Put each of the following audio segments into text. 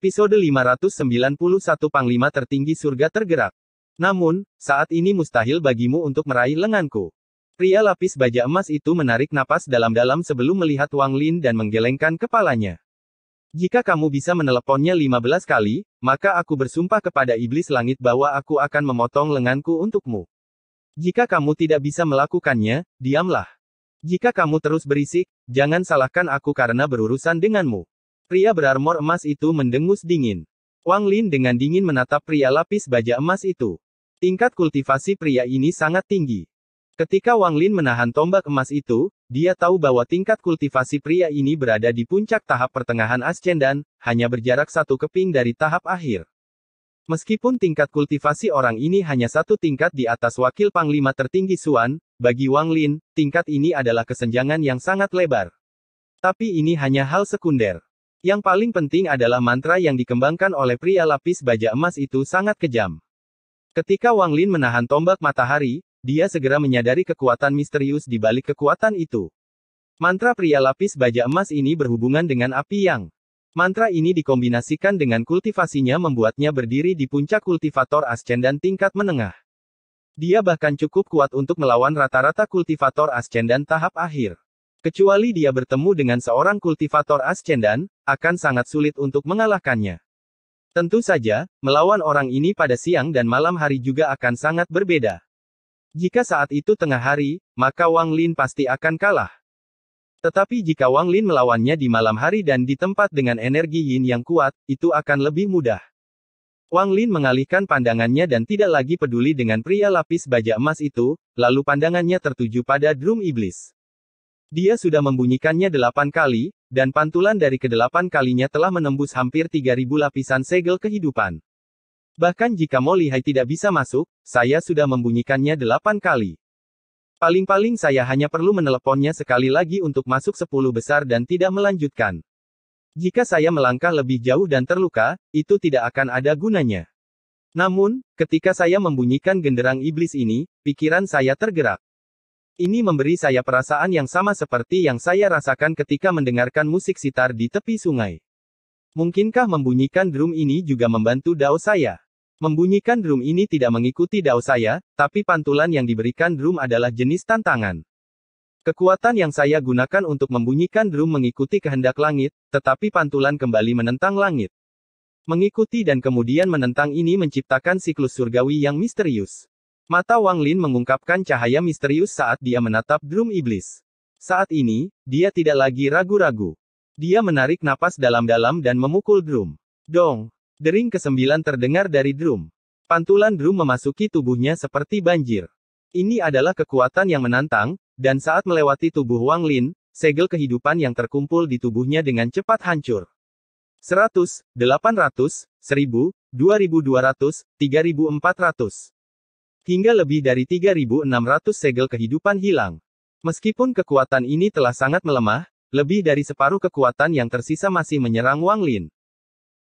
Episode 591 Panglima Tertinggi Surga tergerak. Namun, saat ini mustahil bagimu untuk meraih lenganku. Pria lapis baja emas itu menarik napas dalam-dalam sebelum melihat Wang Lin dan menggelengkan kepalanya. Jika kamu bisa meneleponnya 15 kali, maka aku bersumpah kepada iblis langit bahwa aku akan memotong lenganku untukmu. Jika kamu tidak bisa melakukannya, diamlah. Jika kamu terus berisik, jangan salahkan aku karena berurusan denganmu. Pria berarmor emas itu mendengus dingin. Wang Lin dengan dingin menatap pria lapis baja emas itu. Tingkat kultivasi pria ini sangat tinggi. Ketika Wang Lin menahan tombak emas itu, dia tahu bahwa tingkat kultivasi pria ini berada di puncak tahap pertengahan Ascendan, hanya berjarak satu keping dari tahap akhir. Meskipun tingkat kultivasi orang ini hanya satu tingkat di atas wakil panglima tertinggi Xuan, bagi Wang Lin, tingkat ini adalah kesenjangan yang sangat lebar. Tapi ini hanya hal sekunder. Yang paling penting adalah mantra yang dikembangkan oleh pria lapis baja emas itu sangat kejam. Ketika Wang Lin menahan tombak matahari, dia segera menyadari kekuatan misterius di balik kekuatan itu. Mantra pria lapis baja emas ini berhubungan dengan api yang. Mantra ini dikombinasikan dengan kultivasinya membuatnya berdiri di puncak kultivator Ascendan tingkat menengah. Dia bahkan cukup kuat untuk melawan rata-rata kultivator Ascendan tahap akhir. Kecuali dia bertemu dengan seorang kultivator Ascendan, akan sangat sulit untuk mengalahkannya. Tentu saja, melawan orang ini pada siang dan malam hari juga akan sangat berbeda. Jika saat itu tengah hari, maka Wang Lin pasti akan kalah. Tetapi jika Wang Lin melawannya di malam hari dan di tempat dengan energi yin yang kuat, itu akan lebih mudah. Wang Lin mengalihkan pandangannya dan tidak lagi peduli dengan pria lapis baja emas itu, lalu pandangannya tertuju pada drum iblis. Dia sudah membunyikannya 8 kali, dan pantulan dari ke-8 kalinya telah menembus hampir 3.000 lapisan segel kehidupan. Bahkan jika Mo Lihai tidak bisa masuk, saya sudah membunyikannya 8 kali. Paling-paling saya hanya perlu meneleponnya sekali lagi untuk masuk 10 besar dan tidak melanjutkan. Jika saya melangkah lebih jauh dan terluka, itu tidak akan ada gunanya. Namun, ketika saya membunyikan genderang iblis ini, pikiran saya tergerak. Ini memberi saya perasaan yang sama seperti yang saya rasakan ketika mendengarkan musik sitar di tepi sungai. Mungkinkah membunyikan drum ini juga membantu dao saya? Membunyikan drum ini tidak mengikuti dao saya, tapi pantulan yang diberikan drum adalah jenis tantangan. Kekuatan yang saya gunakan untuk membunyikan drum mengikuti kehendak langit, tetapi pantulan kembali menentang langit. Mengikuti dan kemudian menentang ini menciptakan siklus surgawi yang misterius. Mata Wang Lin mengungkapkan cahaya misterius saat dia menatap drum iblis. Saat ini, dia tidak lagi ragu-ragu. Dia menarik napas dalam-dalam dan memukul drum. Dong! Dering ke-9 terdengar dari drum. Pantulan drum memasuki tubuhnya seperti banjir. Ini adalah kekuatan yang menantang, dan saat melewati tubuh Wang Lin, segel kehidupan yang terkumpul di tubuhnya dengan cepat hancur. 100, 800, 1000, 2200, 3400. Hingga lebih dari 3.600 segel kehidupan hilang. Meskipun kekuatan ini telah sangat melemah, lebih dari separuh kekuatan yang tersisa masih menyerang Wang Lin.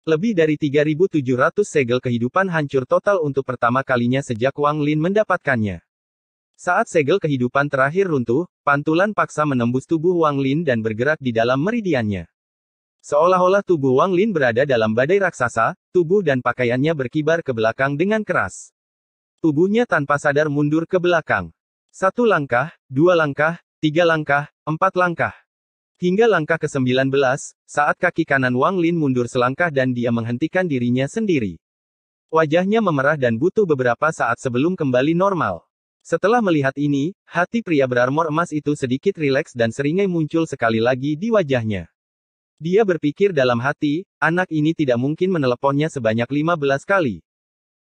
Lebih dari 3.700 segel kehidupan hancur total untuk pertama kalinya sejak Wang Lin mendapatkannya. Saat segel kehidupan terakhir runtuh, pantulan paksa menembus tubuh Wang Lin dan bergerak di dalam meridiannya. Seolah-olah tubuh Wang Lin berada dalam badai raksasa, tubuh dan pakaiannya berkibar ke belakang dengan keras. Tubuhnya tanpa sadar mundur ke belakang. 1 langkah, 2 langkah, 3 langkah, 4 langkah. Hingga langkah ke-19, saat kaki kanan Wang Lin mundur selangkah dan dia menghentikan dirinya sendiri. Wajahnya memerah dan butuh beberapa saat sebelum kembali normal. Setelah melihat ini, hati pria berarmor emas itu sedikit rileks dan seringai muncul sekali lagi di wajahnya. Dia berpikir dalam hati, anak ini tidak mungkin meneleponnya sebanyak 15 kali.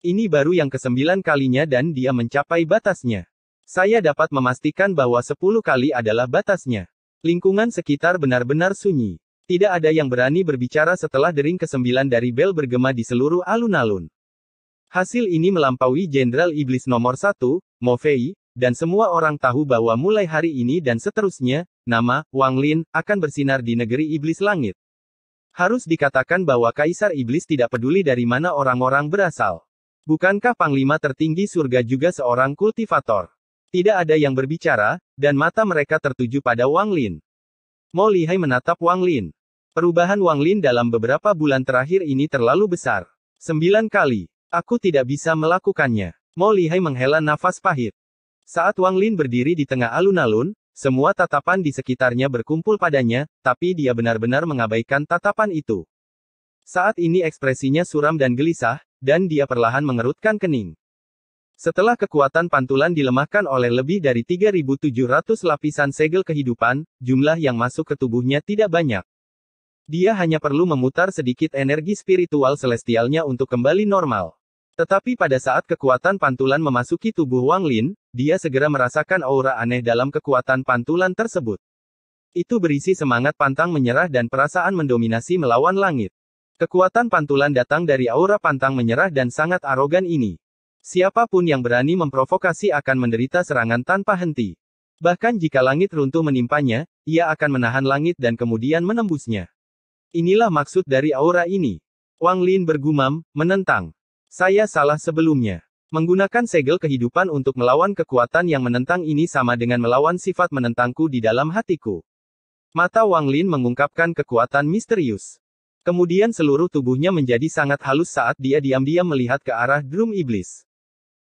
Ini baru yang ke-9 kalinya dan dia mencapai batasnya. Saya dapat memastikan bahwa 10 kali adalah batasnya. Lingkungan sekitar benar-benar sunyi. Tidak ada yang berani berbicara setelah dering ke-9 dari bel bergema di seluruh alun-alun. Hasil ini melampaui Jenderal Iblis nomor 1, Mo Fei, dan semua orang tahu bahwa mulai hari ini dan seterusnya, nama Wang Lin akan bersinar di negeri iblis langit. Harus dikatakan bahwa Kaisar Iblis tidak peduli dari mana orang-orang berasal. Bukankah Panglima Tertinggi Surga juga seorang kultivator? Tidak ada yang berbicara, dan mata mereka tertuju pada Wang Lin. Mo Lihai menatap Wang Lin. Perubahan Wang Lin dalam beberapa bulan terakhir ini terlalu besar. 9 kali. Aku tidak bisa melakukannya. Mo Lihai menghela nafas pahit. Saat Wang Lin berdiri di tengah alun-alun, semua tatapan di sekitarnya berkumpul padanya, tapi dia benar-benar mengabaikan tatapan itu. Saat ini ekspresinya suram dan gelisah, dan dia perlahan mengerutkan kening. Setelah kekuatan pantulan dilemahkan oleh lebih dari 3.700 lapisan segel kehidupan, jumlah yang masuk ke tubuhnya tidak banyak. Dia hanya perlu memutar sedikit energi spiritual celestialnya untuk kembali normal. Tetapi pada saat kekuatan pantulan memasuki tubuh Wang Lin, dia segera merasakan aura aneh dalam kekuatan pantulan tersebut. Itu berisi semangat pantang menyerah dan perasaan mendominasi melawan langit. Kekuatan pantulan datang dari aura pantang menyerah dan sangat arogan ini. Siapapun yang berani memprovokasi akan menderita serangan tanpa henti. Bahkan jika langit runtuh menimpanya, ia akan menahan langit dan kemudian menembusnya. Inilah maksud dari aura ini. Wang Lin bergumam, menentang. Saya salah sebelumnya. Menggunakan segel kehidupan untuk melawan kekuatan yang menentang ini sama dengan melawan sifat menentangku di dalam hatiku. Mata Wang Lin mengungkapkan kekuatan misterius. Kemudian seluruh tubuhnya menjadi sangat halus saat dia diam-diam melihat ke arah drum iblis.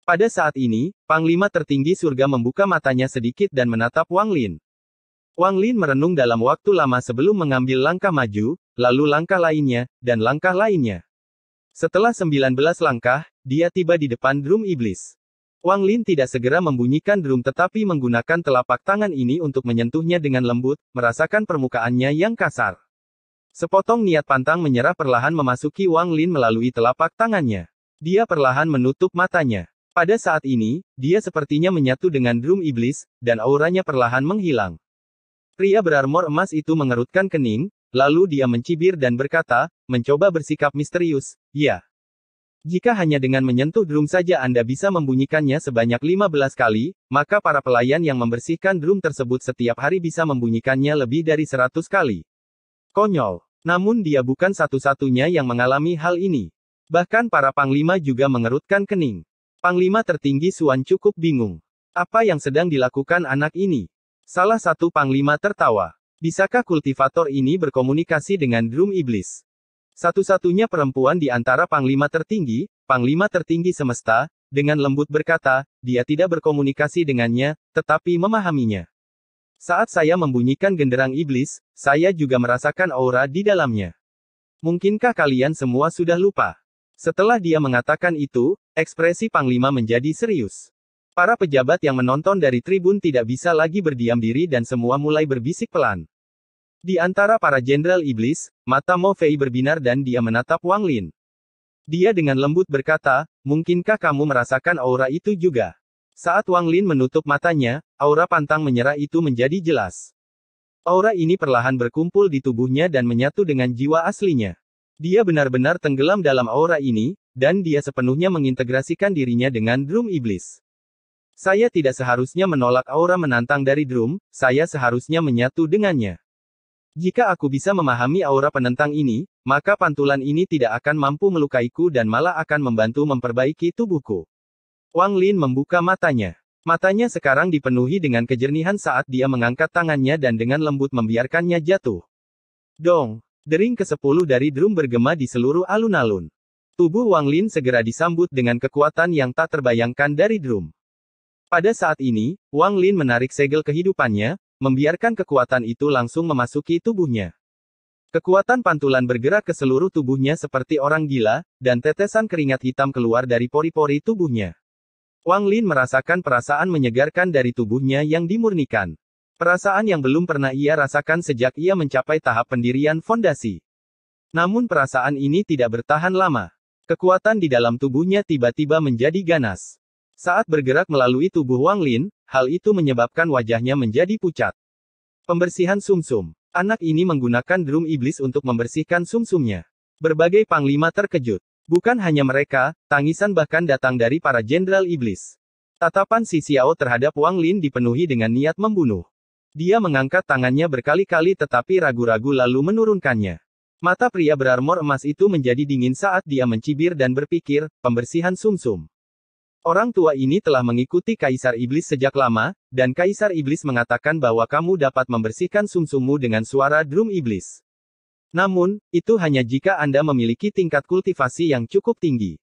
Pada saat ini, Panglima tertinggi surga membuka matanya sedikit dan menatap Wang Lin. Wang Lin merenung dalam waktu lama sebelum mengambil langkah maju, lalu langkah lainnya, dan langkah lainnya. Setelah 19 langkah, dia tiba di depan drum iblis. Wang Lin tidak segera membunyikan drum tetapi menggunakan telapak tangan ini untuk menyentuhnya dengan lembut, merasakan permukaannya yang kasar. Sepotong niat pantang menyerah perlahan memasuki Wang Lin melalui telapak tangannya. Dia perlahan menutup matanya. Pada saat ini, dia sepertinya menyatu dengan drum iblis, dan auranya perlahan menghilang. Pria berarmor emas itu mengerutkan kening, lalu dia mencibir dan berkata, mencoba bersikap misterius, ya. Jika hanya dengan menyentuh drum saja Anda bisa membunyikannya sebanyak 15 kali, maka para pelayan yang membersihkan drum tersebut setiap hari bisa membunyikannya lebih dari 100 kali. Konyol. Namun dia bukan satu-satunya yang mengalami hal ini. Bahkan para panglima juga mengerutkan kening. Panglima tertinggi Suan cukup bingung. Apa yang sedang dilakukan anak ini? Salah satu panglima tertawa. Bisakah kultivator ini berkomunikasi dengan drum iblis? Satu-satunya perempuan di antara panglima tertinggi semesta, dengan lembut berkata, dia tidak berkomunikasi dengannya, tetapi memahaminya. Saat saya membunyikan genderang iblis, saya juga merasakan aura di dalamnya. Mungkinkah kalian semua sudah lupa? Setelah dia mengatakan itu, ekspresi Panglima menjadi serius. Para pejabat yang menonton dari tribun tidak bisa lagi berdiam diri dan semua mulai berbisik pelan. Di antara para jenderal iblis, mata Mo Fei berbinar dan dia menatap Wang Lin. Dia dengan lembut berkata, mungkinkah kamu merasakan aura itu juga? Saat Wang Lin menutup matanya, aura pantang menyerah itu menjadi jelas. Aura ini perlahan berkumpul di tubuhnya dan menyatu dengan jiwa aslinya. Dia benar-benar tenggelam dalam aura ini, dan dia sepenuhnya mengintegrasikan dirinya dengan drum iblis. Saya tidak seharusnya menolak aura menantang dari drum, saya seharusnya menyatu dengannya. Jika aku bisa memahami aura penentang ini, maka pantulan ini tidak akan mampu melukaiku dan malah akan membantu memperbaiki tubuhku. Wang Lin membuka matanya. Matanya sekarang dipenuhi dengan kejernihan saat dia mengangkat tangannya dan dengan lembut membiarkannya jatuh. Dong! Dering ke-10 dari drum bergema di seluruh alun-alun. Tubuh Wang Lin segera disambut dengan kekuatan yang tak terbayangkan dari drum. Pada saat ini, Wang Lin menarik segel kehidupannya, membiarkan kekuatan itu langsung memasuki tubuhnya. Kekuatan pantulan bergerak ke seluruh tubuhnya seperti orang gila, dan tetesan keringat hitam keluar dari pori-pori tubuhnya. Wang Lin merasakan perasaan menyegarkan dari tubuhnya yang dimurnikan. Perasaan yang belum pernah ia rasakan sejak ia mencapai tahap pendirian fondasi. Namun perasaan ini tidak bertahan lama. Kekuatan di dalam tubuhnya tiba-tiba menjadi ganas. Saat bergerak melalui tubuh Wang Lin, hal itu menyebabkan wajahnya menjadi pucat. Pembersihan sumsum. Anak ini menggunakan drum iblis untuk membersihkan sumsumnya. Berbagai panglima terkejut. Bukan hanya mereka, tangisan bahkan datang dari para jenderal iblis. Tatapan si Xiao terhadap Wang Lin dipenuhi dengan niat membunuh. Dia mengangkat tangannya berkali-kali tetapi ragu-ragu lalu menurunkannya. Mata pria berarmor emas itu menjadi dingin saat dia mencibir dan berpikir, pembersihan sumsum. Orang tua ini telah mengikuti Kaisar Iblis sejak lama, dan Kaisar Iblis mengatakan bahwa kamu dapat membersihkan sumsummu dengan suara drum iblis. Namun, itu hanya jika Anda memiliki tingkat kultivasi yang cukup tinggi.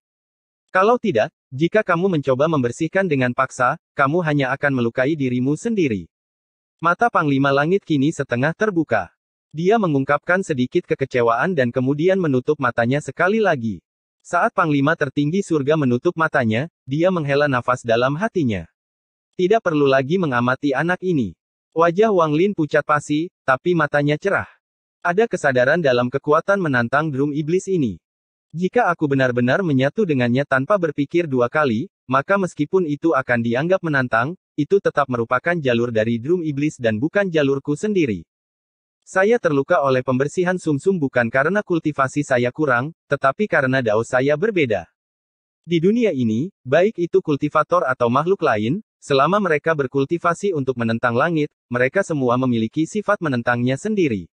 Kalau tidak, jika kamu mencoba membersihkan dengan paksa, kamu hanya akan melukai dirimu sendiri. Mata Panglima Langit kini setengah terbuka. Dia mengungkapkan sedikit kekecewaan dan kemudian menutup matanya sekali lagi. Saat Panglima tertinggi surga menutup matanya, dia menghela nafas dalam hatinya. Tidak perlu lagi mengamati anak ini. Wajah Wang Lin pucat pasi, tapi matanya cerah. Ada kesadaran dalam kekuatan menantang drum iblis ini. Jika aku benar-benar menyatu dengannya tanpa berpikir dua kali, maka meskipun itu akan dianggap menantang, itu tetap merupakan jalur dari drum iblis dan bukan jalurku sendiri. Saya terluka oleh pembersihan sumsum bukan karena kultivasi saya kurang, tetapi karena dao saya berbeda. Di dunia ini, baik itu kultivator atau makhluk lain, selama mereka berkultivasi untuk menentang langit, mereka semua memiliki sifat menentangnya sendiri.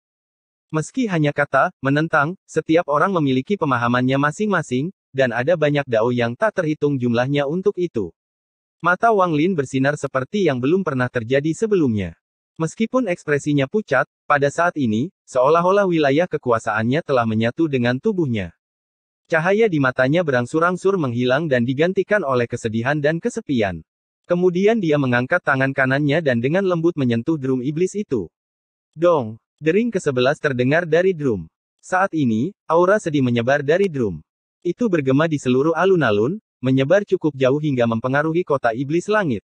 Meski hanya kata, menentang, setiap orang memiliki pemahamannya masing-masing, dan ada banyak dao yang tak terhitung jumlahnya untuk itu. Mata Wang Lin bersinar seperti yang belum pernah terjadi sebelumnya. Meskipun ekspresinya pucat, pada saat ini, seolah-olah wilayah kekuasaannya telah menyatu dengan tubuhnya. Cahaya di matanya berangsur-angsur menghilang dan digantikan oleh kesedihan dan kesepian. Kemudian dia mengangkat tangan kanannya dan dengan lembut menyentuh drum iblis itu. Dong! Dering ke-11 terdengar dari drum. Saat ini, aura sedih menyebar dari drum. Itu bergema di seluruh alun-alun, menyebar cukup jauh hingga mempengaruhi kota iblis langit.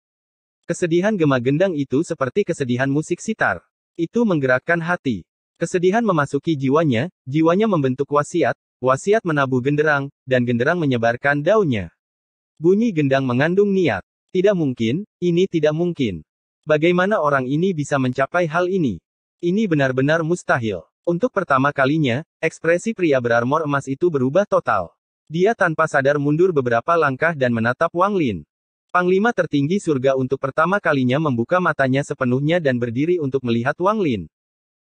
Kesedihan gema gendang itu seperti kesedihan musik sitar. Itu menggerakkan hati. Kesedihan memasuki jiwanya, jiwanya membentuk wasiat, wasiat menabuh genderang, dan genderang menyebarkan daunnya. Bunyi gendang mengandung niat. Tidak mungkin, ini tidak mungkin. Bagaimana orang ini bisa mencapai hal ini? Ini benar-benar mustahil. Untuk pertama kalinya, ekspresi pria berarmor emas itu berubah total. Dia tanpa sadar mundur beberapa langkah dan menatap Wang Lin. Panglima tertinggi surga untuk pertama kalinya membuka matanya sepenuhnya dan berdiri untuk melihat Wang Lin.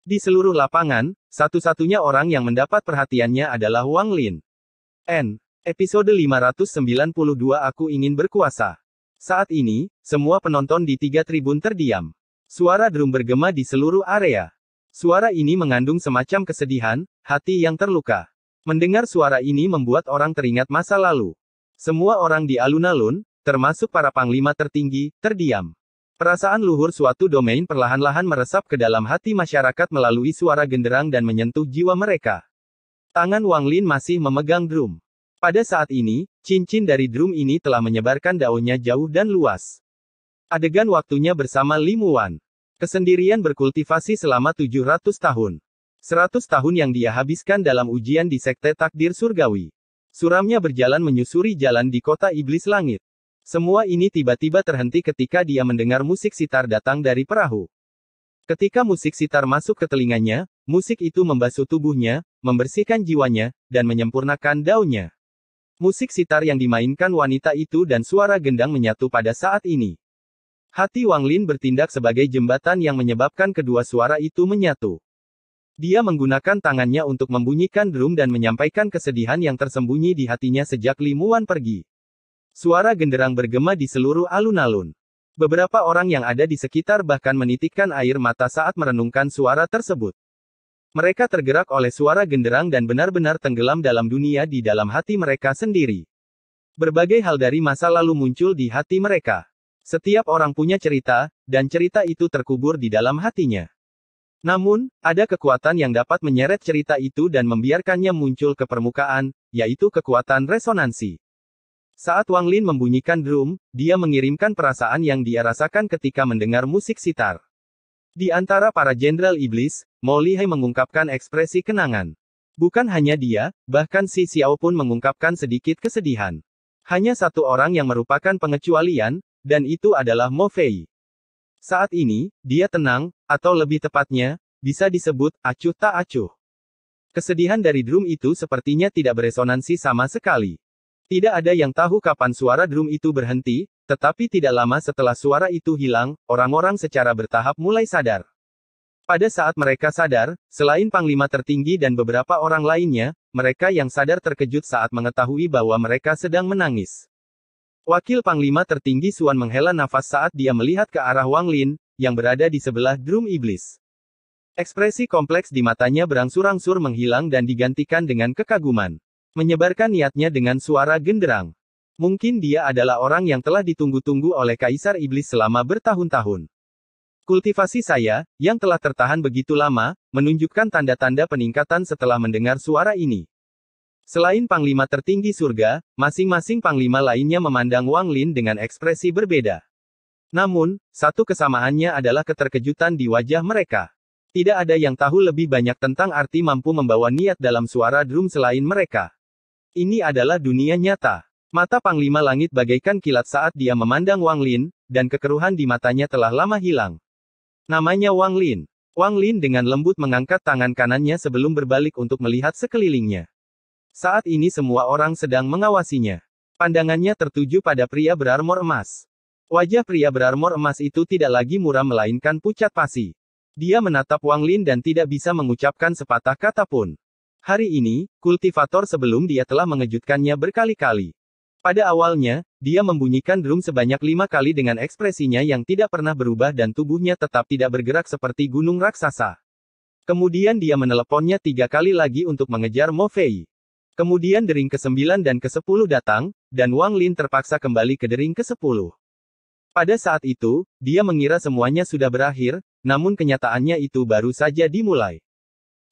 Di seluruh lapangan, satu-satunya orang yang mendapat perhatiannya adalah Wang Lin. Episode 592 Aku Ingin Berkuasa. Saat ini, semua penonton di 3 tribun terdiam. Suara drum bergema di seluruh area. Suara ini mengandung semacam kesedihan, hati yang terluka. Mendengar suara ini membuat orang teringat masa lalu. Semua orang di alun-alun, termasuk para panglima tertinggi, terdiam. Perasaan luhur suatu domain perlahan-lahan meresap ke dalam hati masyarakat melalui suara genderang dan menyentuh jiwa mereka. Tangan Wang Lin masih memegang drum. Pada saat ini, cincin dari drum ini telah menyebarkan daunnya jauh dan luas. Adegan waktunya bersama Li Muwan. Kesendirian berkultivasi selama 700 tahun. 100 tahun yang dia habiskan dalam ujian di Sekte Takdir Surgawi. Suramnya berjalan menyusuri jalan di kota iblis langit. Semua ini tiba-tiba terhenti ketika dia mendengar musik sitar datang dari perahu. Ketika musik sitar masuk ke telinganya, musik itu membasuh tubuhnya, membersihkan jiwanya, dan menyempurnakan daunnya. Musik sitar yang dimainkan wanita itu dan suara gendang menyatu pada saat ini. Hati Wang Lin bertindak sebagai jembatan yang menyebabkan kedua suara itu menyatu. Dia menggunakan tangannya untuk membunyikan drum dan menyampaikan kesedihan yang tersembunyi di hatinya sejak Li Muwan pergi. Suara genderang bergema di seluruh alun-alun. Beberapa orang yang ada di sekitar bahkan menitikkan air mata saat merenungkan suara tersebut. Mereka tergerak oleh suara genderang dan benar-benar tenggelam dalam dunia di dalam hati mereka sendiri. Berbagai hal dari masa lalu muncul di hati mereka. Setiap orang punya cerita, dan cerita itu terkubur di dalam hatinya. Namun, ada kekuatan yang dapat menyeret cerita itu dan membiarkannya muncul ke permukaan, yaitu kekuatan resonansi. Saat Wang Lin membunyikan drum, dia mengirimkan perasaan yang dia rasakan ketika mendengar musik sitar. Di antara para jenderal iblis, Mo Lihai mengungkapkan ekspresi kenangan. Bukan hanya dia, bahkan Si Xiao pun mengungkapkan sedikit kesedihan. Hanya satu orang yang merupakan pengecualian, dan itu adalah Mo Fei. Saat ini, dia tenang, atau lebih tepatnya, bisa disebut, acuh tak acuh. Kesedihan dari drum itu sepertinya tidak beresonansi sama sekali. Tidak ada yang tahu kapan suara drum itu berhenti, tetapi tidak lama setelah suara itu hilang, orang-orang secara bertahap mulai sadar. Pada saat mereka sadar, selain Panglima tertinggi dan beberapa orang lainnya, mereka yang sadar terkejut saat mengetahui bahwa mereka sedang menangis. Wakil Panglima tertinggi Suan menghela nafas saat dia melihat ke arah Wang Lin, yang berada di sebelah drum iblis. Ekspresi kompleks di matanya berangsur-angsur menghilang dan digantikan dengan kekaguman. Menyebarkan niatnya dengan suara genderang. Mungkin dia adalah orang yang telah ditunggu-tunggu oleh Kaisar Iblis selama bertahun-tahun. Kultivasi saya, yang telah tertahan begitu lama, menunjukkan tanda-tanda peningkatan setelah mendengar suara ini. Selain Panglima tertinggi surga, masing-masing Panglima lainnya memandang Wang Lin dengan ekspresi berbeda. Namun, satu kesamaannya adalah keterkejutan di wajah mereka. Tidak ada yang tahu lebih banyak tentang arti mampu membawa niat dalam suara drum selain mereka. Ini adalah dunia nyata. Mata Panglima Langit bagaikan kilat saat dia memandang Wang Lin, dan kekeruhan di matanya telah lama hilang. Namanya Wang Lin. Wang Lin dengan lembut mengangkat tangan kanannya sebelum berbalik untuk melihat sekelilingnya. Saat ini semua orang sedang mengawasinya. Pandangannya tertuju pada pria berarmor emas. Wajah pria berarmor emas itu tidak lagi muram melainkan pucat pasi. Dia menatap Wang Lin dan tidak bisa mengucapkan sepatah kata pun. Hari ini, kultivator sebelum dia telah mengejutkannya berkali-kali. Pada awalnya, dia membunyikan drum sebanyak 5 kali dengan ekspresinya yang tidak pernah berubah dan tubuhnya tetap tidak bergerak seperti gunung raksasa. Kemudian dia meneleponnya 3 kali lagi untuk mengejar Mo Fei. Kemudian dering ke-9 dan ke-10 datang, dan Wang Lin terpaksa kembali ke dering ke-10. Pada saat itu, dia mengira semuanya sudah berakhir, namun kenyataannya itu baru saja dimulai.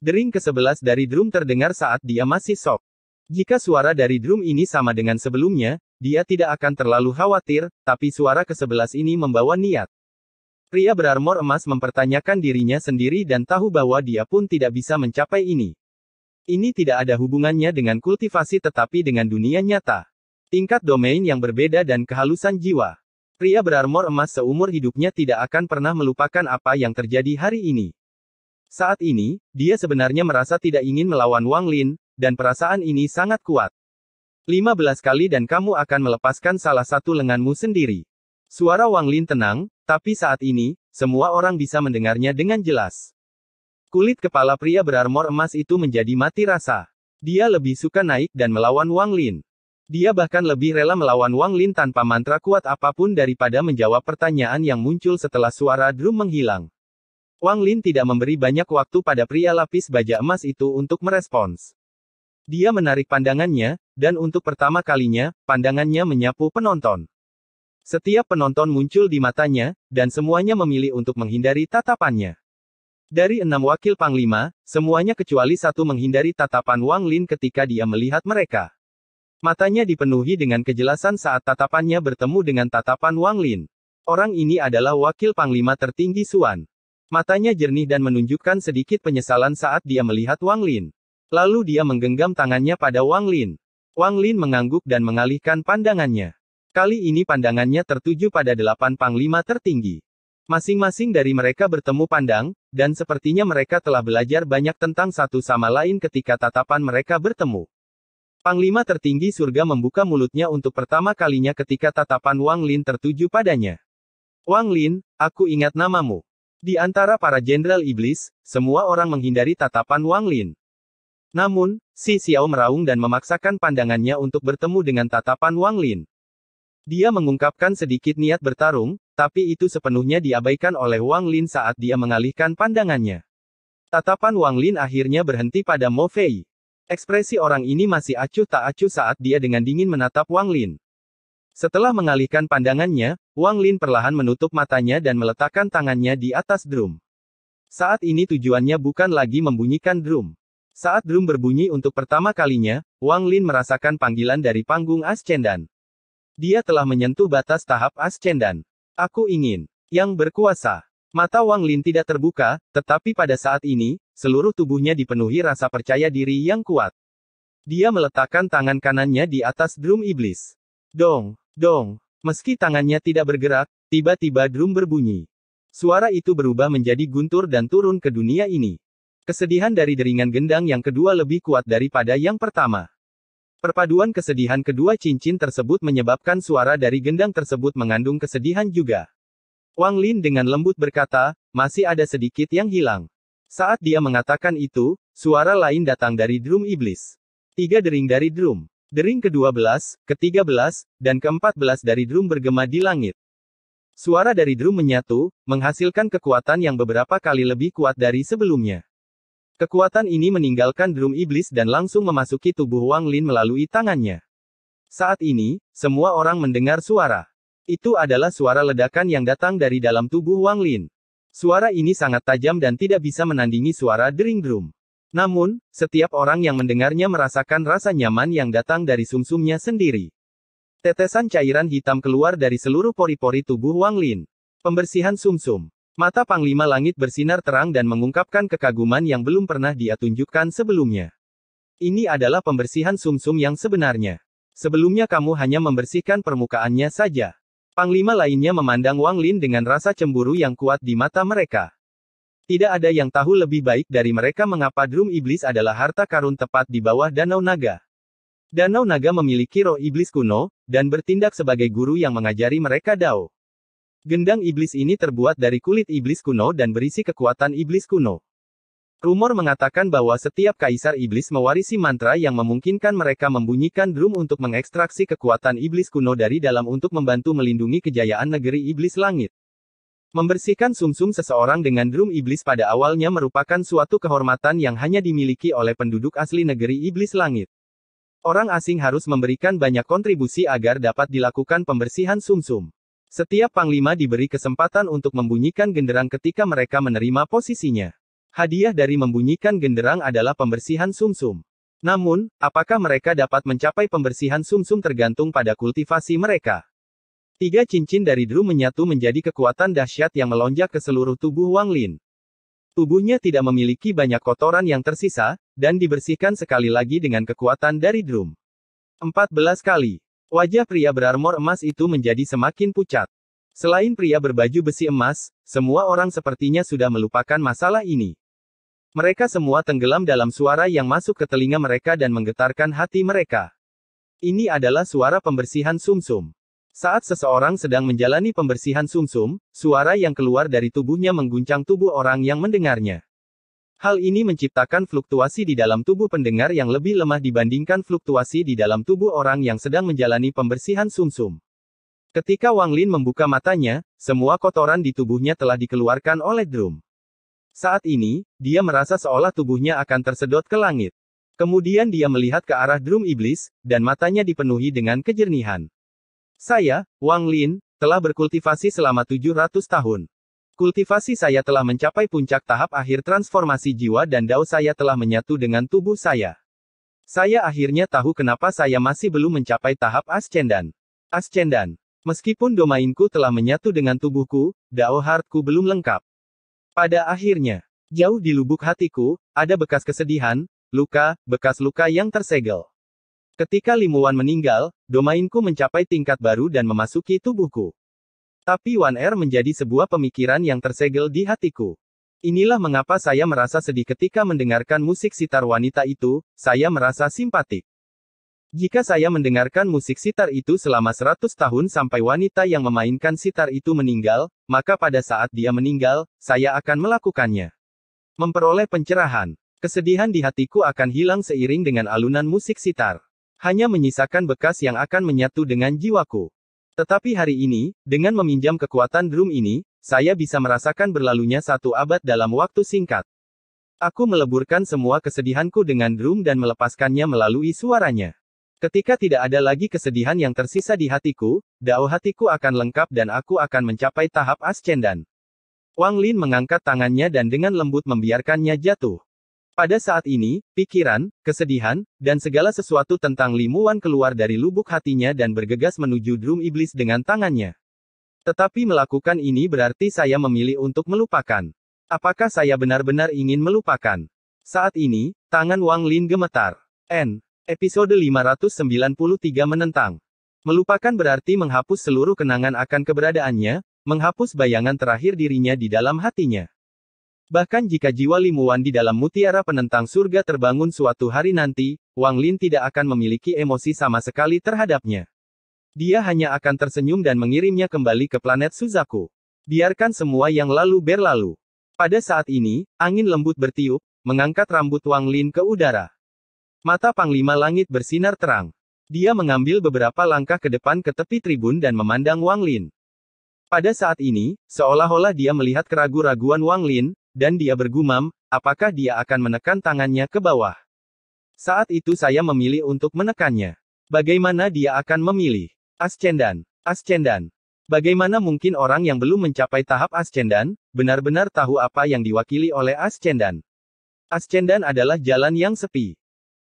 Dering ke-11 dari drum terdengar saat dia masih shock. Jika suara dari drum ini sama dengan sebelumnya, dia tidak akan terlalu khawatir, tapi suara ke-11 ini membawa niat. Pria berarmor emas mempertanyakan dirinya sendiri dan tahu bahwa dia pun tidak bisa mencapai ini. Ini tidak ada hubungannya dengan kultivasi tetapi dengan dunia nyata. Tingkat domain yang berbeda dan kehalusan jiwa. Pria berarmor emas seumur hidupnya tidak akan pernah melupakan apa yang terjadi hari ini. Saat ini, dia sebenarnya merasa tidak ingin melawan Wang Lin, dan perasaan ini sangat kuat. 15 kali dan kamu akan melepaskan salah satu lenganmu sendiri. Suara Wang Lin tenang, tapi saat ini, semua orang bisa mendengarnya dengan jelas. Kulit kepala pria berarmor emas itu menjadi mati rasa. Dia lebih suka naik dan melawan Wang Lin. Dia bahkan lebih rela melawan Wang Lin tanpa mantra kuat apapun daripada menjawab pertanyaan yang muncul setelah suara drum menghilang. Wang Lin tidak memberi banyak waktu pada pria lapis baja emas itu untuk merespons. Dia menarik pandangannya, dan untuk pertama kalinya, pandangannya menyapu penonton. Setiap penonton muncul di matanya, dan semuanya memilih untuk menghindari tatapannya. Dari 6 wakil panglima, semuanya kecuali satu menghindari tatapan Wang Lin ketika dia melihat mereka. Matanya dipenuhi dengan kejelasan saat tatapannya bertemu dengan tatapan Wang Lin. Orang ini adalah wakil panglima tertinggi Xuan. Matanya jernih dan menunjukkan sedikit penyesalan saat dia melihat Wang Lin. Lalu dia menggenggam tangannya pada Wang Lin. Wang Lin mengangguk dan mengalihkan pandangannya. Kali ini pandangannya tertuju pada 8 panglima tertinggi. Masing-masing dari mereka bertemu pandang, dan sepertinya mereka telah belajar banyak tentang satu sama lain ketika tatapan mereka bertemu. Panglima tertinggi surga membuka mulutnya untuk pertama kalinya ketika tatapan Wang Lin tertuju padanya. Wang Lin, aku ingat namamu. Di antara para jenderal iblis, semua orang menghindari tatapan Wang Lin. Namun, Si Xiao meraung dan memaksakan pandangannya untuk bertemu dengan tatapan Wang Lin. Dia mengungkapkan sedikit niat bertarung, tapi itu sepenuhnya diabaikan oleh Wang Lin saat dia mengalihkan pandangannya. Tatapan Wang Lin akhirnya berhenti pada Mo Fei. Ekspresi orang ini masih acuh tak acuh saat dia dengan dingin menatap Wang Lin. Setelah mengalihkan pandangannya, Wang Lin perlahan menutup matanya dan meletakkan tangannya di atas drum. Saat ini tujuannya bukan lagi membunyikan drum. Saat drum berbunyi untuk pertama kalinya, Wang Lin merasakan panggilan dari panggung Ascendan. Dia telah menyentuh batas tahap Ascendan. Aku ingin yang berkuasa. Mata Wang Lin tidak terbuka, tetapi pada saat ini, seluruh tubuhnya dipenuhi rasa percaya diri yang kuat. Dia meletakkan tangan kanannya di atas drum iblis. Dong, dong. Meski tangannya tidak bergerak, tiba-tiba drum berbunyi. Suara itu berubah menjadi guntur dan turun ke dunia ini. Kesedihan dari deringan gendang yang kedua lebih kuat daripada yang pertama. Perpaduan kesedihan kedua cincin tersebut menyebabkan suara dari gendang tersebut mengandung kesedihan juga. Wang Lin dengan lembut berkata, masih ada sedikit yang hilang. Saat dia mengatakan itu, suara lain datang dari drum iblis. 3 dering dari drum. Dering ke-12, ke-13, dan ke-14 dari drum bergema di langit. Suara dari drum menyatu, menghasilkan kekuatan yang beberapa kali lebih kuat dari sebelumnya. Kekuatan ini meninggalkan drum iblis dan langsung memasuki tubuh Wang Lin melalui tangannya. Saat ini, semua orang mendengar suara. Itu adalah suara ledakan yang datang dari dalam tubuh Wang Lin. Suara ini sangat tajam dan tidak bisa menandingi suara dering drum. Namun, setiap orang yang mendengarnya merasakan rasa nyaman yang datang dari sumsumnya sendiri. Tetesan cairan hitam keluar dari seluruh pori-pori tubuh Wang Lin. Pembersihan sumsum. Mata Panglima Langit bersinar terang dan mengungkapkan kekaguman yang belum pernah dia tunjukkan sebelumnya. Ini adalah pembersihan sumsum yang sebenarnya. Sebelumnya kamu hanya membersihkan permukaannya saja. Panglima lainnya memandang Wang Lin dengan rasa cemburu yang kuat di mata mereka. Tidak ada yang tahu lebih baik dari mereka mengapa drum iblis adalah harta karun tepat di bawah Danau Naga. Danau Naga memiliki roh iblis kuno, dan bertindak sebagai guru yang mengajari mereka Dao. Gendang iblis ini terbuat dari kulit iblis kuno dan berisi kekuatan iblis kuno. Rumor mengatakan bahwa setiap kaisar iblis mewarisi mantra yang memungkinkan mereka membunyikan drum untuk mengekstraksi kekuatan iblis kuno dari dalam untuk membantu melindungi kejayaan negeri iblis langit. Membersihkan sumsum seseorang dengan drum iblis pada awalnya merupakan suatu kehormatan yang hanya dimiliki oleh penduduk asli negeri iblis langit. Orang asing harus memberikan banyak kontribusi agar dapat dilakukan pembersihan sumsum. Setiap panglima diberi kesempatan untuk membunyikan genderang ketika mereka menerima posisinya. Hadiah dari membunyikan genderang adalah pembersihan sumsum. Namun, apakah mereka dapat mencapai pembersihan sumsum tergantung pada kultivasi mereka. 3 cincin dari drum menyatu menjadi kekuatan dahsyat yang melonjak ke seluruh tubuh Wang Lin. Tubuhnya tidak memiliki banyak kotoran yang tersisa, dan dibersihkan sekali lagi dengan kekuatan dari drum. 14 kali. Wajah pria berarmor emas itu menjadi semakin pucat. Selain pria berbaju besi emas, semua orang sepertinya sudah melupakan masalah ini. Mereka semua tenggelam dalam suara yang masuk ke telinga mereka dan menggetarkan hati mereka. Ini adalah suara pembersihan sumsum. Saat seseorang sedang menjalani pembersihan sumsum, suara yang keluar dari tubuhnya mengguncang tubuh orang yang mendengarnya. Hal ini menciptakan fluktuasi di dalam tubuh pendengar yang lebih lemah dibandingkan fluktuasi di dalam tubuh orang yang sedang menjalani pembersihan sumsum. Ketika Wang Lin membuka matanya, semua kotoran di tubuhnya telah dikeluarkan oleh drum. Saat ini, dia merasa seolah tubuhnya akan tersedot ke langit. Kemudian dia melihat ke arah drum iblis, dan matanya dipenuhi dengan kejernihan. Saya, Wang Lin, telah berkultivasi selama 700 tahun. Kultivasi saya telah mencapai puncak tahap akhir transformasi jiwa dan dao saya telah menyatu dengan tubuh saya. Saya akhirnya tahu kenapa saya masih belum mencapai tahap ascendan. Ascendan. Meskipun domainku telah menyatu dengan tubuhku, dao heartku belum lengkap. Pada akhirnya, jauh di lubuk hatiku, ada bekas kesedihan, luka, bekas luka yang tersegel. Ketika Limuan meninggal, domainku mencapai tingkat baru dan memasuki tubuhku. Tapi Wan Er menjadi sebuah pemikiran yang tersegel di hatiku. Inilah mengapa saya merasa sedih ketika mendengarkan musik sitar wanita itu, saya merasa simpatik. Jika saya mendengarkan musik sitar itu selama 100 tahun sampai wanita yang memainkan sitar itu meninggal, maka pada saat dia meninggal, saya akan melakukannya. Memperoleh pencerahan. Kesedihan di hatiku akan hilang seiring dengan alunan musik sitar. Hanya menyisakan bekas yang akan menyatu dengan jiwaku. Tetapi hari ini, dengan meminjam kekuatan drum ini, saya bisa merasakan berlalunya 1 abad dalam waktu singkat. Aku meleburkan semua kesedihanku dengan drum dan melepaskannya melalui suaranya. Ketika tidak ada lagi kesedihan yang tersisa di hatiku, dao hatiku akan lengkap dan aku akan mencapai tahap ascendan. Wang Lin mengangkat tangannya dan dengan lembut membiarkannya jatuh. Pada saat ini, pikiran, kesedihan, dan segala sesuatu tentang Limuan keluar dari lubuk hatinya dan bergegas menuju drum iblis dengan tangannya. Tetapi melakukan ini berarti saya memilih untuk melupakan. Apakah saya benar-benar ingin melupakan? Saat ini, tangan Wang Lin gemetar. Episode 593 menentang. Melupakan berarti menghapus seluruh kenangan akan keberadaannya, menghapus bayangan terakhir dirinya di dalam hatinya. Bahkan jika jiwa Limuan di dalam mutiara penentang surga terbangun suatu hari nanti, Wang Lin tidak akan memiliki emosi sama sekali terhadapnya. Dia hanya akan tersenyum dan mengirimnya kembali ke planet Suzaku. Biarkan semua yang lalu berlalu. Pada saat ini, angin lembut bertiup, mengangkat rambut Wang Lin ke udara. Mata Panglima Langit bersinar terang. Dia mengambil beberapa langkah ke depan ke tepi tribun dan memandang Wang Lin. Pada saat ini, seolah-olah dia melihat keraguan-raguan Wang Lin, dan dia bergumam, apakah dia akan menekan tangannya ke bawah. Saat itu saya memilih untuk menekannya. Bagaimana dia akan memilih? Ascendan. Ascendan. Bagaimana mungkin orang yang belum mencapai tahap Ascendan, benar-benar tahu apa yang diwakili oleh Ascendan? Ascendan adalah jalan yang sepi.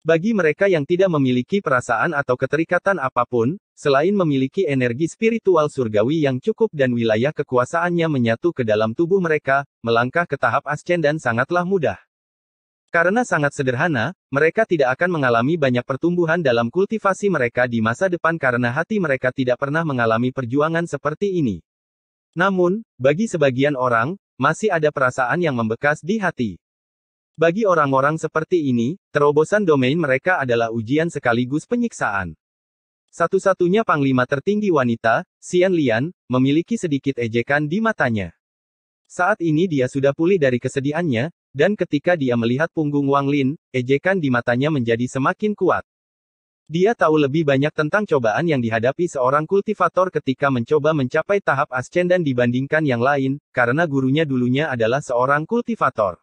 Bagi mereka yang tidak memiliki perasaan atau keterikatan apapun, selain memiliki energi spiritual surgawi yang cukup dan wilayah kekuasaannya menyatu ke dalam tubuh mereka, melangkah ke tahap Ascendan sangatlah mudah. Karena sangat sederhana, mereka tidak akan mengalami banyak pertumbuhan dalam kultivasi mereka di masa depan karena hati mereka tidak pernah mengalami perjuangan seperti ini. Namun, bagi sebagian orang, masih ada perasaan yang membekas di hati. Bagi orang-orang seperti ini, terobosan domain mereka adalah ujian sekaligus penyiksaan. Satu-satunya panglima tertinggi wanita, Xian Lian, memiliki sedikit ejekan di matanya. Saat ini dia sudah pulih dari kesedihannya, dan ketika dia melihat punggung Wang Lin, ejekan di matanya menjadi semakin kuat. Dia tahu lebih banyak tentang cobaan yang dihadapi seorang kultivator ketika mencoba mencapai tahap Ascendan dibandingkan yang lain, karena gurunya dulunya adalah seorang kultivator.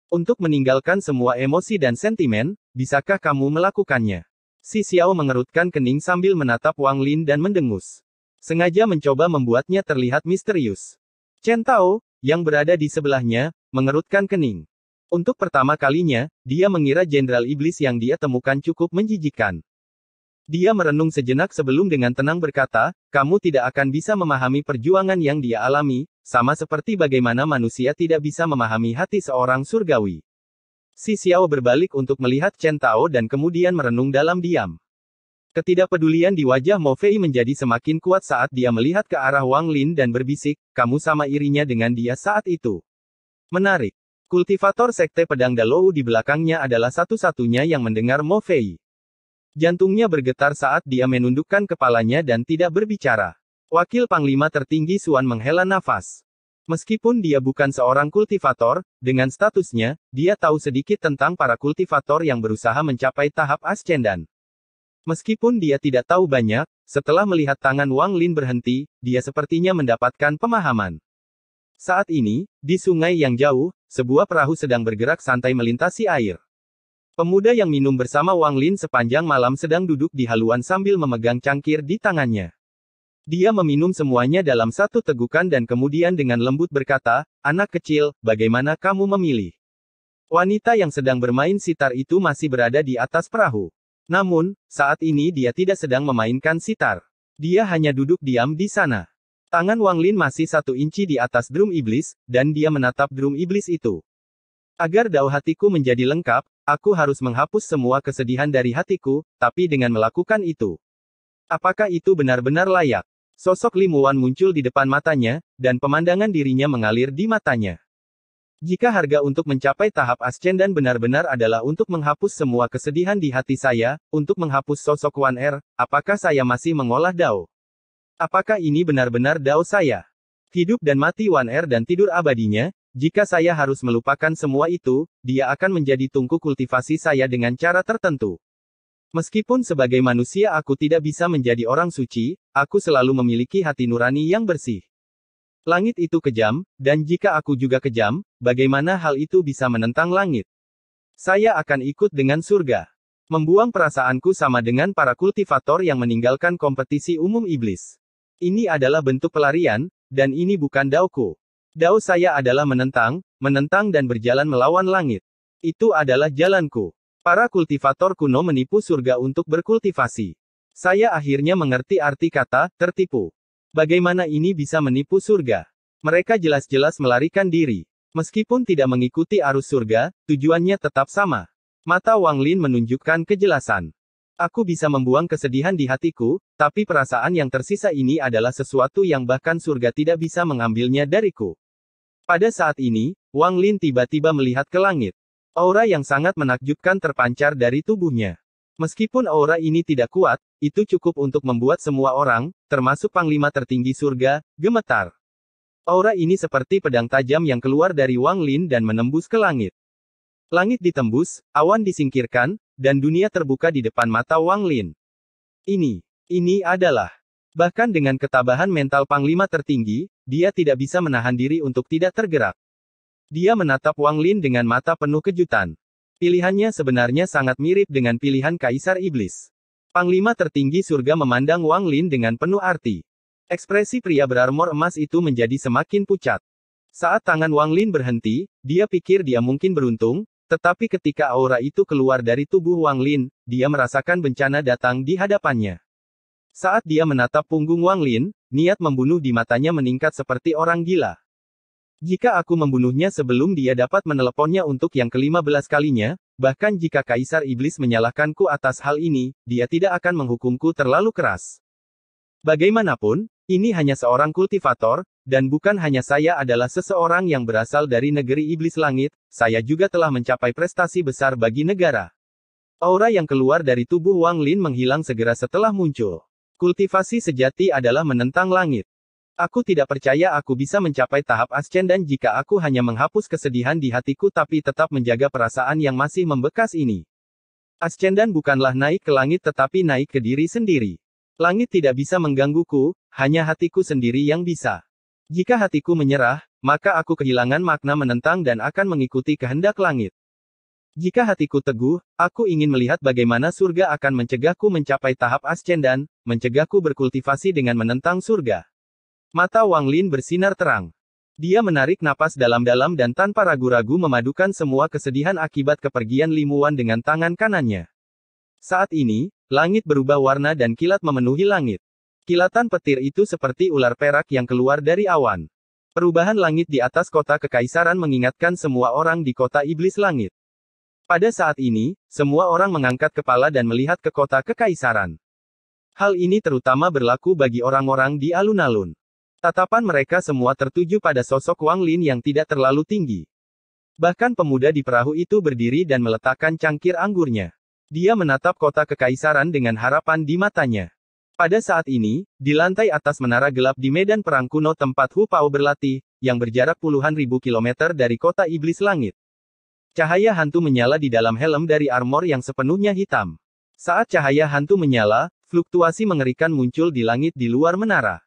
Untuk meninggalkan semua emosi dan sentimen, bisakah kamu melakukannya? Si Xiao mengerutkan kening sambil menatap Wang Lin dan mendengus. Sengaja mencoba membuatnya terlihat misterius. Chen Tao, yang berada di sebelahnya, mengerutkan kening. Untuk pertama kalinya, dia mengira Jenderal Iblis yang dia temukan cukup menjijikkan. Dia merenung sejenak sebelum dengan tenang berkata, kamu tidak akan bisa memahami perjuangan yang dia alami, sama seperti bagaimana manusia tidak bisa memahami hati seorang surgawi. Si Xiao berbalik untuk melihat Chen Tao dan kemudian merenung dalam diam. Ketidakpedulian di wajah Mo Fei menjadi semakin kuat saat dia melihat ke arah Wang Lin dan berbisik, kamu sama irinya dengan dia saat itu. Menarik. Kultivator Sekte Pedang Dalou di belakangnya adalah satu-satunya yang mendengar Mo Fei. Jantungnya bergetar saat dia menundukkan kepalanya dan tidak berbicara. Wakil Panglima tertinggi Xuan menghela nafas. Meskipun dia bukan seorang kultivator, dengan statusnya, dia tahu sedikit tentang para kultivator yang berusaha mencapai tahap Ascendan. Meskipun dia tidak tahu banyak, setelah melihat tangan Wang Lin berhenti, dia sepertinya mendapatkan pemahaman. Saat ini, di sungai yang jauh, sebuah perahu sedang bergerak santai melintasi air. Pemuda yang minum bersama Wang Lin sepanjang malam sedang duduk di haluan sambil memegang cangkir di tangannya. Dia meminum semuanya dalam satu tegukan dan kemudian dengan lembut berkata, anak kecil, bagaimana kamu memilih? Wanita yang sedang bermain sitar itu masih berada di atas perahu. Namun, saat ini dia tidak sedang memainkan sitar. Dia hanya duduk diam di sana. Tangan Wang Lin masih 1 inci di atas drum iblis, dan dia menatap drum iblis itu. Agar dao hatiku menjadi lengkap, aku harus menghapus semua kesedihan dari hatiku, tapi dengan melakukan itu. Apakah itu benar-benar layak? Sosok Li Muan muncul di depan matanya, dan pemandangan dirinya mengalir di matanya. Jika harga untuk mencapai tahap Ascendan benar-benar adalah untuk menghapus semua kesedihan di hati saya, untuk menghapus sosok Wan Er, apakah saya masih mengolah dao? Apakah ini benar-benar dao saya? Hidup dan mati Wan Er dan tidur abadinya, jika saya harus melupakan semua itu, dia akan menjadi tungku kultivasi saya dengan cara tertentu. Meskipun sebagai manusia aku tidak bisa menjadi orang suci, aku selalu memiliki hati nurani yang bersih. Langit itu kejam, dan jika aku juga kejam, bagaimana hal itu bisa menentang langit? Saya akan ikut dengan surga. Membuang perasaanku sama dengan para kultivator yang meninggalkan kompetisi umum iblis. Ini adalah bentuk pelarian, dan ini bukan daoku. Dao saya adalah menentang dan berjalan melawan langit. Itu adalah jalanku. Para kultivator kuno menipu surga untuk berkultivasi. Saya akhirnya mengerti arti kata, tertipu. Bagaimana ini bisa menipu surga? Mereka jelas-jelas melarikan diri. Meskipun tidak mengikuti arus surga, tujuannya tetap sama. Mata Wang Lin menunjukkan kejelasan. Aku bisa membuang kesedihan di hatiku, tapi perasaan yang tersisa ini adalah sesuatu yang bahkan surga tidak bisa mengambilnya dariku. Pada saat ini, Wang Lin tiba-tiba melihat ke langit. Aura yang sangat menakjubkan terpancar dari tubuhnya. Meskipun aura ini tidak kuat, itu cukup untuk membuat semua orang, termasuk Panglima tertinggi surga, gemetar. Aura ini seperti pedang tajam yang keluar dari Wang Lin dan menembus ke langit. Langit ditembus, awan disingkirkan, dan dunia terbuka di depan mata Wang Lin. Ini adalah Bahkan dengan ketabahan mental Panglima tertinggi, dia tidak bisa menahan diri untuk tidak tergerak. Dia menatap Wang Lin dengan mata penuh kejutan. Pilihannya sebenarnya sangat mirip dengan pilihan Kaisar Iblis. Panglima tertinggi surga memandang Wang Lin dengan penuh arti. Ekspresi pria berarmor emas itu menjadi semakin pucat. Saat tangan Wang Lin berhenti, dia pikir dia mungkin beruntung, tetapi ketika aura itu keluar dari tubuh Wang Lin, dia merasakan bencana datang di hadapannya. Saat dia menatap punggung Wang Lin, niat membunuh di matanya meningkat seperti orang gila. Jika aku membunuhnya sebelum dia dapat meneleponnya untuk yang ke-15 kalinya, bahkan jika Kaisar Iblis menyalahkanku atas hal ini, dia tidak akan menghukumku terlalu keras. Bagaimanapun, ini hanya seorang kultivator, dan bukan hanya saya adalah seseorang yang berasal dari negeri Iblis Langit, saya juga telah mencapai prestasi besar bagi negara. Aura yang keluar dari tubuh Wang Lin menghilang segera setelah muncul. Kultivasi sejati adalah menentang langit. Aku tidak percaya aku bisa mencapai tahap ascendan jika aku hanya menghapus kesedihan di hatiku tapi tetap menjaga perasaan yang masih membekas ini. Ascendan bukanlah naik ke langit tetapi naik ke diri sendiri. Langit tidak bisa menggangguku, hanya hatiku sendiri yang bisa. Jika hatiku menyerah, maka aku kehilangan makna menentang dan akan mengikuti kehendak langit. Jika hatiku teguh, aku ingin melihat bagaimana surga akan mencegahku mencapai tahap ascendan, mencegahku berkultivasi dengan menentang surga. Mata Wang Lin bersinar terang. Dia menarik napas dalam-dalam dan tanpa ragu-ragu memadukan semua kesedihan akibat kepergian Limuan dengan tangan kanannya. Saat ini, langit berubah warna dan kilat memenuhi langit. Kilatan petir itu seperti ular perak yang keluar dari awan. Perubahan langit di atas kota kekaisaran mengingatkan semua orang di kota Iblis Langit. Pada saat ini, semua orang mengangkat kepala dan melihat ke kota kekaisaran. Hal ini terutama berlaku bagi orang-orang di alun-alun. Tatapan mereka semua tertuju pada sosok Wang Lin yang tidak terlalu tinggi. Bahkan pemuda di perahu itu berdiri dan meletakkan cangkir anggurnya. Dia menatap kota kekaisaran dengan harapan di matanya. Pada saat ini, di lantai atas menara gelap di medan perang kuno tempat Hu Pao berlatih, yang berjarak puluhan ribu kilometer dari kota Iblis Langit. Cahaya hantu menyala di dalam helm dari armor yang sepenuhnya hitam. Saat cahaya hantu menyala, fluktuasi mengerikan muncul di langit di luar menara.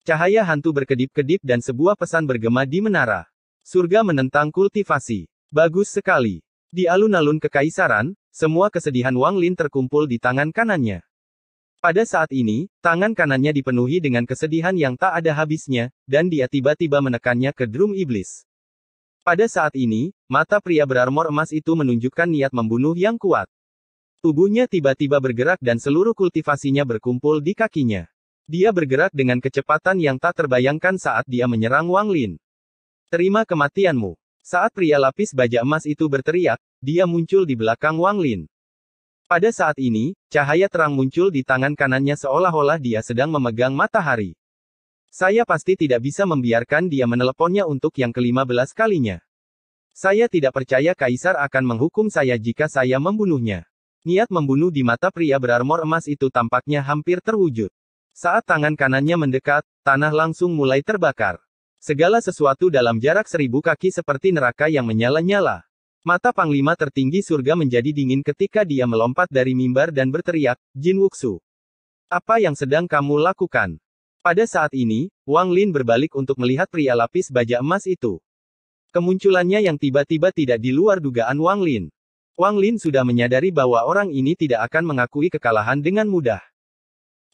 Cahaya hantu berkedip-kedip dan sebuah pesan bergema di menara. Surga menentang kultivasi. Bagus sekali. Di alun-alun kekaisaran, semua kesedihan Wang Lin terkumpul di tangan kanannya. Pada saat ini, tangan kanannya dipenuhi dengan kesedihan yang tak ada habisnya, dan dia tiba-tiba menekannya ke drum iblis. Pada saat ini, mata pria berarmor emas itu menunjukkan niat membunuh yang kuat. Tubuhnya tiba-tiba bergerak dan seluruh kultivasinya berkumpul di kakinya. Dia bergerak dengan kecepatan yang tak terbayangkan saat dia menyerang Wang Lin. Terima kematianmu. Saat pria lapis baja emas itu berteriak, dia muncul di belakang Wang Lin. Pada saat ini, cahaya terang muncul di tangan kanannya seolah-olah dia sedang memegang matahari. Saya pasti tidak bisa membiarkan dia meneleponnya untuk yang ke-15 kalinya. Saya tidak percaya Kaisar akan menghukum saya jika saya membunuhnya. Niat membunuh di mata pria berarmor emas itu tampaknya hampir terwujud. Saat tangan kanannya mendekat, tanah langsung mulai terbakar. Segala sesuatu dalam jarak 1000 kaki seperti neraka yang menyala-nyala. Mata Panglima tertinggi surga menjadi dingin ketika dia melompat dari mimbar dan berteriak, Jin Wuxu. Apa yang sedang kamu lakukan? Pada saat ini, Wang Lin berbalik untuk melihat pria lapis baja emas itu. Kemunculannya yang tiba-tiba tidak di luar dugaan Wang Lin. Wang Lin sudah menyadari bahwa orang ini tidak akan mengakui kekalahan dengan mudah.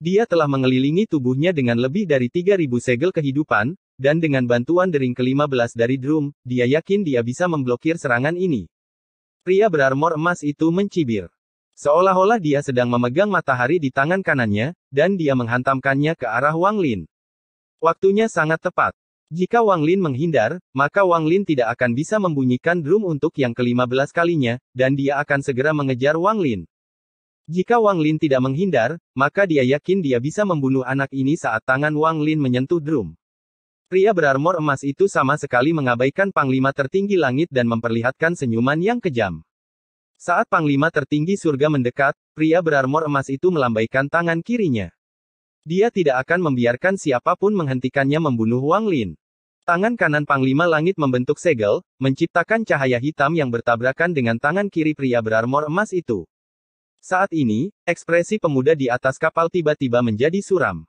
Dia telah mengelilingi tubuhnya dengan lebih dari 3000 segel kehidupan, dan dengan bantuan dering ke-15 dari drum, dia yakin dia bisa memblokir serangan ini. Pria berarmor emas itu mencibir. Seolah-olah dia sedang memegang matahari di tangan kanannya, dan dia menghantamkannya ke arah Wang Lin. Waktunya sangat tepat. Jika Wang Lin menghindar, maka Wang Lin tidak akan bisa membunyikan drum untuk yang ke-15 kalinya, dan dia akan segera mengejar Wang Lin. Jika Wang Lin tidak menghindar, maka dia yakin dia bisa membunuh anak ini saat tangan Wang Lin menyentuh drum. Pria berarmor emas itu sama sekali mengabaikan Panglima tertinggi langit dan memperlihatkan senyuman yang kejam. Saat Panglima tertinggi surga mendekat, pria berarmor emas itu melambaikan tangan kirinya. Dia tidak akan membiarkan siapapun menghentikannya membunuh Wang Lin. Tangan kanan Panglima Langit membentuk segel, menciptakan cahaya hitam yang bertabrakan dengan tangan kiri pria berarmor emas itu. Saat ini, ekspresi pemuda di atas kapal tiba-tiba menjadi suram.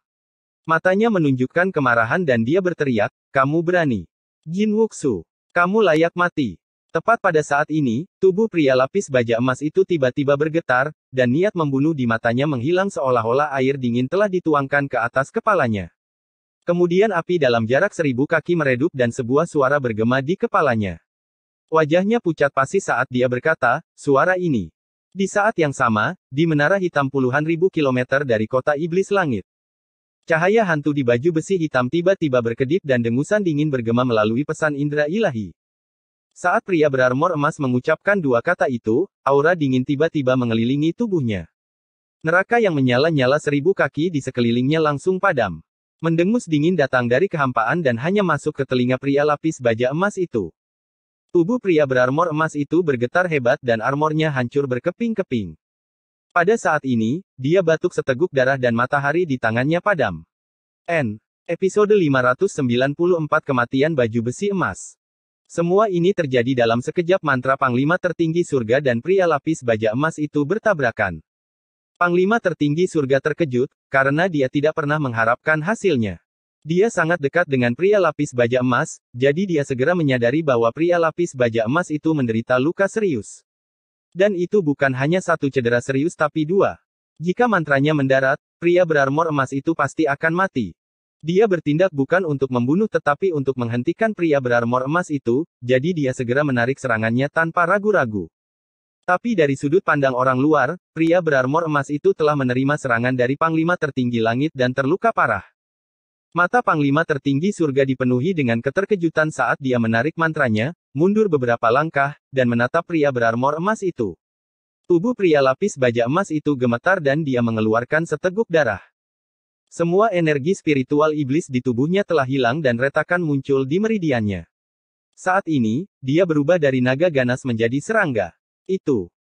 Matanya menunjukkan kemarahan dan dia berteriak, kamu berani. Jin Wuxu, kamu layak mati. Tepat pada saat ini, tubuh pria lapis baja emas itu tiba-tiba bergetar, dan niat membunuh di matanya menghilang seolah-olah air dingin telah dituangkan ke atas kepalanya. Kemudian api dalam jarak 1000 kaki meredup dan sebuah suara bergema di kepalanya. Wajahnya pucat pasi saat dia berkata, suara ini. Di saat yang sama, di menara hitam puluhan ribu kilometer dari kota iblis langit. Cahaya hantu di baju besi hitam tiba-tiba berkedip dan dengusan dingin bergema melalui pesan indera ilahi. Saat pria berarmor emas mengucapkan dua kata itu, aura dingin tiba-tiba mengelilingi tubuhnya. Neraka yang menyala-nyala 1000 kaki di sekelilingnya langsung padam. Mendengus dingin datang dari kehampaan dan hanya masuk ke telinga pria lapis baja emas itu. Tubuh pria berarmor emas itu bergetar hebat dan armornya hancur berkeping-keping. Pada saat ini, dia batuk seteguk darah dan matahari di tangannya padam. Episode 594 Kematian Baju Besi Emas. Semua ini terjadi dalam sekejap mantra Panglima tertinggi surga dan pria lapis baja emas itu bertabrakan. Panglima tertinggi surga terkejut, karena dia tidak pernah mengharapkan hasilnya. Dia sangat dekat dengan pria lapis baja emas, jadi dia segera menyadari bahwa pria lapis baja emas itu menderita luka serius. Dan itu bukan hanya satu cedera serius tapi dua. Jika mantranya mendarat, pria berarmor emas itu pasti akan mati. Dia bertindak bukan untuk membunuh tetapi untuk menghentikan pria berarmor emas itu, jadi dia segera menarik serangannya tanpa ragu-ragu. Tapi dari sudut pandang orang luar, pria berarmor emas itu telah menerima serangan dari Panglima tertinggi langit dan terluka parah. Mata Panglima tertinggi surga dipenuhi dengan keterkejutan saat dia menarik mantranya, mundur beberapa langkah, dan menatap pria berarmor emas itu. Tubuh pria lapis baja emas itu gemetar dan dia mengeluarkan seteguk darah. Semua energi spiritual iblis di tubuhnya telah hilang dan retakan muncul di meridiannya. Saat ini, dia berubah dari naga ganas menjadi serangga.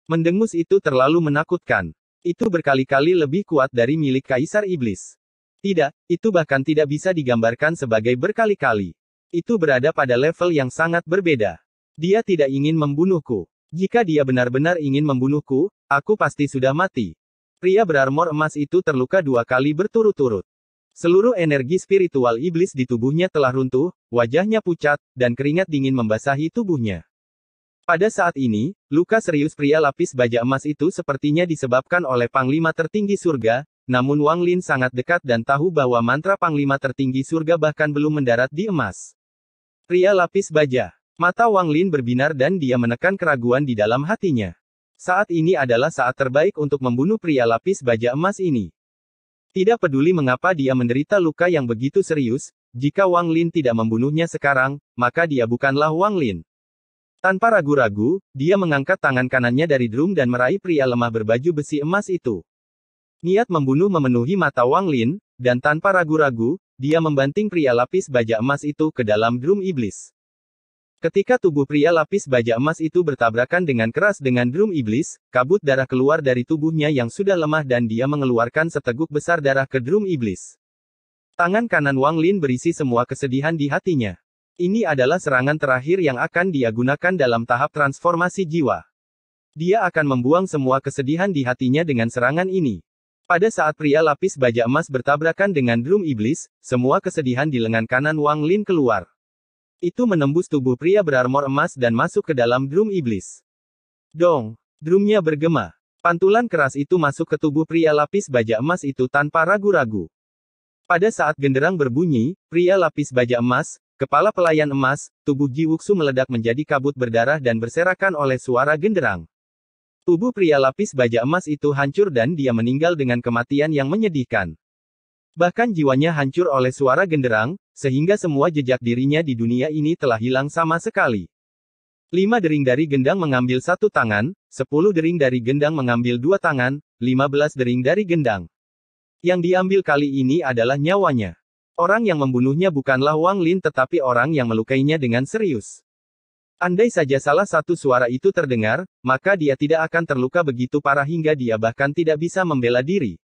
Mendengus itu terlalu menakutkan. Itu berkali-kali lebih kuat dari milik Kaisar Iblis. Tidak, itu bahkan tidak bisa digambarkan sebagai berkali-kali. Itu berada pada level yang sangat berbeda. Dia tidak ingin membunuhku. Jika dia benar-benar ingin membunuhku, aku pasti sudah mati. Pria berarmor emas itu terluka 2 kali berturut-turut. Seluruh energi spiritual iblis di tubuhnya telah runtuh, wajahnya pucat, dan keringat dingin membasahi tubuhnya. Pada saat ini, luka serius pria lapis baja emas itu sepertinya disebabkan oleh Panglima tertinggi surga, namun Wang Lin sangat dekat dan tahu bahwa mantra Panglima tertinggi surga bahkan belum mendarat di emas. Pria lapis baja. Mata Wang Lin berbinar dan dia menekan keraguan di dalam hatinya. Saat ini adalah saat terbaik untuk membunuh pria lapis baja emas ini. Tidak peduli mengapa dia menderita luka yang begitu serius, jika Wang Lin tidak membunuhnya sekarang, maka dia bukanlah Wang Lin. Tanpa ragu-ragu, dia mengangkat tangan kanannya dari drum dan meraih pria lemah berbaju besi emas itu. Niat membunuh memenuhi mata Wang Lin, dan tanpa ragu-ragu, dia membanting pria lapis baja emas itu ke dalam drum iblis. Ketika tubuh pria lapis baja emas itu bertabrakan dengan keras dengan drum iblis, kabut darah keluar dari tubuhnya yang sudah lemah dan dia mengeluarkan seteguk besar darah ke drum iblis. Tangan kanan Wang Lin berisi semua kesedihan di hatinya. Ini adalah serangan terakhir yang akan dia gunakan dalam tahap transformasi jiwa. Dia akan membuang semua kesedihan di hatinya dengan serangan ini. Pada saat pria lapis baja emas bertabrakan dengan drum iblis, semua kesedihan di lengan kanan Wang Lin keluar. Itu menembus tubuh pria berarmor emas dan masuk ke dalam drum iblis. Dong! Drumnya bergema. Pantulan keras itu masuk ke tubuh pria lapis baja emas itu tanpa ragu-ragu. Pada saat genderang berbunyi, pria lapis baja emas, kepala pelayan emas, tubuh Ji Wuxu meledak menjadi kabut berdarah dan berserakan oleh suara genderang. Tubuh pria lapis baja emas itu hancur dan dia meninggal dengan kematian yang menyedihkan. Bahkan jiwanya hancur oleh suara genderang, sehingga semua jejak dirinya di dunia ini telah hilang sama sekali. 5 dering dari gendang mengambil 1 tangan, 10 dering dari gendang mengambil 2 tangan, 15 dering dari gendang. Yang diambil kali ini adalah nyawanya. Orang yang membunuhnya bukanlah Wang Lin tetapi orang yang melukainya dengan serius. Andai saja salah satu suara itu terdengar, maka dia tidak akan terluka begitu parah hingga dia bahkan tidak bisa membela diri.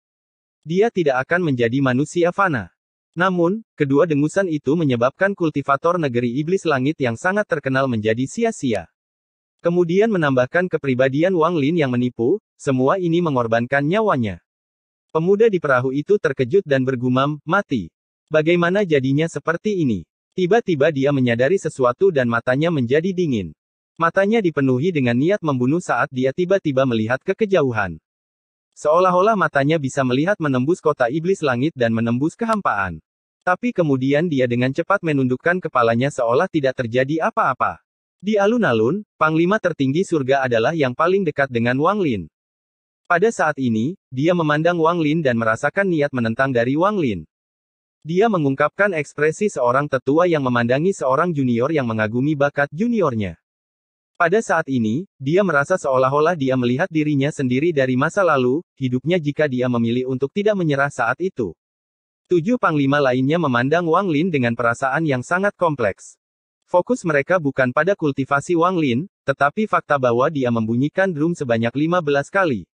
Dia tidak akan menjadi manusia fana. Namun, kedua dengusan itu menyebabkan kultivator negeri iblis langit yang sangat terkenal menjadi sia-sia. Kemudian menambahkan kepribadian Wang Lin yang menipu, semua ini mengorbankan nyawanya. Pemuda di perahu itu terkejut dan bergumam, mati. Bagaimana jadinya seperti ini? Tiba-tiba dia menyadari sesuatu dan matanya menjadi dingin. Matanya dipenuhi dengan niat membunuh saat dia tiba-tiba melihat ke kejauhan. Seolah-olah matanya bisa melihat menembus kota iblis langit dan menembus kehampaan. Tapi kemudian dia dengan cepat menundukkan kepalanya seolah tidak terjadi apa-apa. Di alun-alun, Panglima tertinggi surga adalah yang paling dekat dengan Wang Lin. Pada saat ini, dia memandang Wang Lin dan merasakan niat menentang dari Wang Lin. Dia mengungkapkan ekspresi seorang tetua yang memandangi seorang junior yang mengagumi bakat juniornya. Pada saat ini, dia merasa seolah-olah dia melihat dirinya sendiri dari masa lalu, hidupnya jika dia memilih untuk tidak menyerah saat itu. 7 panglima lainnya memandang Wang Lin dengan perasaan yang sangat kompleks. Fokus mereka bukan pada kultivasi Wang Lin, tetapi fakta bahwa dia membunyikan drum sebanyak 15 kali.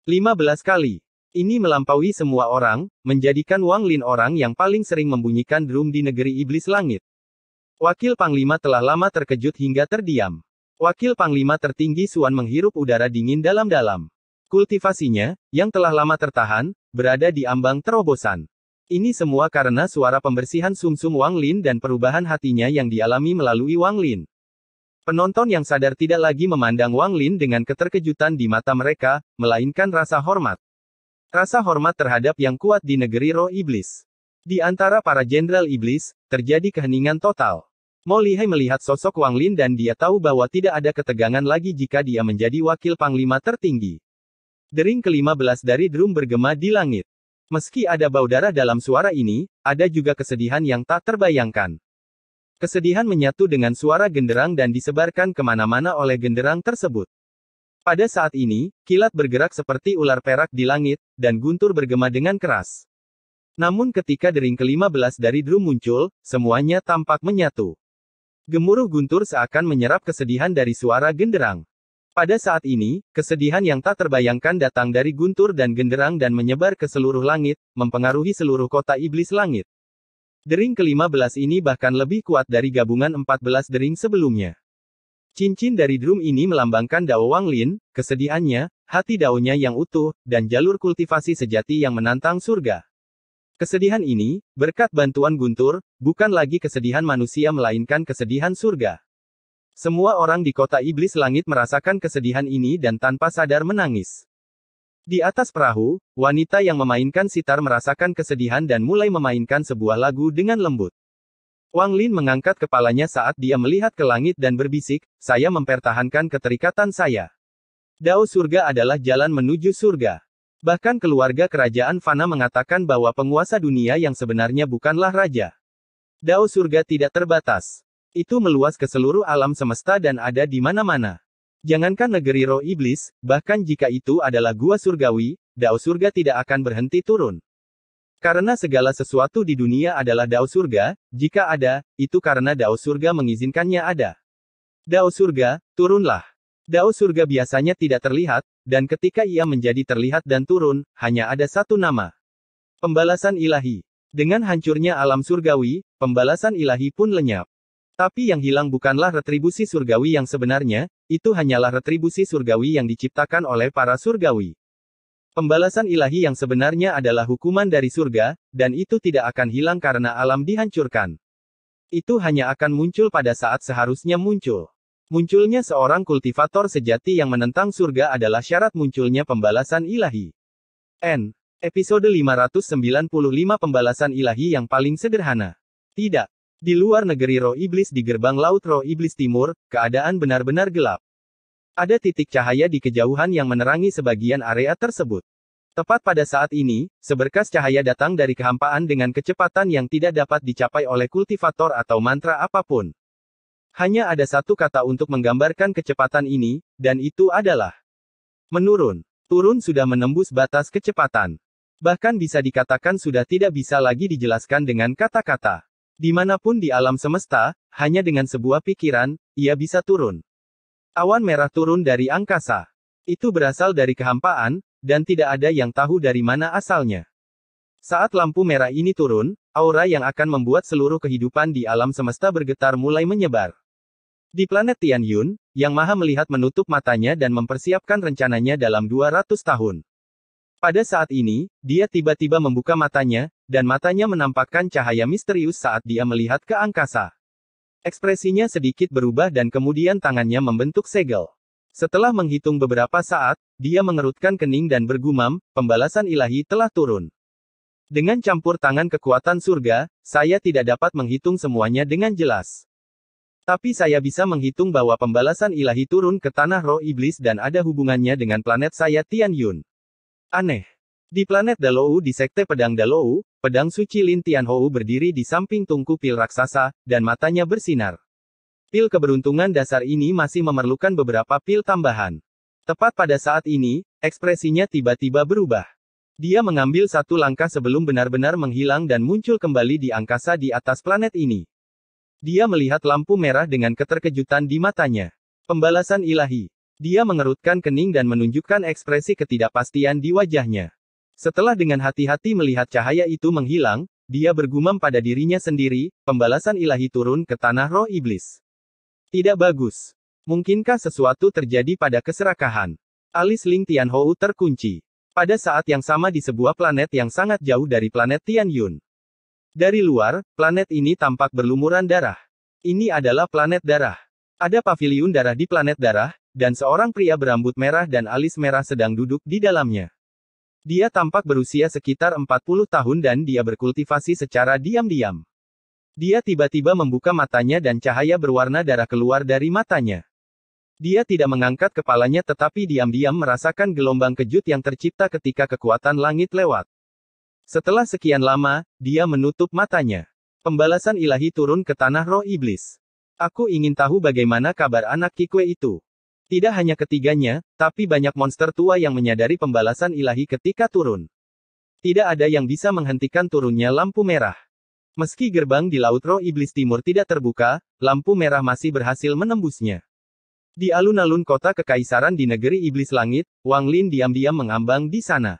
15 kali. Ini melampaui semua orang, menjadikan Wang Lin orang yang paling sering membunyikan drum di negeri iblis langit. Wakil Panglima telah lama terkejut hingga terdiam. Wakil Panglima tertinggi Suan menghirup udara dingin dalam-dalam. Kultivasinya, yang telah lama tertahan, berada di ambang terobosan. Ini semua karena suara pembersihan sumsum Wang Lin dan perubahan hatinya yang dialami melalui Wang Lin. Penonton yang sadar tidak lagi memandang Wang Lin dengan keterkejutan di mata mereka, melainkan rasa hormat. Rasa hormat terhadap yang kuat di negeri roh iblis. Di antara para jenderal iblis, terjadi keheningan total. Mo Lihai melihat sosok Wang Lin dan dia tahu bahwa tidak ada ketegangan lagi jika dia menjadi wakil panglima tertinggi. Dering ke-15 dari drum bergema di langit. Meski ada bau darah dalam suara ini, ada juga kesedihan yang tak terbayangkan. Kesedihan menyatu dengan suara genderang dan disebarkan kemana-mana oleh genderang tersebut. Pada saat ini, kilat bergerak seperti ular perak di langit, dan guntur bergema dengan keras. Namun ketika dering ke-15 dari drum muncul, semuanya tampak menyatu. Gemuruh guntur seakan menyerap kesedihan dari suara genderang. Pada saat ini, kesedihan yang tak terbayangkan datang dari guntur dan genderang dan menyebar ke seluruh langit, mempengaruhi seluruh kota iblis langit. Dering ke-15 ini bahkan lebih kuat dari gabungan 14 dering sebelumnya. Cincin dari drum ini melambangkan Dao Wang Lin, kesedihannya, hati daonya yang utuh, dan jalur kultivasi sejati yang menantang surga. Kesedihan ini, berkat bantuan guntur, bukan lagi kesedihan manusia melainkan kesedihan surga. Semua orang di kota iblis langit merasakan kesedihan ini dan tanpa sadar menangis. Di atas perahu, wanita yang memainkan sitar merasakan kesedihan dan mulai memainkan sebuah lagu dengan lembut. Wang Lin mengangkat kepalanya saat dia melihat ke langit dan berbisik, "Saya mempertahankan keterikatan saya. Dao surga adalah jalan menuju surga." Bahkan keluarga kerajaan Fana mengatakan bahwa penguasa dunia yang sebenarnya bukanlah raja. Dao surga tidak terbatas. Itu meluas ke seluruh alam semesta dan ada di mana-mana. Jangankan negeri roh iblis, bahkan jika itu adalah gua surgawi, Dao surga tidak akan berhenti turun. Karena segala sesuatu di dunia adalah Dao surga, jika ada, itu karena Dao surga mengizinkannya ada. Dao surga, turunlah. Dao surga biasanya tidak terlihat, dan ketika ia menjadi terlihat dan turun, hanya ada satu nama. Pembalasan ilahi. Dengan hancurnya alam surgawi, pembalasan ilahi pun lenyap. Tapi yang hilang bukanlah retribusi surgawi yang sebenarnya, itu hanyalah retribusi surgawi yang diciptakan oleh para surgawi. Pembalasan ilahi yang sebenarnya adalah hukuman dari surga, dan itu tidak akan hilang karena alam dihancurkan. Itu hanya akan muncul pada saat seharusnya muncul. Munculnya seorang kultivator sejati yang menentang surga adalah syarat munculnya pembalasan ilahi. Episode 595 Pembalasan ilahi yang paling sederhana. Tidak. Di luar negeri roh iblis di gerbang laut roh iblis timur, keadaan benar-benar gelap. Ada titik cahaya di kejauhan yang menerangi sebagian area tersebut. Tepat pada saat ini, seberkas cahaya datang dari kehampaan dengan kecepatan yang tidak dapat dicapai oleh kultivator atau mantra apapun. Hanya ada satu kata untuk menggambarkan kecepatan ini, dan itu adalah menurun. Turun sudah menembus batas kecepatan. Bahkan bisa dikatakan sudah tidak bisa lagi dijelaskan dengan kata-kata. Dimanapun di alam semesta, hanya dengan sebuah pikiran, ia bisa turun. Awan merah turun dari angkasa. Itu berasal dari kehampaan, dan tidak ada yang tahu dari mana asalnya. Saat lampu merah ini turun, aura yang akan membuat seluruh kehidupan di alam semesta bergetar mulai menyebar. Di planet Tianyun, Yang Maha Melihat menutup matanya dan mempersiapkan rencananya dalam 200 tahun. Pada saat ini, dia tiba-tiba membuka matanya, dan matanya menampakkan cahaya misterius saat dia melihat ke angkasa. Ekspresinya sedikit berubah dan kemudian tangannya membentuk segel. Setelah menghitung beberapa saat, dia mengerutkan kening dan bergumam, pembalasan ilahi telah turun. Dengan campur tangan kekuatan surga, saya tidak dapat menghitung semuanya dengan jelas. Tapi saya bisa menghitung bahwa pembalasan ilahi turun ke tanah roh iblis dan ada hubungannya dengan planet saya Tianyun. Aneh. Di planet Dalou di Sekte Pedang Dalou, pedang suci Lin Tianhou berdiri di samping tungku pil raksasa, dan matanya bersinar. Pil keberuntungan dasar ini masih memerlukan beberapa pil tambahan. Tepat pada saat ini, ekspresinya tiba-tiba berubah. Dia mengambil satu langkah sebelum benar-benar menghilang dan muncul kembali di angkasa di atas planet ini. Dia melihat lampu merah dengan keterkejutan di matanya. Pembalasan ilahi. Dia mengerutkan kening dan menunjukkan ekspresi ketidakpastian di wajahnya. Setelah dengan hati-hati melihat cahaya itu menghilang, dia bergumam pada dirinya sendiri, pembalasan ilahi turun ke tanah roh iblis. Tidak bagus. Mungkinkah sesuatu terjadi pada keserakahan? Alis Ling Tianhou terkunci. Pada saat yang sama di sebuah planet yang sangat jauh dari planet Tianyun. Dari luar, planet ini tampak berlumuran darah. Ini adalah planet darah. Ada paviliun darah di planet darah, dan seorang pria berambut merah dan alis merah sedang duduk di dalamnya. Dia tampak berusia sekitar 40 tahun dan dia berkultivasi secara diam-diam. Dia tiba-tiba membuka matanya dan cahaya berwarna darah keluar dari matanya. Dia tidak mengangkat kepalanya tetapi diam-diam merasakan gelombang kejut yang tercipta ketika kekuatan langit lewat. Setelah sekian lama, dia menutup matanya. Pembalasan ilahi turun ke tanah roh iblis. Aku ingin tahu bagaimana kabar anak Kikwe itu. Tidak hanya ketiganya, tapi banyak monster tua yang menyadari pembalasan ilahi ketika turun. Tidak ada yang bisa menghentikan turunnya lampu merah. Meski gerbang di Laut Roh Iblis Timur tidak terbuka, lampu merah masih berhasil menembusnya. Di alun-alun kota kekaisaran di negeri Iblis Langit, Wang Lin diam-diam mengambang di sana.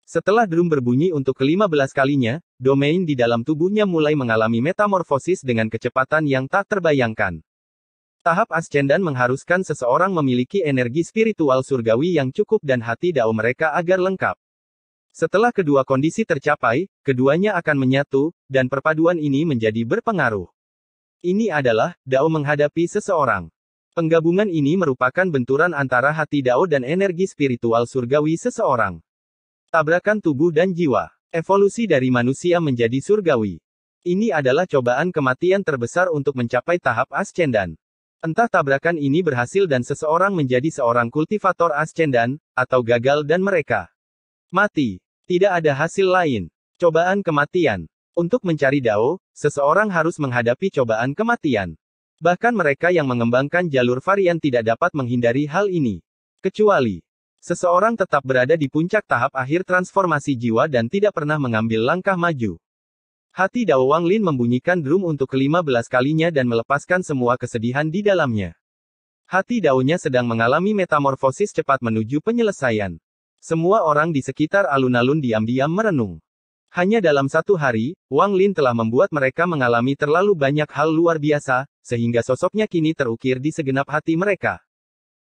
Setelah drum berbunyi untuk ke-15 kalinya, domain di dalam tubuhnya mulai mengalami metamorfosis dengan kecepatan yang tak terbayangkan. Tahap ascendan mengharuskan seseorang memiliki energi spiritual surgawi yang cukup dan hati dao mereka agar lengkap. Setelah kedua kondisi tercapai, keduanya akan menyatu, dan perpaduan ini menjadi berpengaruh. Ini adalah dao menghadapi seseorang. Penggabungan ini merupakan benturan antara hati dao dan energi spiritual surgawi seseorang. Tabrakan tubuh dan jiwa. Evolusi dari manusia menjadi surgawi. Ini adalah cobaan kematian terbesar untuk mencapai tahap ascendan. Entah tabrakan ini berhasil dan seseorang menjadi seorang kultivator ascendan, atau gagal dan mereka mati. Tidak ada hasil lain. Cobaan kematian. Untuk mencari dao, seseorang harus menghadapi cobaan kematian. Bahkan mereka yang mengembangkan jalur varian tidak dapat menghindari hal ini. Kecuali seseorang tetap berada di puncak tahap akhir transformasi jiwa dan tidak pernah mengambil langkah maju. Hati Dao Wang Lin membunyikan drum untuk ke-15 kalinya dan melepaskan semua kesedihan di dalamnya. Hati Daonya sedang mengalami metamorfosis cepat menuju penyelesaian. Semua orang di sekitar alun-alun diam-diam merenung. Hanya dalam satu hari, Wang Lin telah membuat mereka mengalami terlalu banyak hal luar biasa, sehingga sosoknya kini terukir di segenap hati mereka.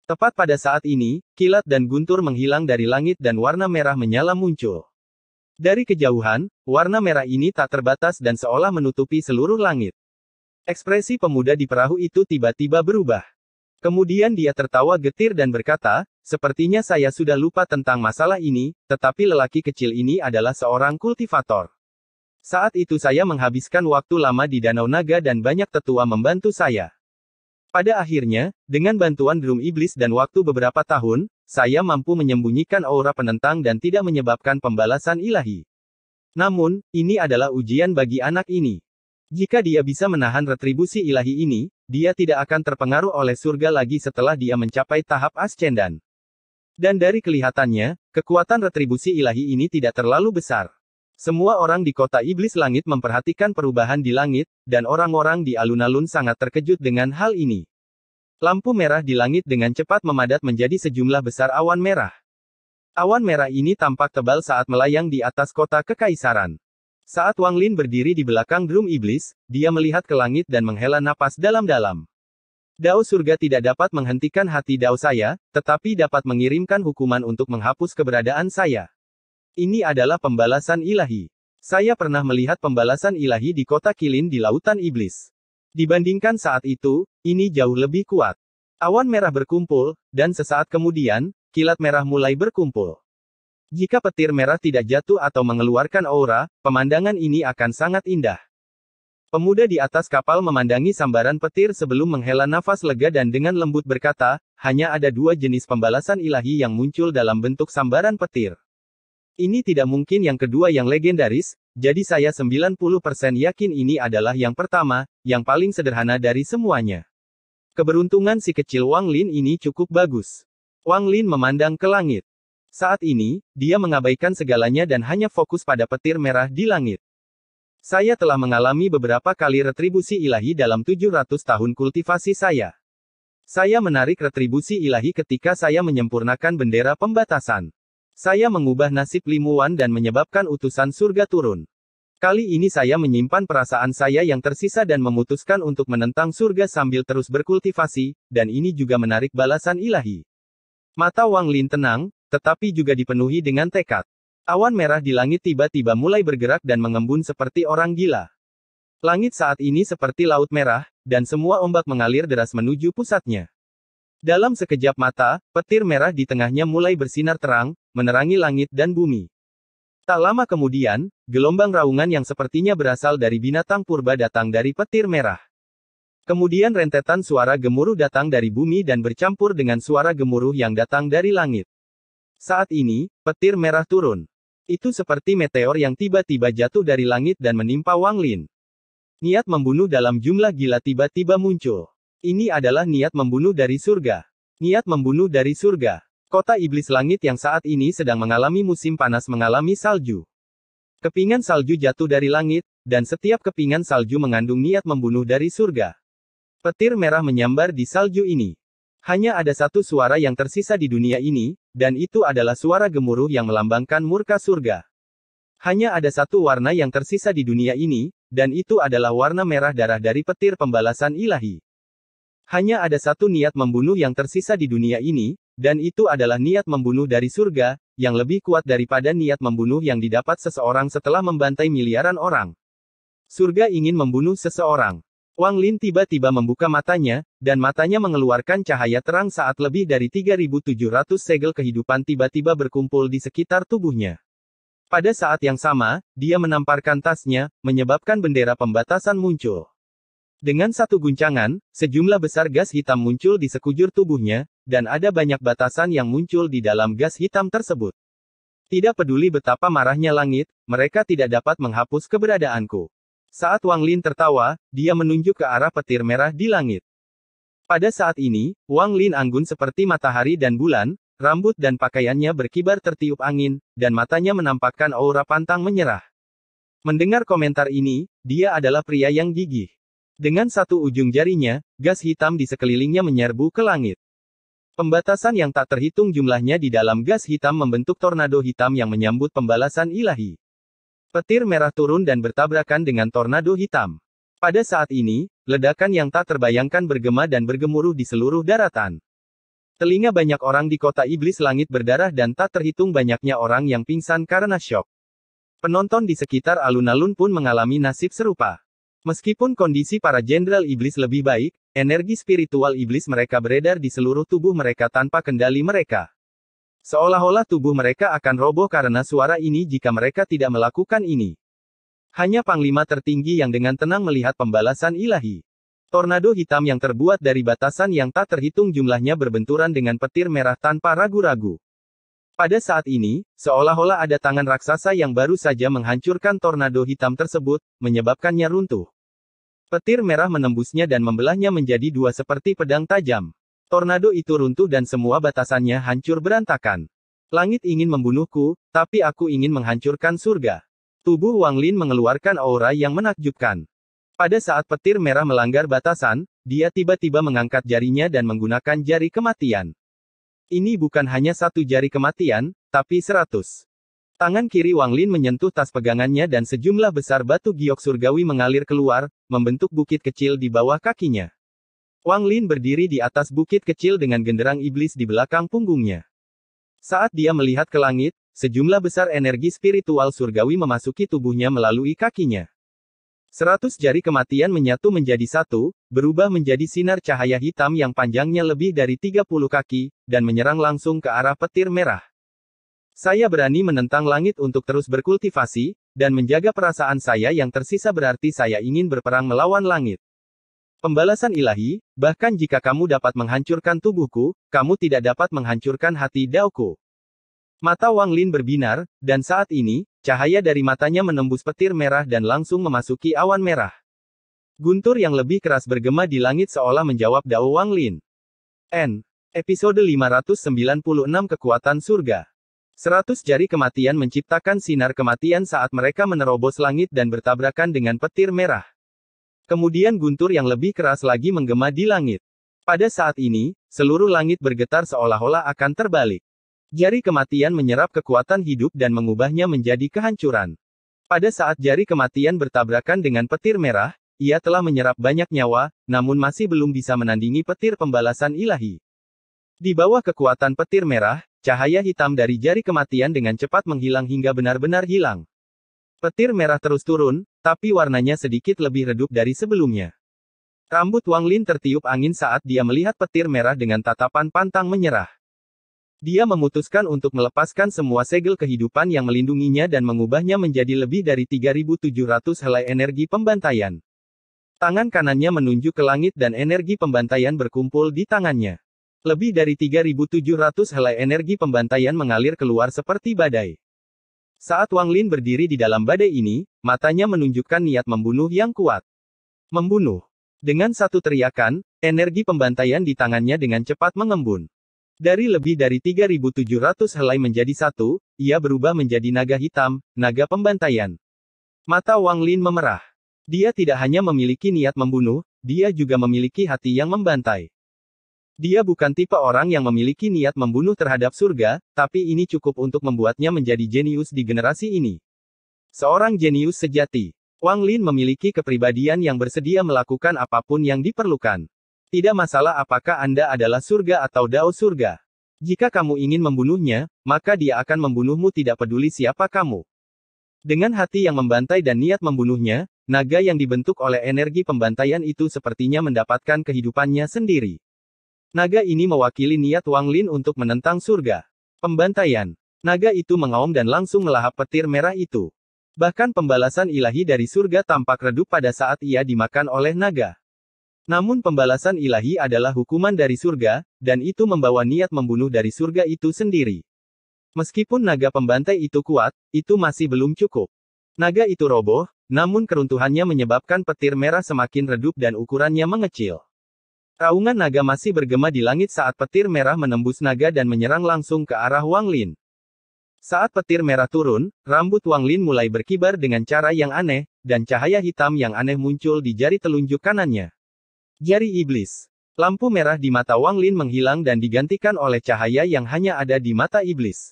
Tepat pada saat ini, kilat dan guntur menghilang dari langit dan warna merah menyala muncul. Dari kejauhan, warna merah ini tak terbatas dan seolah menutupi seluruh langit. Ekspresi pemuda di perahu itu tiba-tiba berubah. Kemudian dia tertawa getir dan berkata, sepertinya saya sudah lupa tentang masalah ini, tetapi lelaki kecil ini adalah seorang kultivator. Saat itu saya menghabiskan waktu lama di Danau Naga dan banyak tetua membantu saya. Pada akhirnya, dengan bantuan drum iblis dan waktu beberapa tahun, saya mampu menyembunyikan aura penentang dan tidak menyebabkan pembalasan ilahi. Namun, ini adalah ujian bagi anak ini. Jika dia bisa menahan retribusi ilahi ini, dia tidak akan terpengaruh oleh surga lagi setelah dia mencapai tahap ascendan. Dan dari kelihatannya, kekuatan retribusi ilahi ini tidak terlalu besar. Semua orang di kota Iblis Langit memperhatikan perubahan di langit, dan orang-orang di alun-alun sangat terkejut dengan hal ini. Lampu merah di langit dengan cepat memadat menjadi sejumlah besar awan merah. Awan merah ini tampak tebal saat melayang di atas kota kekaisaran. Saat Wang Lin berdiri di belakang drum iblis, dia melihat ke langit dan menghela napas dalam-dalam. Dao surga tidak dapat menghentikan hati dao saya, tetapi dapat mengirimkan hukuman untuk menghapus keberadaan saya. Ini adalah pembalasan ilahi. Saya pernah melihat pembalasan ilahi di kota Kilin di Lautan Iblis. Dibandingkan saat itu, ini jauh lebih kuat. Awan merah berkumpul, dan sesaat kemudian, kilat merah mulai berkumpul. Jika petir merah tidak jatuh atau mengeluarkan aura, pemandangan ini akan sangat indah. Pemuda di atas kapal memandangi sambaran petir sebelum menghela nafas lega dan dengan lembut berkata, hanya ada dua jenis pembalasan ilahi yang muncul dalam bentuk sambaran petir. Ini tidak mungkin yang kedua yang legendaris, jadi saya 90% yakin ini adalah yang pertama, yang paling sederhana dari semuanya. Keberuntungan si kecil Wang Lin ini cukup bagus. Wang Lin memandang ke langit. Saat ini, dia mengabaikan segalanya dan hanya fokus pada petir merah di langit. Saya telah mengalami beberapa kali retribusi ilahi dalam 700 tahun kultivasi saya. Saya menarik retribusi ilahi ketika saya menyempurnakan bendera pembatasan. Saya mengubah nasib Limuan dan menyebabkan utusan surga turun. Kali ini saya menyimpan perasaan saya yang tersisa dan memutuskan untuk menentang surga sambil terus berkultivasi, dan ini juga menarik balasan ilahi. Mata Wang Lin tenang, tetapi juga dipenuhi dengan tekad. Awan merah di langit tiba-tiba mulai bergerak dan mengembun seperti orang gila. Langit saat ini seperti laut merah, dan semua ombak mengalir deras menuju pusatnya. Dalam sekejap mata, petir merah di tengahnya mulai bersinar terang, menerangi langit dan bumi. Tak lama kemudian, gelombang raungan yang sepertinya berasal dari binatang purba datang dari petir merah. Kemudian rentetan suara gemuruh datang dari bumi dan bercampur dengan suara gemuruh yang datang dari langit. Saat ini, petir merah turun. Itu seperti meteor yang tiba-tiba jatuh dari langit dan menimpa Wang Lin. Niat membunuh dalam jumlah gila tiba-tiba muncul. Ini adalah niat membunuh dari surga. Niat membunuh dari surga. Kota iblis langit yang saat ini sedang mengalami musim panas mengalami salju. Kepingan salju jatuh dari langit, dan setiap kepingan salju mengandung niat membunuh dari surga. Petir merah menyambar di salju ini. Hanya ada satu suara yang tersisa di dunia ini, dan itu adalah suara gemuruh yang melambangkan murka surga. Hanya ada satu warna yang tersisa di dunia ini, dan itu adalah warna merah darah dari petir pembalasan ilahi. Hanya ada satu niat membunuh yang tersisa di dunia ini, dan itu adalah niat membunuh dari surga, yang lebih kuat daripada niat membunuh yang didapat seseorang setelah membantai miliaran orang. Surga ingin membunuh seseorang. Wang Lin tiba-tiba membuka matanya, dan matanya mengeluarkan cahaya terang saat lebih dari 3.700 segel kehidupan tiba-tiba berkumpul di sekitar tubuhnya. Pada saat yang sama, dia menamparkan tasnya, menyebabkan bendera pembatasan muncul. Dengan satu guncangan, sejumlah besar gas hitam muncul di sekujur tubuhnya, dan ada banyak batasan yang muncul di dalam gas hitam tersebut. Tidak peduli betapa marahnya langit, mereka tidak dapat menghapus keberadaanku. Saat Wang Lin tertawa, dia menunjuk ke arah petir merah di langit. Pada saat ini, Wang Lin anggun seperti matahari dan bulan, rambut dan pakaiannya berkibar tertiup angin, dan matanya menampakkan aura pantang menyerah. Mendengar komentar ini, dia adalah pria yang gigih. Dengan satu ujung jarinya, gas hitam di sekelilingnya menyerbu ke langit. Pembatasan yang tak terhitung jumlahnya di dalam gas hitam membentuk tornado hitam yang menyambut pembalasan ilahi. Petir merah turun dan bertabrakan dengan tornado hitam. Pada saat ini, ledakan yang tak terbayangkan bergema dan bergemuruh di seluruh daratan. Telinga banyak orang di kota iblis langit berdarah dan tak terhitung banyaknya orang yang pingsan karena syok. Penonton di sekitar alun-alun pun mengalami nasib serupa. Meskipun kondisi para jenderal iblis lebih baik, energi spiritual iblis mereka beredar di seluruh tubuh mereka tanpa kendali mereka. Seolah-olah tubuh mereka akan roboh karena suara ini jika mereka tidak melakukan ini. Hanya panglima tertinggi yang dengan tenang melihat pembalasan ilahi. Tornado hitam yang terbuat dari batasan yang tak terhitung jumlahnya berbenturan dengan petir merah tanpa ragu-ragu. Pada saat ini, seolah-olah ada tangan raksasa yang baru saja menghancurkan tornado hitam tersebut, menyebabkannya runtuh. Petir merah menembusnya dan membelahnya menjadi dua seperti pedang tajam. Tornado itu runtuh dan semua batasannya hancur berantakan. Langit ingin membunuhku, tapi aku ingin menghancurkan surga. Tubuh Wang Lin mengeluarkan aura yang menakjubkan. Pada saat petir merah melanggar batasan, dia tiba-tiba mengangkat jarinya dan menggunakan jari kematian. Ini bukan hanya satu jari kematian, tapi 100. Tangan kiri Wang Lin menyentuh tas pegangannya dan sejumlah besar batu giok surgawi mengalir keluar, membentuk bukit kecil di bawah kakinya. Wang Lin berdiri di atas bukit kecil dengan genderang iblis di belakang punggungnya. Saat dia melihat ke langit, sejumlah besar energi spiritual surgawi memasuki tubuhnya melalui kakinya. 100 jari kematian menyatu menjadi satu, berubah menjadi sinar cahaya hitam yang panjangnya lebih dari 30 kaki, dan menyerang langsung ke arah petir merah. Saya berani menentang langit untuk terus berkultivasi, dan menjaga perasaan saya yang tersisa berarti saya ingin berperang melawan langit. Pembalasan ilahi, bahkan jika kamu dapat menghancurkan tubuhku, kamu tidak dapat menghancurkan hati Daoku. Mata Wang Lin berbinar, dan saat ini, cahaya dari matanya menembus petir merah dan langsung memasuki awan merah. Guntur yang lebih keras bergema di langit seolah menjawab Dao Wang Lin. Episode 596 Kekuatan Surga. 100 jari kematian menciptakan sinar kematian saat mereka menerobos langit dan bertabrakan dengan petir merah. Kemudian guntur yang lebih keras lagi menggema di langit. Pada saat ini, seluruh langit bergetar seolah-olah akan terbalik. Jari kematian menyerap kekuatan hidup dan mengubahnya menjadi kehancuran. Pada saat jari kematian bertabrakan dengan petir merah, ia telah menyerap banyak nyawa, namun masih belum bisa menandingi petir pembalasan ilahi. Di bawah kekuatan petir merah, cahaya hitam dari jari kematian dengan cepat menghilang hingga benar-benar hilang. Petir merah terus turun, tapi warnanya sedikit lebih redup dari sebelumnya. Rambut Wang Lin tertiup angin saat dia melihat petir merah dengan tatapan pantang menyerah. Dia memutuskan untuk melepaskan semua segel kehidupan yang melindunginya dan mengubahnya menjadi lebih dari 3.700 helai energi pembantaian. Tangan kanannya menunjuk ke langit dan energi pembantaian berkumpul di tangannya. Lebih dari 3.700 helai energi pembantaian mengalir keluar seperti badai. Saat Wang Lin berdiri di dalam badai ini, matanya menunjukkan niat membunuh yang kuat. Membunuh. Dengan satu teriakan, energi pembantaian di tangannya dengan cepat mengembun. Dari lebih dari 3.700 helai menjadi satu, ia berubah menjadi naga hitam, naga pembantaian. Mata Wang Lin memerah. Dia tidak hanya memiliki niat membunuh, dia juga memiliki hati yang membantai. Dia bukan tipe orang yang memiliki niat membunuh terhadap surga, tapi ini cukup untuk membuatnya menjadi jenius di generasi ini. Seorang jenius sejati. Wang Lin memiliki kepribadian yang bersedia melakukan apapun yang diperlukan. Tidak masalah apakah Anda adalah surga atau Dao surga. Jika kamu ingin membunuhnya, maka dia akan membunuhmu tidak peduli siapa kamu. Dengan hati yang membantai dan niat membunuhnya, naga yang dibentuk oleh energi pembantaian itu sepertinya mendapatkan kehidupannya sendiri. Naga ini mewakili niat Wang Lin untuk menentang surga. Pembantaian. Naga itu mengaum dan langsung melahap petir merah itu. Bahkan pembalasan ilahi dari surga tampak redup pada saat ia dimakan oleh naga. Namun pembalasan ilahi adalah hukuman dari surga, dan itu membawa niat membunuh dari surga itu sendiri. Meskipun naga pembantai itu kuat, itu masih belum cukup. Naga itu roboh, namun keruntuhannya menyebabkan petir merah semakin redup dan ukurannya mengecil. Raungan naga masih bergema di langit saat petir merah menembus naga dan menyerang langsung ke arah Wang Lin. Saat petir merah turun, rambut Wang Lin mulai berkibar dengan cara yang aneh, dan cahaya hitam yang aneh muncul di jari telunjuk kanannya. Jari iblis. Lampu merah di mata Wang Lin menghilang dan digantikan oleh cahaya yang hanya ada di mata iblis.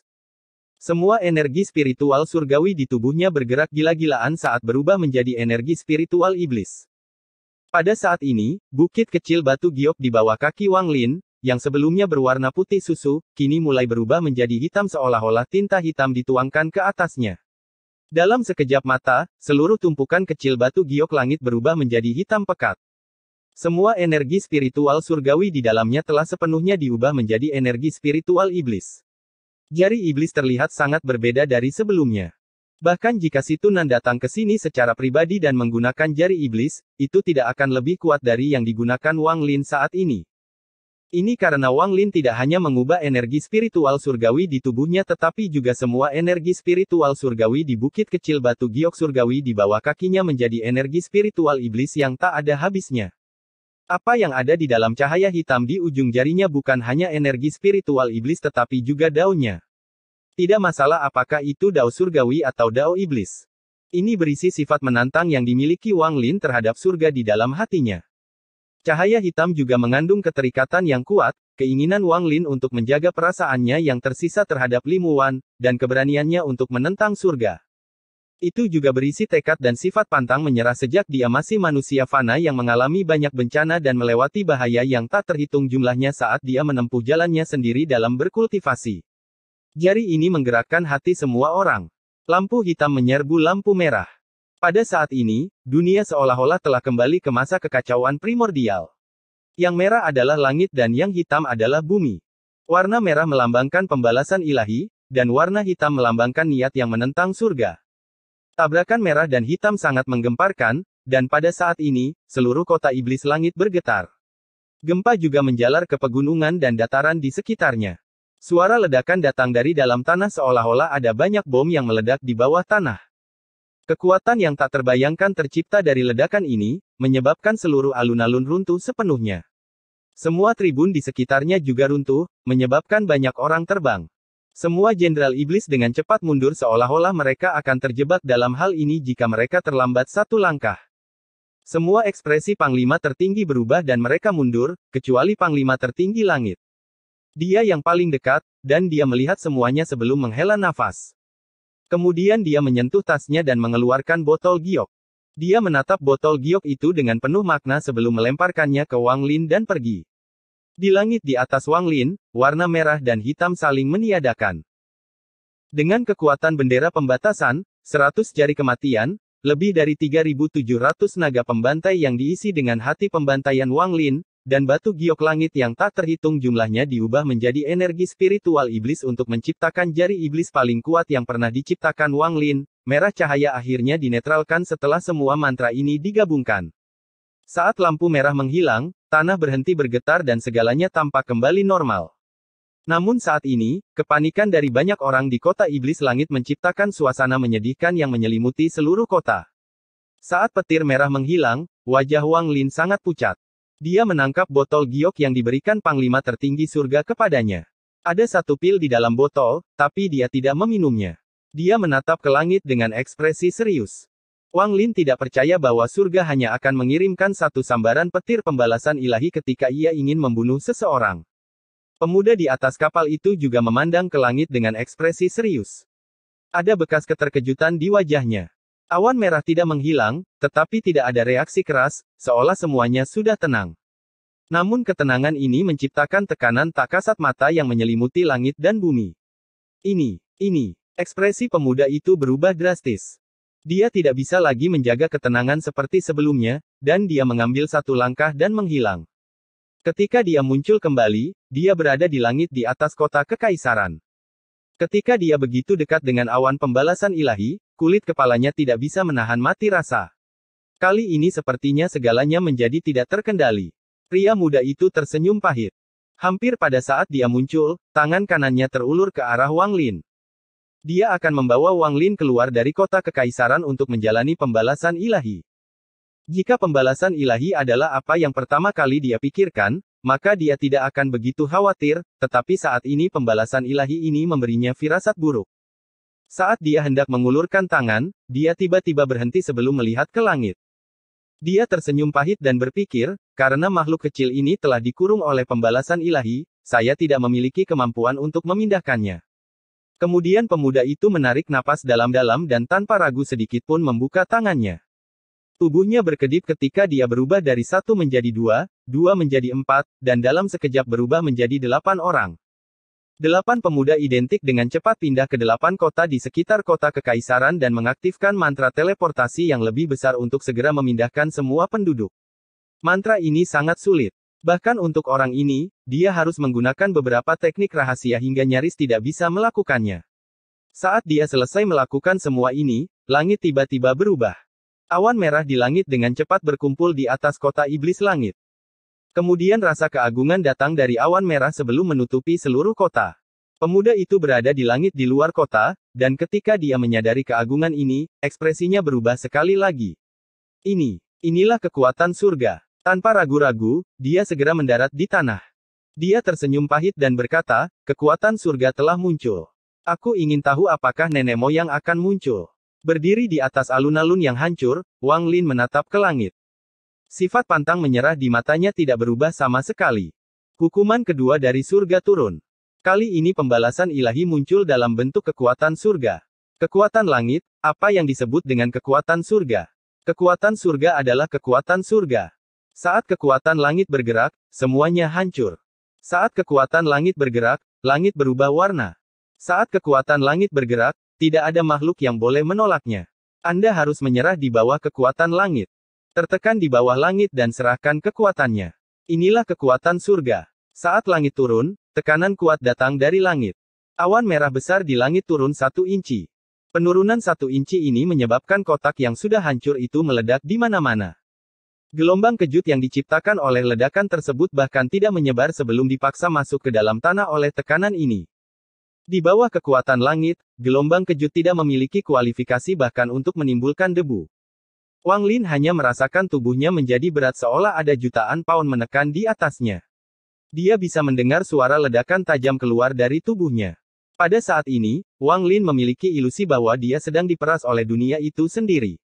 Semua energi spiritual surgawi di tubuhnya bergerak gila-gilaan saat berubah menjadi energi spiritual iblis. Pada saat ini, bukit kecil batu giok di bawah kaki Wang Lin, yang sebelumnya berwarna putih susu, kini mulai berubah menjadi hitam seolah-olah tinta hitam dituangkan ke atasnya. Dalam sekejap mata, seluruh tumpukan kecil batu giok langit berubah menjadi hitam pekat. Semua energi spiritual surgawi di dalamnya telah sepenuhnya diubah menjadi energi spiritual iblis. Jari iblis terlihat sangat berbeda dari sebelumnya. Bahkan jika si Tunan datang ke sini secara pribadi dan menggunakan jari iblis, itu tidak akan lebih kuat dari yang digunakan Wang Lin saat ini. Ini karena Wang Lin tidak hanya mengubah energi spiritual surgawi di tubuhnya tetapi juga semua energi spiritual surgawi di bukit kecil batu giok surgawi di bawah kakinya menjadi energi spiritual iblis yang tak ada habisnya. Apa yang ada di dalam cahaya hitam di ujung jarinya bukan hanya energi spiritual iblis tetapi juga daunnya. Tidak masalah apakah itu dao surgawi atau dao iblis. Ini berisi sifat menantang yang dimiliki Wang Lin terhadap surga di dalam hatinya. Cahaya hitam juga mengandung keterikatan yang kuat, keinginan Wang Lin untuk menjaga perasaannya yang tersisa terhadap Limu Wan, dan keberaniannya untuk menentang surga. Itu juga berisi tekad dan sifat pantang menyerah sejak dia masih manusia fana yang mengalami banyak bencana dan melewati bahaya yang tak terhitung jumlahnya saat dia menempuh jalannya sendiri dalam berkultivasi. Jari ini menggerakkan hati semua orang. Lampu hitam menyerbu lampu merah. Pada saat ini, dunia seolah-olah telah kembali ke masa kekacauan primordial. Yang merah adalah langit dan yang hitam adalah bumi. Warna merah melambangkan pembalasan ilahi, dan warna hitam melambangkan niat yang menentang surga. Tabrakan merah dan hitam sangat menggemparkan, dan pada saat ini, seluruh kota iblis langit bergetar. Gempa juga menjalar ke pegunungan dan dataran di sekitarnya. Suara ledakan datang dari dalam tanah seolah-olah ada banyak bom yang meledak di bawah tanah. Kekuatan yang tak terbayangkan tercipta dari ledakan ini, menyebabkan seluruh alun-alun runtuh sepenuhnya. Semua tribun di sekitarnya juga runtuh, menyebabkan banyak orang terbang. Semua jenderal iblis dengan cepat mundur seolah-olah mereka akan terjebak dalam hal ini jika mereka terlambat satu langkah. Semua ekspresi Panglima tertinggi berubah dan mereka mundur, kecuali Panglima tertinggi langit. Dia yang paling dekat, dan dia melihat semuanya sebelum menghela nafas. Kemudian dia menyentuh tasnya dan mengeluarkan botol giok. Dia menatap botol giok itu dengan penuh makna sebelum melemparkannya ke Wang Lin dan pergi. Di langit di atas Wang Lin, warna merah dan hitam saling meniadakan. Dengan kekuatan bendera pembatasan, 100 jari kematian, lebih dari 3.700 naga pembantai yang diisi dengan hati pembantaian Wang Lin, dan batu giok langit yang tak terhitung jumlahnya diubah menjadi energi spiritual iblis untuk menciptakan jari iblis paling kuat yang pernah diciptakan Wang Lin. Merah cahaya akhirnya dinetralkan setelah semua mantra ini digabungkan. Saat lampu merah menghilang, tanah berhenti bergetar dan segalanya tampak kembali normal. Namun saat ini, kepanikan dari banyak orang di kota iblis langit menciptakan suasana menyedihkan yang menyelimuti seluruh kota. Saat petir merah menghilang, wajah Wang Lin sangat pucat. Dia menangkap botol giok yang diberikan Panglima tertinggi surga kepadanya. Ada satu pil di dalam botol, tapi dia tidak meminumnya. Dia menatap ke langit dengan ekspresi serius. Wang Lin tidak percaya bahwa surga hanya akan mengirimkan satu sambaran petir pembalasan ilahi ketika ia ingin membunuh seseorang. Pemuda di atas kapal itu juga memandang ke langit dengan ekspresi serius. Ada bekas keterkejutan di wajahnya. Awan merah tidak menghilang, tetapi tidak ada reaksi keras, seolah semuanya sudah tenang. Namun ketenangan ini menciptakan tekanan tak kasat mata yang menyelimuti langit dan bumi. Ini, ekspresi pemuda itu berubah drastis. Dia tidak bisa lagi menjaga ketenangan seperti sebelumnya, dan dia mengambil satu langkah dan menghilang. Ketika dia muncul kembali, dia berada di langit di atas kota kekaisaran. Ketika dia begitu dekat dengan awan pembalasan ilahi, kulit kepalanya tidak bisa menahan mati rasa. Kali ini sepertinya segalanya menjadi tidak terkendali. Pria muda itu tersenyum pahit. Hampir pada saat dia muncul, tangan kanannya terulur ke arah Wang Lin. Dia akan membawa Wang Lin keluar dari kota kekaisaran untuk menjalani pembalasan ilahi. Jika pembalasan ilahi adalah apa yang pertama kali dia pikirkan, maka dia tidak akan begitu khawatir, tetapi saat ini pembalasan ilahi ini memberinya firasat buruk. Saat dia hendak mengulurkan tangan, dia tiba-tiba berhenti sebelum melihat ke langit. Dia tersenyum pahit dan berpikir, karena makhluk kecil ini telah dikurung oleh pembalasan ilahi, saya tidak memiliki kemampuan untuk memindahkannya. Kemudian pemuda itu menarik napas dalam-dalam dan tanpa ragu sedikit pun membuka tangannya. Tubuhnya berkedip ketika dia berubah dari 1 menjadi 2, 2 menjadi 4, dan dalam sekejap berubah menjadi 8 orang. 8 pemuda identik dengan cepat pindah ke 8 kota di sekitar kota kekaisaran dan mengaktifkan mantra teleportasi yang lebih besar untuk segera memindahkan semua penduduk. Mantra ini sangat sulit. Bahkan untuk orang ini, dia harus menggunakan beberapa teknik rahasia hingga nyaris tidak bisa melakukannya. Saat dia selesai melakukan semua ini, langit tiba-tiba berubah. Awan merah di langit dengan cepat berkumpul di atas kota iblis langit. Kemudian rasa keagungan datang dari awan merah sebelum menutupi seluruh kota. Pemuda itu berada di langit di luar kota, dan ketika dia menyadari keagungan ini, ekspresinya berubah sekali lagi. Inilah kekuatan surga. Tanpa ragu-ragu, dia segera mendarat di tanah. Dia tersenyum pahit dan berkata, kekuatan surga telah muncul. Aku ingin tahu apakah nenek moyang akan muncul. Berdiri di atas alun-alun yang hancur, Wang Lin menatap ke langit. Sifat pantang menyerah di matanya tidak berubah sama sekali. Hukuman kedua dari surga turun. Kali ini pembalasan ilahi muncul dalam bentuk kekuatan surga. Kekuatan langit, apa yang disebut dengan kekuatan surga. Kekuatan surga adalah kekuatan surga. Saat kekuatan langit bergerak, semuanya hancur. Saat kekuatan langit bergerak, langit berubah warna. Saat kekuatan langit bergerak, tidak ada makhluk yang boleh menolaknya. Anda harus menyerah di bawah kekuatan langit. Tertekan di bawah langit dan serahkan kekuatannya. Inilah kekuatan surga. Saat langit turun, tekanan kuat datang dari langit. Awan merah besar di langit turun 1 inci. Penurunan 1 inci ini menyebabkan kotak yang sudah hancur itu meledak di mana-mana. Gelombang kejut yang diciptakan oleh ledakan tersebut bahkan tidak menyebar sebelum dipaksa masuk ke dalam tanah oleh tekanan ini. Di bawah kekuatan langit, gelombang kejut tidak memiliki kualifikasi bahkan untuk menimbulkan debu. Wang Lin hanya merasakan tubuhnya menjadi berat seolah ada jutaan pound menekan di atasnya. Dia bisa mendengar suara ledakan tajam keluar dari tubuhnya. Pada saat ini, Wang Lin memiliki ilusi bahwa dia sedang diperas oleh dunia itu sendiri.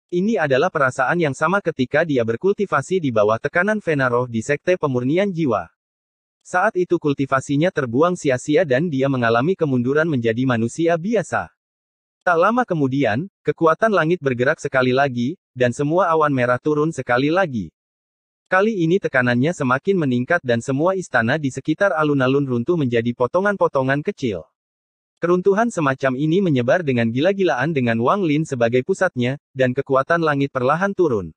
Ini adalah perasaan yang sama ketika dia berkultivasi di bawah tekanan Vena Roh di Sekte Pemurnian Jiwa. Saat itu kultivasinya terbuang sia-sia dan dia mengalami kemunduran menjadi manusia biasa. Tak lama kemudian, kekuatan langit bergerak sekali lagi, dan semua awan merah turun sekali lagi. Kali ini tekanannya semakin meningkat dan semua istana di sekitar alun-alun runtuh menjadi potongan-potongan kecil. Keruntuhan semacam ini menyebar dengan gila-gilaan dengan Wang Lin sebagai pusatnya, dan kekuatan langit perlahan turun.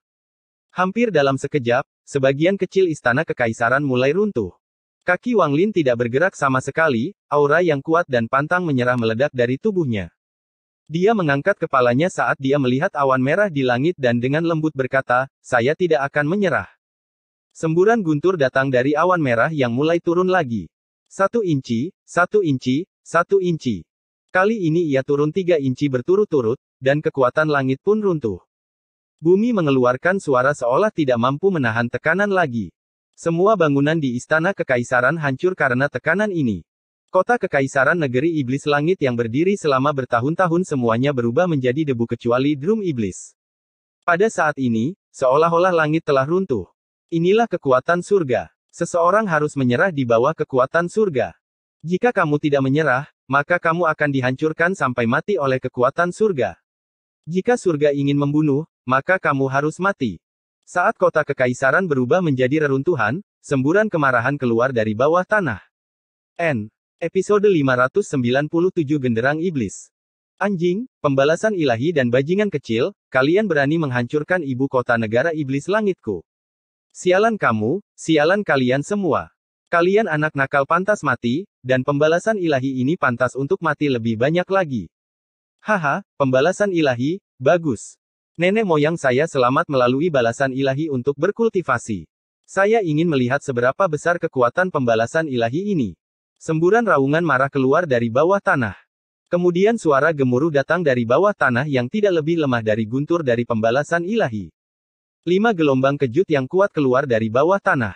Hampir dalam sekejap, sebagian kecil istana kekaisaran mulai runtuh. Kaki Wang Lin tidak bergerak sama sekali, aura yang kuat dan pantang menyerah meledak dari tubuhnya. Dia mengangkat kepalanya saat dia melihat awan merah di langit dan dengan lembut berkata, "Saya tidak akan menyerah." Semburan guntur datang dari awan merah yang mulai turun lagi. 1 inci, 1 inci, 1 inci. Kali ini ia turun 3 inci berturut-turut, dan kekuatan langit pun runtuh. Bumi mengeluarkan suara seolah tidak mampu menahan tekanan lagi. Semua bangunan di istana kekaisaran hancur karena tekanan ini. Kota kekaisaran negeri iblis langit yang berdiri selama bertahun-tahun semuanya berubah menjadi debu kecuali drum iblis. Pada saat ini, seolah-olah langit telah runtuh. Inilah kekuatan surga. Seseorang harus menyerah di bawah kekuatan surga. Jika kamu tidak menyerah, maka kamu akan dihancurkan sampai mati oleh kekuatan surga. Jika surga ingin membunuh, maka kamu harus mati. Saat kota kekaisaran berubah menjadi reruntuhan, semburan kemarahan keluar dari bawah tanah. Episode 597 Genderang Iblis. Anjing, pembalasan ilahi dan bajingan kecil, kalian berani menghancurkan ibu kota negara iblis langitku. Sialan kamu, sialan kalian semua. Kalian anak nakal pantas mati, dan pembalasan ilahi ini pantas untuk mati lebih banyak lagi. Haha, pembalasan ilahi, bagus. Nenek moyang saya selamat melalui balasan ilahi untuk berkultivasi. Saya ingin melihat seberapa besar kekuatan pembalasan ilahi ini. Semburan raungan marah keluar dari bawah tanah. Kemudian suara gemuruh datang dari bawah tanah yang tidak lebih lemah dari guntur dari pembalasan ilahi. 5 gelombang kejut yang kuat keluar dari bawah tanah.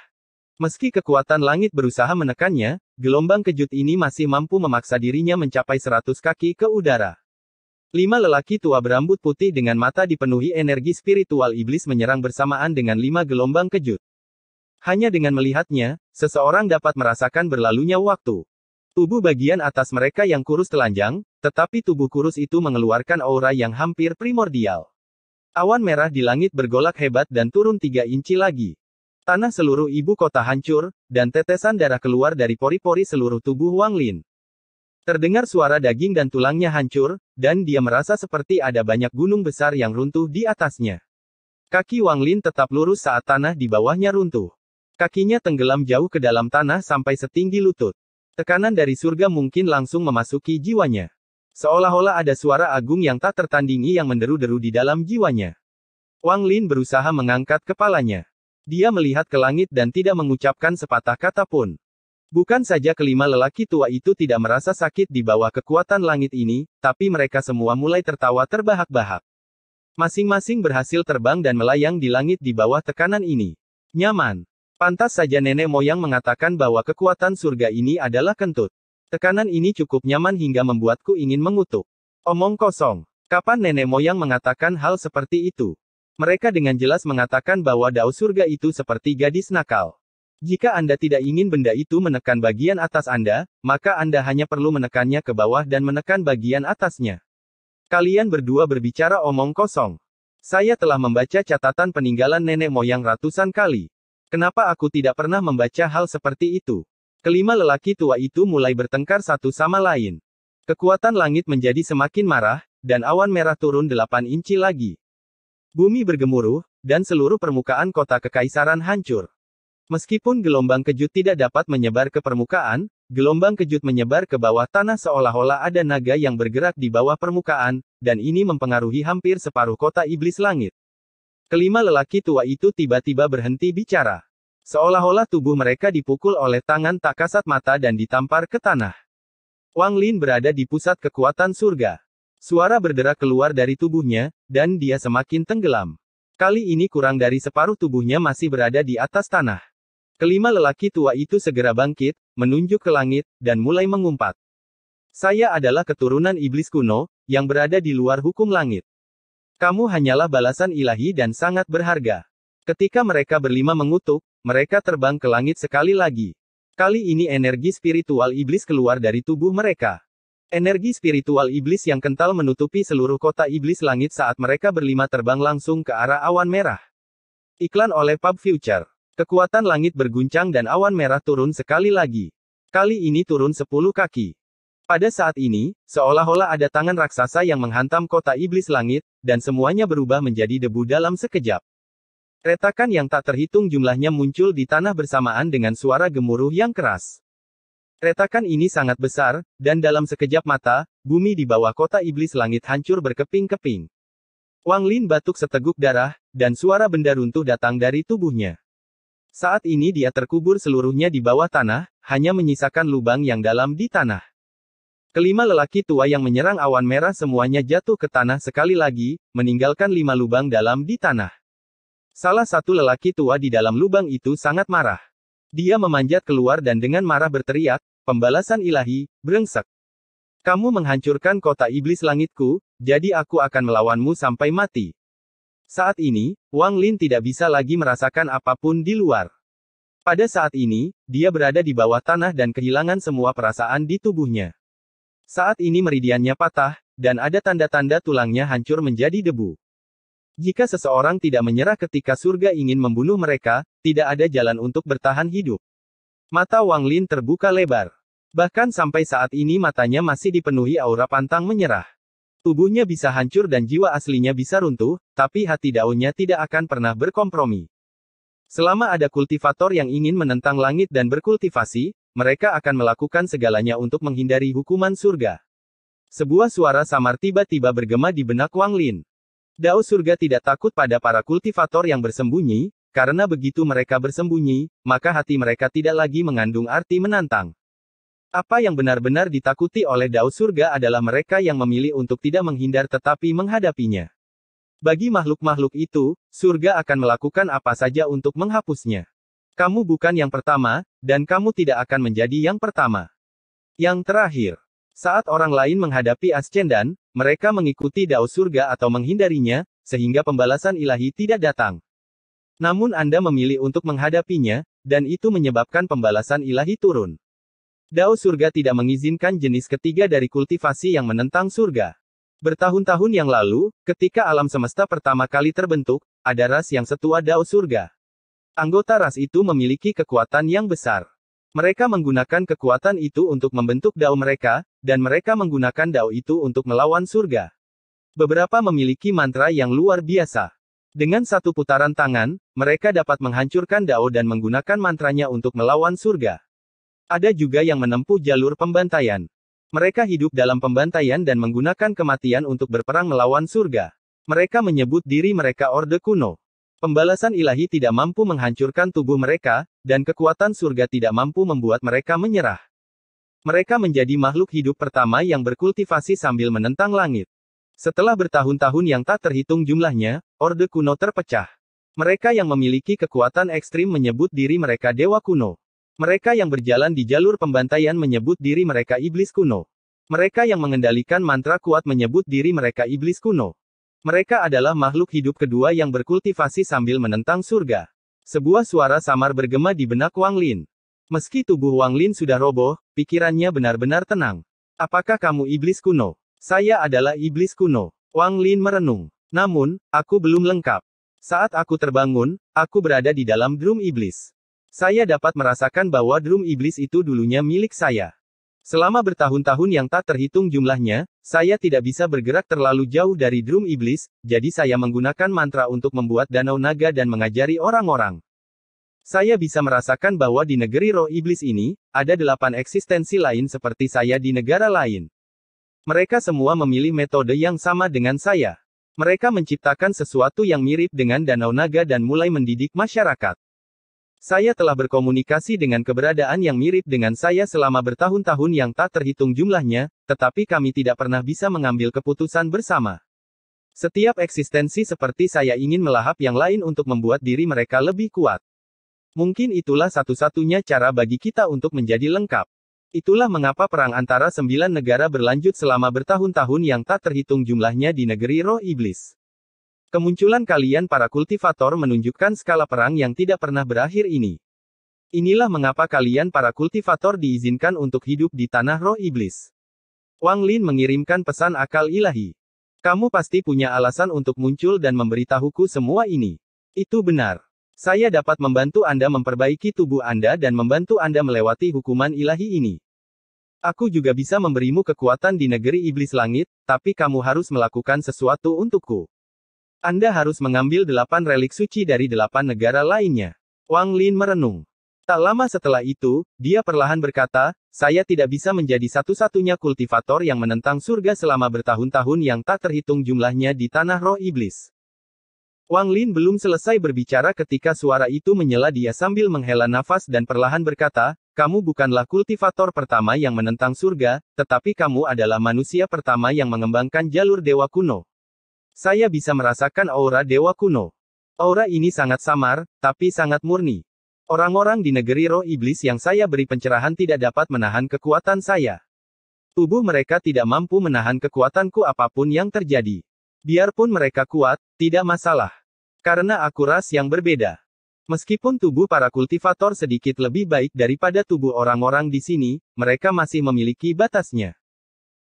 Meski kekuatan langit berusaha menekannya, gelombang kejut ini masih mampu memaksa dirinya mencapai 100 kaki ke udara. 5 lelaki tua berambut putih dengan mata dipenuhi energi spiritual iblis menyerang bersamaan dengan 5 gelombang kejut. Hanya dengan melihatnya, seseorang dapat merasakan berlalunya waktu. Tubuh bagian atas mereka yang kurus telanjang, tetapi tubuh kurus itu mengeluarkan aura yang hampir primordial. Awan merah di langit bergolak hebat dan turun 3 inci lagi. Tanah seluruh ibu kota hancur, dan tetesan darah keluar dari pori-pori seluruh tubuh Wang Lin. Terdengar suara daging dan tulangnya hancur, dan dia merasa seperti ada banyak gunung besar yang runtuh di atasnya. Kaki Wang Lin tetap lurus saat tanah di bawahnya runtuh. Kakinya tenggelam jauh ke dalam tanah sampai setinggi lutut. Tekanan dari surga mungkin langsung memasuki jiwanya. Seolah-olah ada suara agung yang tak tertandingi yang menderu-deru di dalam jiwanya. Wang Lin berusaha mengangkat kepalanya. Dia melihat ke langit dan tidak mengucapkan sepatah kata pun. Bukan saja kelima lelaki tua itu tidak merasa sakit di bawah kekuatan langit ini, tapi mereka semua mulai tertawa terbahak-bahak. Masing-masing berhasil terbang dan melayang di langit di bawah tekanan ini. Nyaman. Pantas saja nenek moyang mengatakan bahwa kekuatan surga ini adalah kentut. Tekanan ini cukup nyaman hingga membuatku ingin mengutuk. Omong kosong. Kapan nenek moyang mengatakan hal seperti itu? Mereka dengan jelas mengatakan bahwa dao surga itu seperti gadis nakal. Jika Anda tidak ingin benda itu menekan bagian atas Anda, maka Anda hanya perlu menekannya ke bawah dan menekan bagian atasnya. Kalian berdua berbicara omong kosong. Saya telah membaca catatan peninggalan nenek moyang ratusan kali. Kenapa aku tidak pernah membaca hal seperti itu? Kelima lelaki tua itu mulai bertengkar satu sama lain. Kekuatan langit menjadi semakin marah, dan awan merah turun 8 inci lagi. Bumi bergemuruh, dan seluruh permukaan kota kekaisaran hancur. Meskipun gelombang kejut tidak dapat menyebar ke permukaan, gelombang kejut menyebar ke bawah tanah seolah-olah ada naga yang bergerak di bawah permukaan, dan ini mempengaruhi hampir separuh kota iblis langit. Kelima lelaki tua itu tiba-tiba berhenti bicara. Seolah-olah tubuh mereka dipukul oleh tangan tak kasat mata dan ditampar ke tanah. Wang Lin berada di pusat kekuatan surga. Suara berderak keluar dari tubuhnya, dan dia semakin tenggelam. Kali ini kurang dari separuh tubuhnya masih berada di atas tanah. Kelima lelaki tua itu segera bangkit, menunjuk ke langit, dan mulai mengumpat. Saya adalah keturunan iblis kuno, yang berada di luar hukum langit. Kamu hanyalah balasan ilahi dan sangat berharga. Ketika mereka berlima mengutuk, mereka terbang ke langit sekali lagi. Kali ini energi spiritual iblis keluar dari tubuh mereka. Energi spiritual iblis yang kental menutupi seluruh kota iblis langit saat mereka berlima terbang langsung ke arah awan merah. Iklan oleh Pub Future. Kekuatan langit berguncang dan awan merah turun sekali lagi. Kali ini turun 10 kaki. Pada saat ini, seolah-olah ada tangan raksasa yang menghantam kota iblis langit, dan semuanya berubah menjadi debu dalam sekejap. Retakan yang tak terhitung jumlahnya muncul di tanah bersamaan dengan suara gemuruh yang keras. Retakan ini sangat besar, dan dalam sekejap mata, bumi di bawah kota iblis langit hancur berkeping-keping. Wang Lin batuk seteguk darah, dan suara benda runtuh datang dari tubuhnya. Saat ini dia terkubur seluruhnya di bawah tanah, hanya menyisakan lubang yang dalam di tanah. Kelima lelaki tua yang menyerang awan merah semuanya jatuh ke tanah sekali lagi, meninggalkan 5 lubang dalam di tanah. Salah satu lelaki tua di dalam lubang itu sangat marah. Dia memanjat keluar dan dengan marah berteriak, "Pembalasan ilahi, brengsek. Kamu menghancurkan kota iblis langitku, jadi aku akan melawanmu sampai mati." Saat ini, Wang Lin tidak bisa lagi merasakan apapun di luar. Pada saat ini, dia berada di bawah tanah dan kehilangan semua perasaan di tubuhnya. Saat ini meridiannya patah, dan ada tanda-tanda tulangnya hancur menjadi debu. Jika seseorang tidak menyerah ketika surga ingin membunuh mereka, tidak ada jalan untuk bertahan hidup. Mata Wang Lin terbuka lebar. Bahkan sampai saat ini matanya masih dipenuhi aura pantang menyerah. Tubuhnya bisa hancur dan jiwa aslinya bisa runtuh, tapi hati daunnya tidak akan pernah berkompromi. Selama ada kultivator yang ingin menentang langit dan berkultivasi, mereka akan melakukan segalanya untuk menghindari hukuman surga. Sebuah suara samar tiba-tiba bergema di benak Wang Lin. Dao surga tidak takut pada para kultivator yang bersembunyi, karena begitu mereka bersembunyi, maka hati mereka tidak lagi mengandung arti menantang. Apa yang benar-benar ditakuti oleh Dao surga adalah mereka yang memilih untuk tidak menghindar tetapi menghadapinya. Bagi makhluk-makhluk itu, surga akan melakukan apa saja untuk menghapusnya. Kamu bukan yang pertama, dan kamu tidak akan menjadi yang pertama. Yang terakhir, saat orang lain menghadapi Ascendan, mereka mengikuti Dao surga atau menghindarinya, sehingga pembalasan ilahi tidak datang. Namun Anda memilih untuk menghadapinya, dan itu menyebabkan pembalasan ilahi turun. Dao surga tidak mengizinkan jenis ketiga dari kultivasi yang menentang surga. Bertahun-tahun yang lalu, ketika alam semesta pertama kali terbentuk, ada ras yang setua Dao surga. Anggota ras itu memiliki kekuatan yang besar. Mereka menggunakan kekuatan itu untuk membentuk Dao mereka, dan mereka menggunakan Dao itu untuk melawan surga. Beberapa memiliki mantra yang luar biasa. Dengan satu putaran tangan, mereka dapat menghancurkan Dao dan menggunakan mantranya untuk melawan surga. Ada juga yang menempuh jalur pembantaian. Mereka hidup dalam pembantaian dan menggunakan kematian untuk berperang melawan surga. Mereka menyebut diri mereka Orde Kuno. Pembalasan ilahi tidak mampu menghancurkan tubuh mereka, dan kekuatan surga tidak mampu membuat mereka menyerah. Mereka menjadi makhluk hidup pertama yang berkultivasi sambil menentang langit. Setelah bertahun-tahun yang tak terhitung jumlahnya, Orde Kuno terpecah. Mereka yang memiliki kekuatan ekstrim menyebut diri mereka Dewa Kuno. Mereka yang berjalan di jalur pembantaian menyebut diri mereka Iblis Kuno. Mereka yang mengendalikan mantra kuat menyebut diri mereka Iblis Kuno. Mereka adalah makhluk hidup kedua yang berkultivasi sambil menentang surga. Sebuah suara samar bergema di benak Wang Lin. Meski tubuh Wang Lin sudah roboh, pikirannya benar-benar tenang. Apakah kamu Iblis Kuno? Saya adalah Iblis Kuno. Wang Lin merenung. Namun, aku belum lengkap. Saat aku terbangun, aku berada di dalam drum iblis. Saya dapat merasakan bahwa drum iblis itu dulunya milik saya. Selama bertahun-tahun yang tak terhitung jumlahnya, saya tidak bisa bergerak terlalu jauh dari drum iblis, jadi saya menggunakan mantra untuk membuat danau naga dan mengajari orang-orang. Saya bisa merasakan bahwa di negeri roh iblis ini, ada 8 eksistensi lain seperti saya di negara lain. Mereka semua memilih metode yang sama dengan saya. Mereka menciptakan sesuatu yang mirip dengan danau naga dan mulai mendidik masyarakat. Saya telah berkomunikasi dengan keberadaan yang mirip dengan saya selama bertahun-tahun yang tak terhitung jumlahnya, tetapi kami tidak pernah bisa mengambil keputusan bersama. Setiap eksistensi seperti saya ingin melahap yang lain untuk membuat diri mereka lebih kuat. Mungkin itulah satu-satunya cara bagi kita untuk menjadi lengkap. Itulah mengapa perang antara 9 negara berlanjut selama bertahun-tahun yang tak terhitung jumlahnya di negeri roh iblis. Kemunculan kalian para kultivator menunjukkan skala perang yang tidak pernah berakhir ini. Inilah mengapa kalian para kultivator diizinkan untuk hidup di tanah roh iblis. Wang Lin mengirimkan pesan akal ilahi. Kamu pasti punya alasan untuk muncul dan memberitahuku semua ini. Itu benar. Saya dapat membantu Anda memperbaiki tubuh Anda dan membantu Anda melewati hukuman ilahi ini. Aku juga bisa memberimu kekuatan di negeri iblis langit, tapi kamu harus melakukan sesuatu untukku. Anda harus mengambil 8 relik suci dari 8 negara lainnya. Wang Lin merenung. Tak lama setelah itu, dia perlahan berkata, saya tidak bisa menjadi satu-satunya kultivator yang menentang surga selama bertahun-tahun yang tak terhitung jumlahnya di tanah roh iblis. Wang Lin belum selesai berbicara ketika suara itu menyela dia sambil menghela nafas dan perlahan berkata, kamu bukanlah kultivator pertama yang menentang surga, tetapi kamu adalah manusia pertama yang mengembangkan jalur dewa kuno. Saya bisa merasakan aura dewa kuno. Aura ini sangat samar, tapi sangat murni. Orang-orang di negeri roh iblis yang saya beri pencerahan tidak dapat menahan kekuatan saya. Tubuh mereka tidak mampu menahan kekuatanku apapun yang terjadi. Biarpun mereka kuat, tidak masalah. Karena aku ras yang berbeda. Meskipun tubuh para kultivator sedikit lebih baik daripada tubuh orang-orang di sini, mereka masih memiliki batasnya.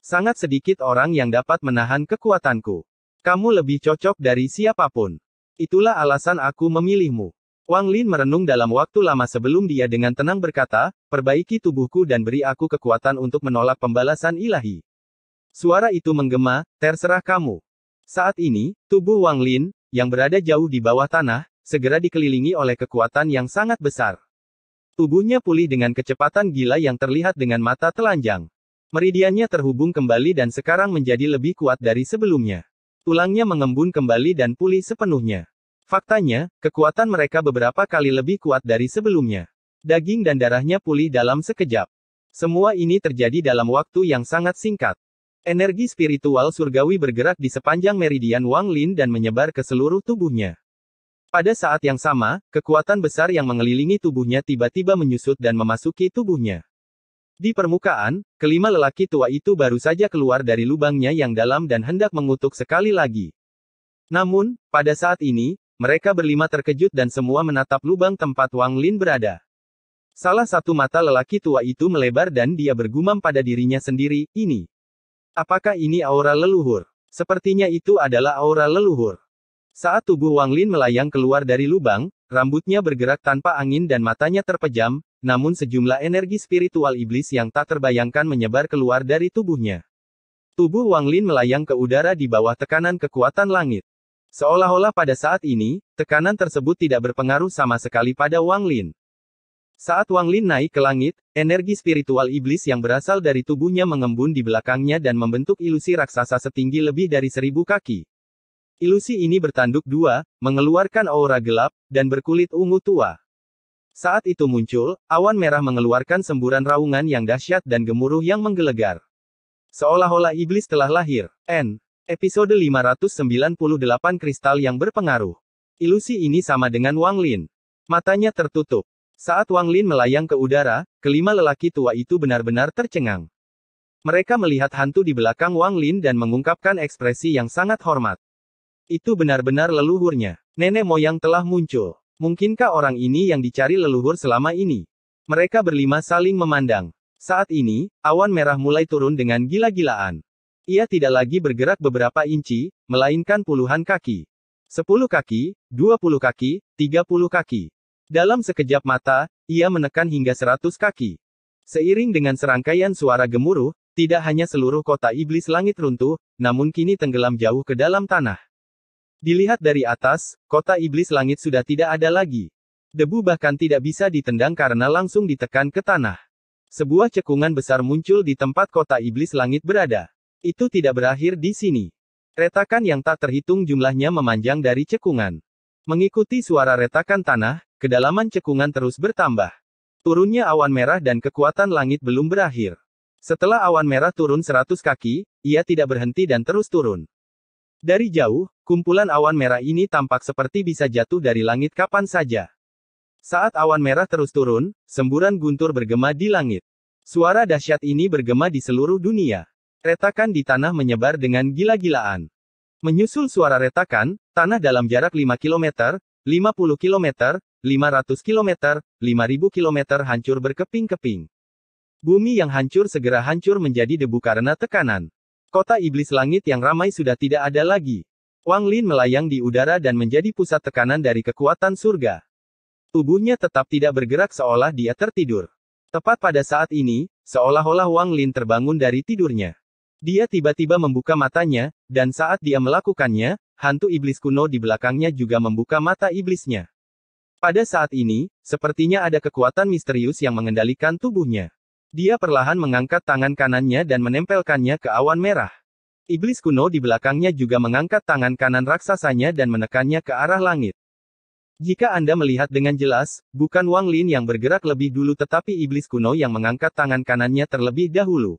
Sangat sedikit orang yang dapat menahan kekuatanku. Kamu lebih cocok dari siapapun. Itulah alasan aku memilihmu. Wang Lin merenung dalam waktu lama sebelum dia dengan tenang berkata, perbaiki tubuhku dan beri aku kekuatan untuk menolak pembalasan ilahi. Suara itu menggema, terserah kamu. Saat ini, tubuh Wang Lin, yang berada jauh di bawah tanah, segera dikelilingi oleh kekuatan yang sangat besar. Tubuhnya pulih dengan kecepatan gila yang terlihat dengan mata telanjang. Meridiannya terhubung kembali dan sekarang menjadi lebih kuat dari sebelumnya. Tulangnya mengembun kembali dan pulih sepenuhnya. Faktanya, kekuatan mereka beberapa kali lebih kuat dari sebelumnya. Daging dan darahnya pulih dalam sekejap. Semua ini terjadi dalam waktu yang sangat singkat. Energi spiritual surgawi bergerak di sepanjang meridian Wang Lin dan menyebar ke seluruh tubuhnya. Pada saat yang sama, kekuatan besar yang mengelilingi tubuhnya tiba-tiba menyusut dan memasuki tubuhnya. Di permukaan, kelima lelaki tua itu baru saja keluar dari lubangnya yang dalam dan hendak mengutuk sekali lagi. Namun, pada saat ini, mereka berlima terkejut dan semua menatap lubang tempat Wang Lin berada. Salah satu mata lelaki tua itu melebar dan dia bergumam pada dirinya sendiri, ini. Apakah ini aura leluhur? Sepertinya itu adalah aura leluhur. Saat tubuh Wang Lin melayang keluar dari lubang, rambutnya bergerak tanpa angin dan matanya terpejam, namun sejumlah energi spiritual iblis yang tak terbayangkan menyebar keluar dari tubuhnya. Tubuh Wang Lin melayang ke udara di bawah tekanan kekuatan langit. Seolah-olah pada saat ini, tekanan tersebut tidak berpengaruh sama sekali pada Wang Lin. Saat Wang Lin naik ke langit, energi spiritual iblis yang berasal dari tubuhnya mengembun di belakangnya dan membentuk ilusi raksasa setinggi lebih dari 1000 kaki. Ilusi ini bertanduk dua, mengeluarkan aura gelap, dan berkulit ungu tua. Saat itu muncul, awan merah mengeluarkan semburan raungan yang dahsyat dan gemuruh yang menggelegar. Seolah-olah iblis telah lahir. Episode 598 Kristal yang berpengaruh. Ilusi ini sama dengan Wang Lin. Matanya tertutup. Saat Wang Lin melayang ke udara, kelima lelaki tua itu benar-benar tercengang. Mereka melihat hantu di belakang Wang Lin dan mengungkapkan ekspresi yang sangat hormat. Itu benar-benar leluhurnya. Nenek moyang telah muncul. Mungkinkah orang ini yang dicari leluhur selama ini? Mereka berlima saling memandang. Saat ini, awan merah mulai turun dengan gila-gilaan. Ia tidak lagi bergerak beberapa inci, melainkan puluhan kaki. 10 kaki, 20 kaki, 30 kaki. Dalam sekejap mata, ia menekan hingga 100 kaki. Seiring dengan serangkaian suara gemuruh, tidak hanya seluruh kota iblis langit runtuh, namun kini tenggelam jauh ke dalam tanah. Dilihat dari atas, kota iblis langit sudah tidak ada lagi. Debu bahkan tidak bisa ditendang karena langsung ditekan ke tanah. Sebuah cekungan besar muncul di tempat kota iblis langit berada. Itu tidak berakhir di sini. Retakan yang tak terhitung jumlahnya memanjang dari cekungan. Mengikuti suara retakan tanah, kedalaman cekungan terus bertambah. Turunnya awan merah dan kekuatan langit belum berakhir. Setelah awan merah turun 100 kaki, ia tidak berhenti dan terus turun. Dari jauh, kumpulan awan merah ini tampak seperti bisa jatuh dari langit kapan saja. Saat awan merah terus turun, semburan guntur bergema di langit. Suara dahsyat ini bergema di seluruh dunia. Retakan di tanah menyebar dengan gila-gilaan. Menyusul suara retakan, tanah dalam jarak 5 km, 50 km, 500 km, 5000 km hancur berkeping-keping. Bumi yang hancur segera hancur menjadi debu karena tekanan. Kota iblis langit yang ramai sudah tidak ada lagi. Wang Lin melayang di udara dan menjadi pusat tekanan dari kekuatan surga. Tubuhnya tetap tidak bergerak seolah dia tertidur. Tepat pada saat ini, seolah-olah Wang Lin terbangun dari tidurnya. Dia tiba-tiba membuka matanya, dan saat dia melakukannya, hantu iblis kuno di belakangnya juga membuka mata iblisnya. Pada saat ini, sepertinya ada kekuatan misterius yang mengendalikan tubuhnya. Dia perlahan mengangkat tangan kanannya dan menempelkannya ke awan merah. Iblis kuno di belakangnya juga mengangkat tangan kanan raksasanya dan menekannya ke arah langit. Jika Anda melihat dengan jelas, bukan Wang Lin yang bergerak lebih dulu tetapi iblis kuno yang mengangkat tangan kanannya terlebih dahulu.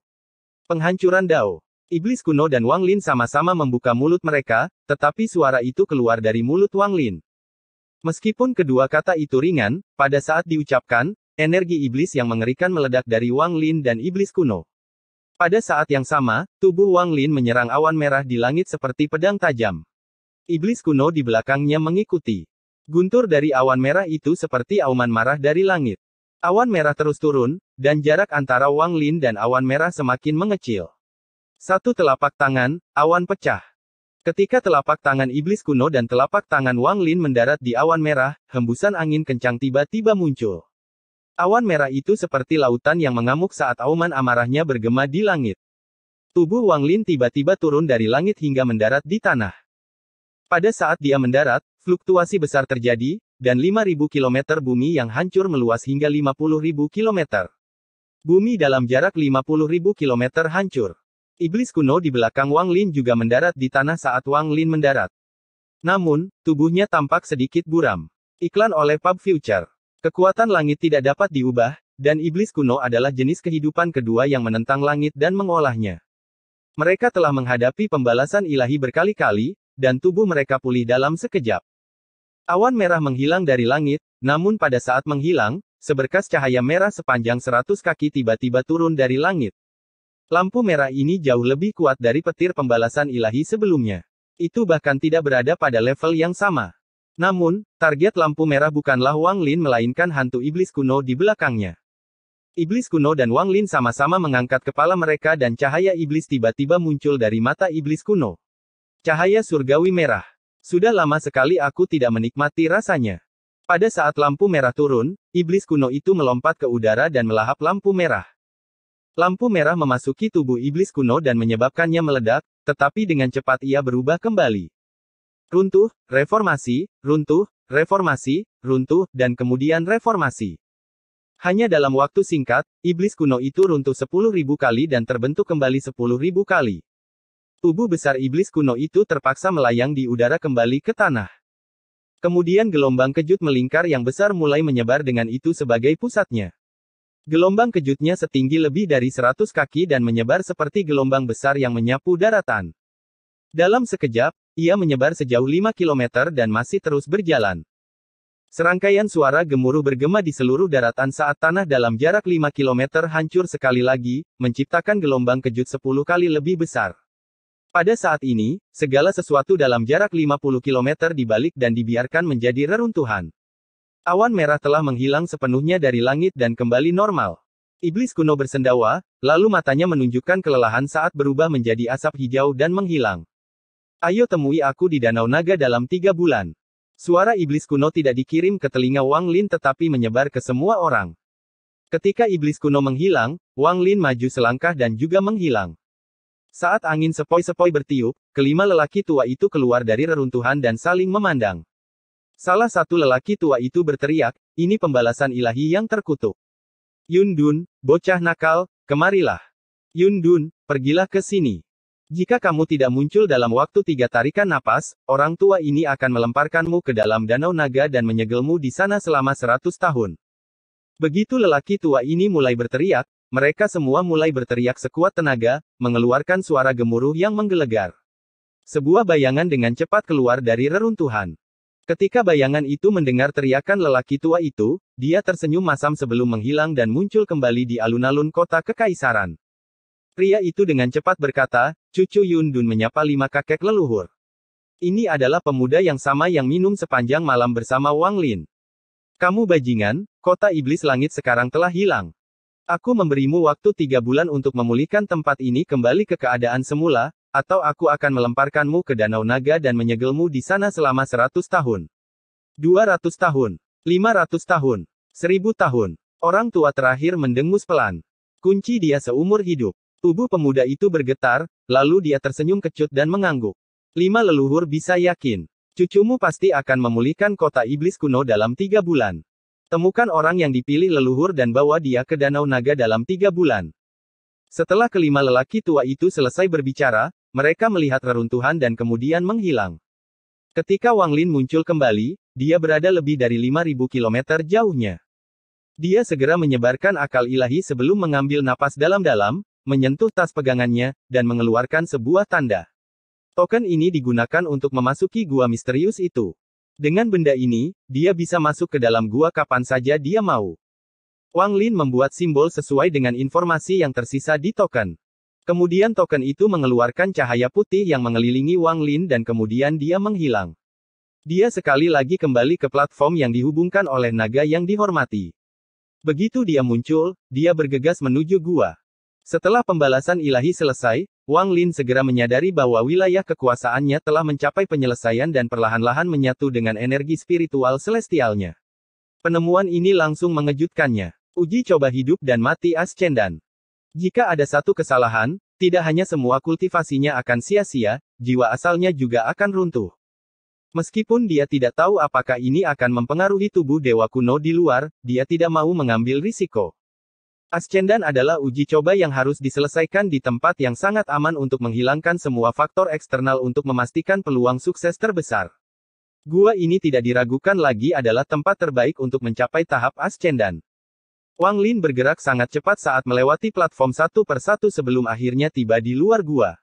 Penghancuran Dao. Iblis kuno dan Wang Lin sama-sama membuka mulut mereka, tetapi suara itu keluar dari mulut Wang Lin. Meskipun kedua kata itu ringan, pada saat diucapkan, energi iblis yang mengerikan meledak dari Wang Lin dan iblis kuno. Pada saat yang sama, tubuh Wang Lin menyerang awan merah di langit seperti pedang tajam. Iblis kuno di belakangnya mengikuti. Guntur dari awan merah itu seperti auman marah dari langit. Awan merah terus turun, dan jarak antara Wang Lin dan awan merah semakin mengecil. Satu telapak tangan, awan pecah. Ketika telapak tangan iblis kuno dan telapak tangan Wang Lin mendarat di awan merah, hembusan angin kencang tiba-tiba muncul. Awan merah itu seperti lautan yang mengamuk saat auman amarahnya bergema di langit. Tubuh Wang Lin tiba-tiba turun dari langit hingga mendarat di tanah. Pada saat dia mendarat, fluktuasi besar terjadi, dan 5.000 km bumi yang hancur meluas hingga 50.000 km. Bumi dalam jarak 50.000 km hancur. Iblis kuno di belakang Wang Lin juga mendarat di tanah saat Wang Lin mendarat. Namun, tubuhnya tampak sedikit buram. Iklan oleh Pub Future. Kekuatan langit tidak dapat diubah, dan iblis kuno adalah jenis kehidupan kedua yang menentang langit dan mengolahnya. Mereka telah menghadapi pembalasan ilahi berkali-kali, dan tubuh mereka pulih dalam sekejap. Awan merah menghilang dari langit, namun pada saat menghilang, seberkas cahaya merah sepanjang 100 kaki tiba-tiba turun dari langit. Lampu merah ini jauh lebih kuat dari petir pembalasan ilahi sebelumnya. Itu bahkan tidak berada pada level yang sama. Namun, target lampu merah bukanlah Wang Lin melainkan hantu iblis kuno di belakangnya. Iblis kuno dan Wang Lin sama-sama mengangkat kepala mereka dan cahaya iblis tiba-tiba muncul dari mata iblis kuno. Cahaya surgawi merah. Sudah lama sekali aku tidak menikmati rasanya. Pada saat lampu merah turun, iblis kuno itu melompat ke udara dan melahap lampu merah. Lampu merah memasuki tubuh iblis kuno dan menyebabkannya meledak, tetapi dengan cepat ia berubah kembali. Runtuh, reformasi, runtuh, reformasi, runtuh, dan kemudian reformasi. Hanya dalam waktu singkat, iblis kuno itu runtuh 10.000 kali dan terbentuk kembali 10.000 kali. Tubuh besar iblis kuno itu terpaksa melayang di udara kembali ke tanah. Kemudian gelombang kejut melingkar yang besar mulai menyebar dengan itu sebagai pusatnya. Gelombang kejutnya setinggi lebih dari 100 kaki dan menyebar seperti gelombang besar yang menyapu daratan. Dalam sekejap, ia menyebar sejauh 5 km dan masih terus berjalan. Serangkaian suara gemuruh bergema di seluruh daratan saat tanah dalam jarak 5 km hancur sekali lagi, menciptakan gelombang kejut 10 kali lebih besar. Pada saat ini, segala sesuatu dalam jarak 50 km dibalik dan dibiarkan menjadi reruntuhan. Awan merah telah menghilang sepenuhnya dari langit dan kembali normal. Iblis kuno bersendawa, lalu matanya menunjukkan kelelahan saat berubah menjadi asap hijau dan menghilang. Ayo temui aku di Danau Naga dalam 3 bulan. Suara iblis kuno tidak dikirim ke telinga Wang Lin tetapi menyebar ke semua orang. Ketika iblis kuno menghilang, Wang Lin maju selangkah dan juga menghilang. Saat angin sepoi-sepoi bertiup, kelima lelaki tua itu keluar dari reruntuhan dan saling memandang. Salah satu lelaki tua itu berteriak, "Ini pembalasan ilahi yang terkutuk. Yun Dun, bocah nakal, kemarilah. Yun Dun, pergilah ke sini. Jika kamu tidak muncul dalam waktu 3 tarikan napas, orang tua ini akan melemparkanmu ke dalam danau naga dan menyegelmu di sana selama 100 tahun." Begitu lelaki tua ini mulai berteriak, mereka semua mulai berteriak sekuat tenaga, mengeluarkan suara gemuruh yang menggelegar. Sebuah bayangan dengan cepat keluar dari reruntuhan. Ketika bayangan itu mendengar teriakan lelaki tua itu, dia tersenyum masam sebelum menghilang dan muncul kembali di alun-alun kota kekaisaran. Pria itu dengan cepat berkata, "Cucu Yun Dun menyapa 5 kakek leluhur. Ini adalah pemuda yang sama yang minum sepanjang malam bersama Wang Lin. Kamu bajingan, kota iblis langit sekarang telah hilang. Aku memberimu waktu 3 bulan untuk memulihkan tempat ini kembali ke keadaan semula, atau aku akan melemparkanmu ke danau naga dan menyegelmu di sana selama 100 tahun. 200 tahun. 500 tahun. 1000 tahun. Orang tua terakhir mendengus pelan. Kunci dia seumur hidup." Tubuh pemuda itu bergetar, lalu dia tersenyum kecut dan mengangguk. 5 leluhur bisa yakin. Cucumu pasti akan memulihkan kota iblis kuno dalam 3 bulan. Temukan orang yang dipilih leluhur dan bawa dia ke danau naga dalam 3 bulan. Setelah kelima lelaki tua itu selesai berbicara, mereka melihat reruntuhan dan kemudian menghilang. Ketika Wang Lin muncul kembali, dia berada lebih dari 5.000 kilometer jauhnya. Dia segera menyebarkan akal ilahi sebelum mengambil napas dalam-dalam, menyentuh tas pegangannya, dan mengeluarkan sebuah tanda. Token ini digunakan untuk memasuki gua misterius itu. Dengan benda ini, dia bisa masuk ke dalam gua kapan saja dia mau. Wang Lin membuat simbol sesuai dengan informasi yang tersisa di token. Kemudian token itu mengeluarkan cahaya putih yang mengelilingi Wang Lin dan kemudian dia menghilang. Dia sekali lagi kembali ke platform yang dihubungkan oleh naga yang dihormati. Begitu dia muncul, dia bergegas menuju gua. Setelah pembalasan ilahi selesai, Wang Lin segera menyadari bahwa wilayah kekuasaannya telah mencapai penyelesaian dan perlahan-lahan menyatu dengan energi spiritual celestialnya. Penemuan ini langsung mengejutkannya. Uji coba hidup dan mati Ascendan. Jika ada satu kesalahan, tidak hanya semua kultivasinya akan sia-sia, jiwa asalnya juga akan runtuh. Meskipun dia tidak tahu apakah ini akan mempengaruhi tubuh dewa kuno di luar, dia tidak mau mengambil risiko. Ascendan adalah uji coba yang harus diselesaikan di tempat yang sangat aman untuk menghilangkan semua faktor eksternal untuk memastikan peluang sukses terbesar. Gua ini tidak diragukan lagi adalah tempat terbaik untuk mencapai tahap Ascendan. Wang Lin bergerak sangat cepat saat melewati platform satu persatu sebelum akhirnya tiba di luar gua.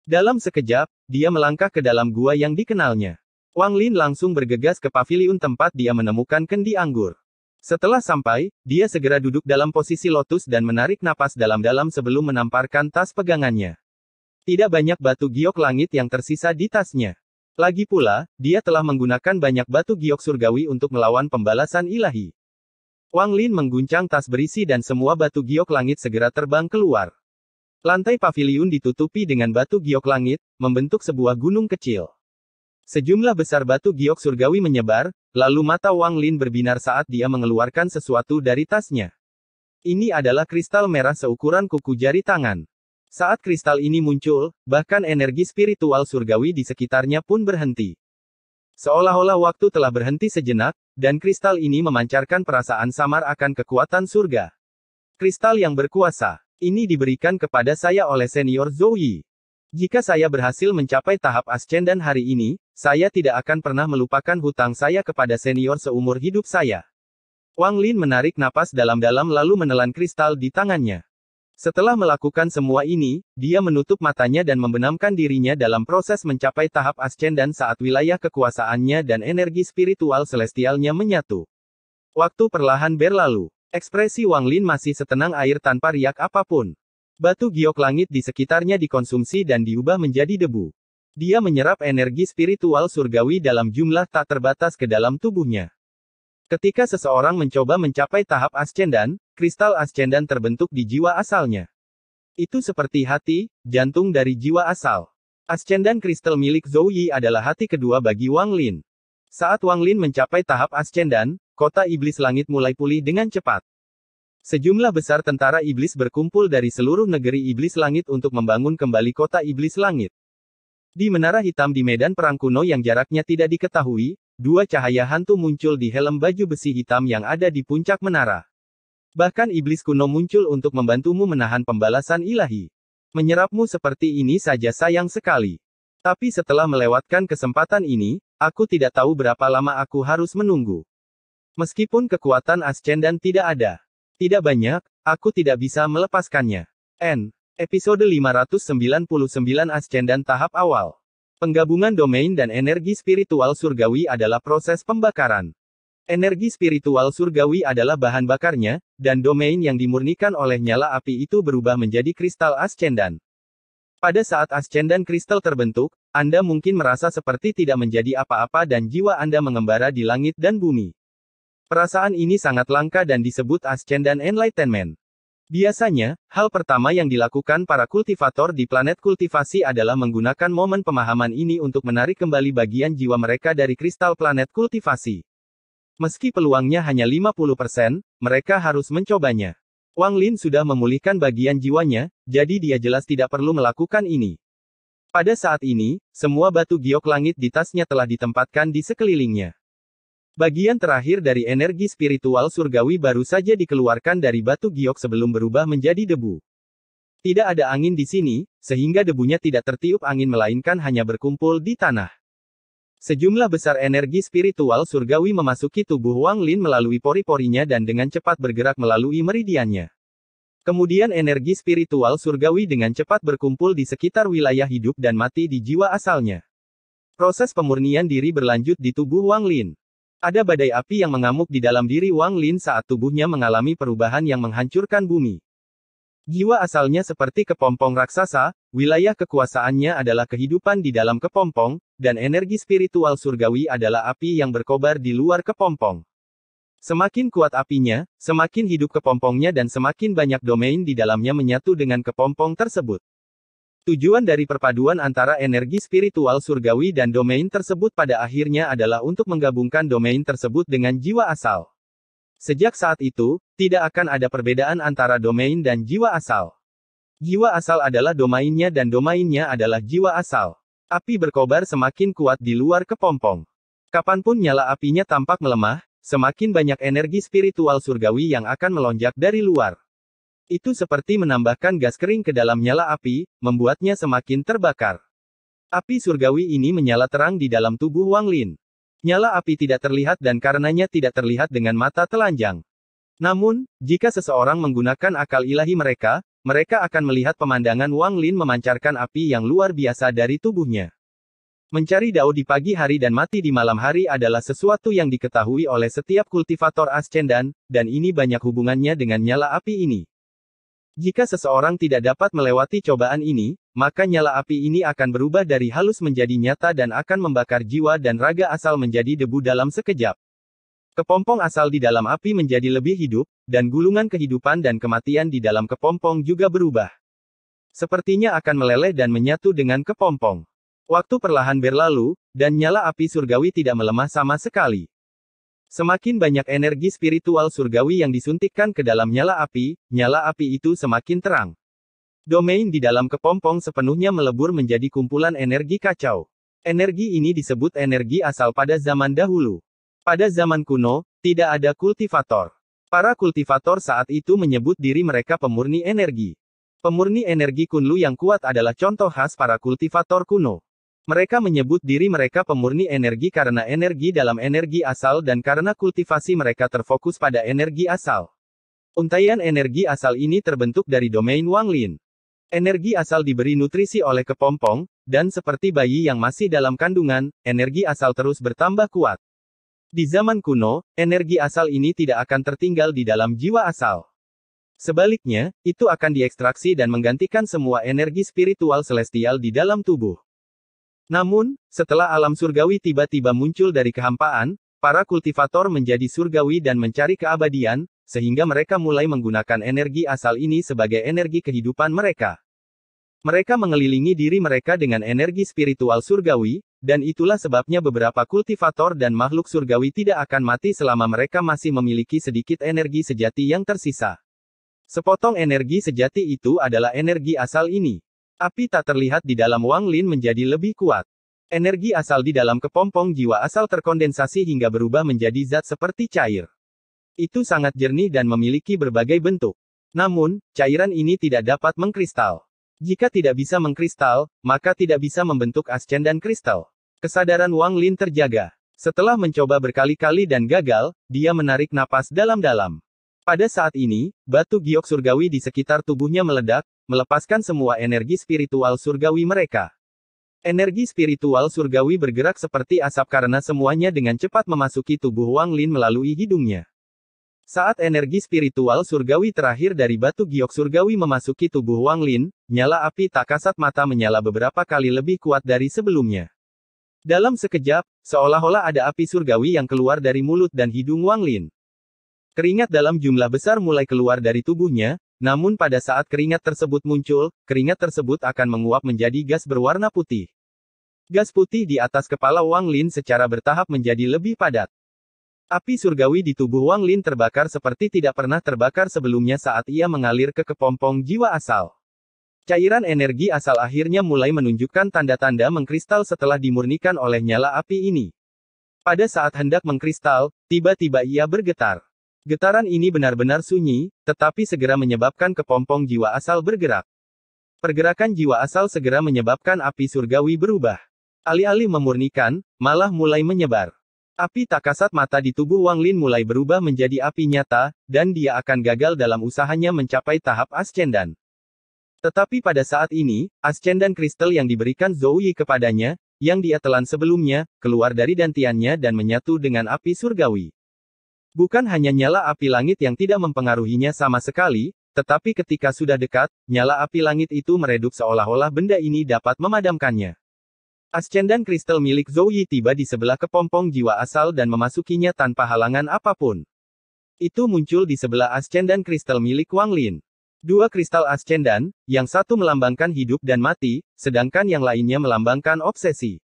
Dalam sekejap, dia melangkah ke dalam gua yang dikenalnya. Wang Lin langsung bergegas ke paviliun tempat dia menemukan kendi anggur. Setelah sampai, dia segera duduk dalam posisi lotus dan menarik napas dalam-dalam sebelum menamparkan tas pegangannya. Tidak banyak batu giok langit yang tersisa di tasnya. Lagi pula, dia telah menggunakan banyak batu giok surgawi untuk melawan pembalasan ilahi. Wang Lin mengguncang tas berisi dan semua batu giok langit segera terbang keluar. Lantai paviliun ditutupi dengan batu giok langit, membentuk sebuah gunung kecil. Sejumlah besar batu giok surgawi menyebar, lalu mata Wang Lin berbinar saat dia mengeluarkan sesuatu dari tasnya. Ini adalah kristal merah seukuran kuku jari tangan. Saat kristal ini muncul, bahkan energi spiritual surgawi di sekitarnya pun berhenti. Seolah-olah waktu telah berhenti sejenak, dan kristal ini memancarkan perasaan samar akan kekuatan surga. Kristal yang berkuasa. Ini diberikan kepada saya oleh senior Zhou Yi. Jika saya berhasil mencapai tahap Ascendan hari ini, saya tidak akan pernah melupakan hutang saya kepada senior seumur hidup saya. Wang Lin menarik napas dalam-dalam lalu menelan kristal di tangannya. Setelah melakukan semua ini, dia menutup matanya dan membenamkan dirinya dalam proses mencapai tahap Ascendan saat wilayah kekuasaannya dan energi spiritual celestialnya menyatu. Waktu perlahan berlalu. Ekspresi Wang Lin masih setenang air tanpa riak apapun. Batu giok langit di sekitarnya dikonsumsi dan diubah menjadi debu. Dia menyerap energi spiritual surgawi dalam jumlah tak terbatas ke dalam tubuhnya. Ketika seseorang mencoba mencapai tahap Ascendan, kristal Ascendan terbentuk di jiwa asalnya. Itu seperti hati, jantung dari jiwa asal. Ascendan kristal milik Zhou Yi adalah hati kedua bagi Wang Lin. Saat Wang Lin mencapai tahap Ascendan, kota iblis langit mulai pulih dengan cepat. Sejumlah besar tentara iblis berkumpul dari seluruh negeri iblis langit untuk membangun kembali kota iblis langit. Di menara hitam di medan perang kuno yang jaraknya tidak diketahui, dua cahaya hantu muncul di helm baju besi hitam yang ada di puncak menara. Bahkan iblis kuno muncul untuk membantumu menahan pembalasan ilahi. Menyerapmu seperti ini saja sayang sekali. Tapi setelah melewatkan kesempatan ini, aku tidak tahu berapa lama aku harus menunggu. Meskipun kekuatan Ascendan tidak ada. Tidak banyak, aku tidak bisa melepaskannya. Episode 599 Ascendan tahap awal. Penggabungan domain dan energi spiritual surgawi adalah proses pembakaran. Energi spiritual surgawi adalah bahan bakarnya, dan domain yang dimurnikan oleh nyala api itu berubah menjadi kristal Ascendan. Pada saat Ascendan kristal terbentuk, Anda mungkin merasa seperti tidak menjadi apa-apa dan jiwa Anda mengembara di langit dan bumi. Perasaan ini sangat langka dan disebut Ascendan Enlightenment. Biasanya, hal pertama yang dilakukan para kultivator di planet kultivasi adalah menggunakan momen pemahaman ini untuk menarik kembali bagian jiwa mereka dari kristal planet kultivasi. Meski peluangnya hanya 50%, mereka harus mencobanya. Wang Lin sudah memulihkan bagian jiwanya, jadi dia jelas tidak perlu melakukan ini. Pada saat ini, semua batu giok langit di tasnya telah ditempatkan di sekelilingnya. Bagian terakhir dari energi spiritual surgawi baru saja dikeluarkan dari batu giok sebelum berubah menjadi debu. Tidak ada angin di sini, sehingga debunya tidak tertiup angin melainkan hanya berkumpul di tanah. Sejumlah besar energi spiritual surgawi memasuki tubuh Wang Lin melalui pori-porinya dan dengan cepat bergerak melalui meridiannya. Kemudian energi spiritual surgawi dengan cepat berkumpul di sekitar wilayah hidup dan mati di jiwa asalnya. Proses pemurnian diri berlanjut di tubuh Wang Lin. Ada badai api yang mengamuk di dalam diri Wang Lin saat tubuhnya mengalami perubahan yang menghancurkan bumi. Jiwa asalnya seperti kepompong raksasa, wilayah kekuasaannya adalah kehidupan di dalam kepompong, dan energi spiritual surgawi adalah api yang berkobar di luar kepompong. Semakin kuat apinya, semakin hidup kepompongnya dan semakin banyak domain di dalamnya menyatu dengan kepompong tersebut. Tujuan dari perpaduan antara energi spiritual surgawi dan domain tersebut pada akhirnya adalah untuk menggabungkan domain tersebut dengan jiwa asal. Sejak saat itu, tidak akan ada perbedaan antara domain dan jiwa asal. Jiwa asal adalah domainnya dan domainnya adalah jiwa asal. Api berkobar semakin kuat di luar kepompong. Kapanpun nyala apinya tampak melemah, semakin banyak energi spiritual surgawi yang akan melonjak dari luar. Itu seperti menambahkan gas kering ke dalam nyala api, membuatnya semakin terbakar. Api surgawi ini menyala terang di dalam tubuh Wang Lin. Nyala api tidak terlihat dan karenanya tidak terlihat dengan mata telanjang. Namun, jika seseorang menggunakan akal ilahi mereka, mereka akan melihat pemandangan Wang Lin memancarkan api yang luar biasa dari tubuhnya. Mencari dao di pagi hari dan mati di malam hari adalah sesuatu yang diketahui oleh setiap kultivator Ascendan, dan ini banyak hubungannya dengan nyala api ini. Jika seseorang tidak dapat melewati cobaan ini, maka nyala api ini akan berubah dari halus menjadi nyata dan akan membakar jiwa dan raga asal menjadi debu dalam sekejap. Kepompong asal di dalam api menjadi lebih hidup, dan gulungan kehidupan dan kematian di dalam kepompong juga berubah. Sepertinya akan meleleh dan menyatu dengan kepompong. Waktu perlahan berlalu, dan nyala api surgawi tidak melemah sama sekali. Semakin banyak energi spiritual surgawi yang disuntikkan ke dalam nyala api itu semakin terang. Domain di dalam kepompong sepenuhnya melebur menjadi kumpulan energi kacau. Energi ini disebut energi asal pada zaman dahulu. Pada zaman kuno, tidak ada kultivator. Para kultivator saat itu menyebut diri mereka pemurni energi. Pemurni energi Kunlu yang kuat adalah contoh khas para kultivator kuno. Mereka menyebut diri mereka pemurni energi karena energi dalam energi asal dan karena kultivasi mereka terfokus pada energi asal. Untaian energi asal ini terbentuk dari domain Wang Lin. Energi asal diberi nutrisi oleh kepompong, dan seperti bayi yang masih dalam kandungan, energi asal terus bertambah kuat. Di zaman kuno, energi asal ini tidak akan tertinggal di dalam jiwa asal. Sebaliknya, itu akan diekstraksi dan menggantikan semua energi spiritual celestial di dalam tubuh. Namun, setelah alam surgawi tiba-tiba muncul dari kehampaan, para kultivator menjadi surgawi dan mencari keabadian, sehingga mereka mulai menggunakan energi asal ini sebagai energi kehidupan mereka. Mereka mengelilingi diri mereka dengan energi spiritual surgawi, dan itulah sebabnya beberapa kultivator dan makhluk surgawi tidak akan mati selama mereka masih memiliki sedikit energi sejati yang tersisa. Sepotong energi sejati itu adalah energi asal ini. Api tak terlihat di dalam Wang Lin menjadi lebih kuat. Energi asal di dalam kepompong jiwa asal terkondensasi hingga berubah menjadi zat seperti cair. Itu sangat jernih dan memiliki berbagai bentuk. Namun, cairan ini tidak dapat mengkristal. Jika tidak bisa mengkristal, maka tidak bisa membentuk ascendan kristal. Kesadaran Wang Lin terjaga. Setelah mencoba berkali-kali dan gagal, dia menarik napas dalam-dalam. Pada saat ini, batu giok surgawi di sekitar tubuhnya meledak, melepaskan semua energi spiritual surgawi mereka. Energi spiritual surgawi bergerak seperti asap karena semuanya dengan cepat memasuki tubuh Wang Lin melalui hidungnya. Saat energi spiritual surgawi terakhir dari batu giok surgawi memasuki tubuh Wang Lin, nyala api tak kasat mata menyala beberapa kali lebih kuat dari sebelumnya. Dalam sekejap, seolah-olah ada api surgawi yang keluar dari mulut dan hidung Wang Lin. Keringat dalam jumlah besar mulai keluar dari tubuhnya, namun pada saat keringat tersebut muncul, keringat tersebut akan menguap menjadi gas berwarna putih. Gas putih di atas kepala Wang Lin secara bertahap menjadi lebih padat. Api surgawi di tubuh Wang Lin terbakar seperti tidak pernah terbakar sebelumnya saat ia mengalir ke kepompong jiwa asal. Cairan energi asal akhirnya mulai menunjukkan tanda-tanda mengkristal setelah dimurnikan oleh nyala api ini. Pada saat hendak mengkristal, tiba-tiba ia bergetar. Getaran ini benar-benar sunyi, tetapi segera menyebabkan kepompong jiwa asal bergerak. Pergerakan jiwa asal segera menyebabkan api surgawi berubah. Alih-alih memurnikan, malah mulai menyebar. Api tak kasat mata di tubuh Wang Lin mulai berubah menjadi api nyata, dan dia akan gagal dalam usahanya mencapai tahap ascendan. Tetapi pada saat ini, ascendan kristal yang diberikan Zhou Yi kepadanya, yang dia telan sebelumnya, keluar dari dantiannya dan menyatu dengan api surgawi. Bukan hanya nyala api langit yang tidak mempengaruhinya sama sekali, tetapi ketika sudah dekat, nyala api langit itu meredup seolah-olah benda ini dapat memadamkannya. Ascendan kristal milik Zhou Yi tiba di sebelah kepompong jiwa asal dan memasukinya tanpa halangan apapun. Itu muncul di sebelah ascendan kristal milik Wang Lin. Dua kristal ascendan, yang satu melambangkan hidup dan mati, sedangkan yang lainnya melambangkan obsesi.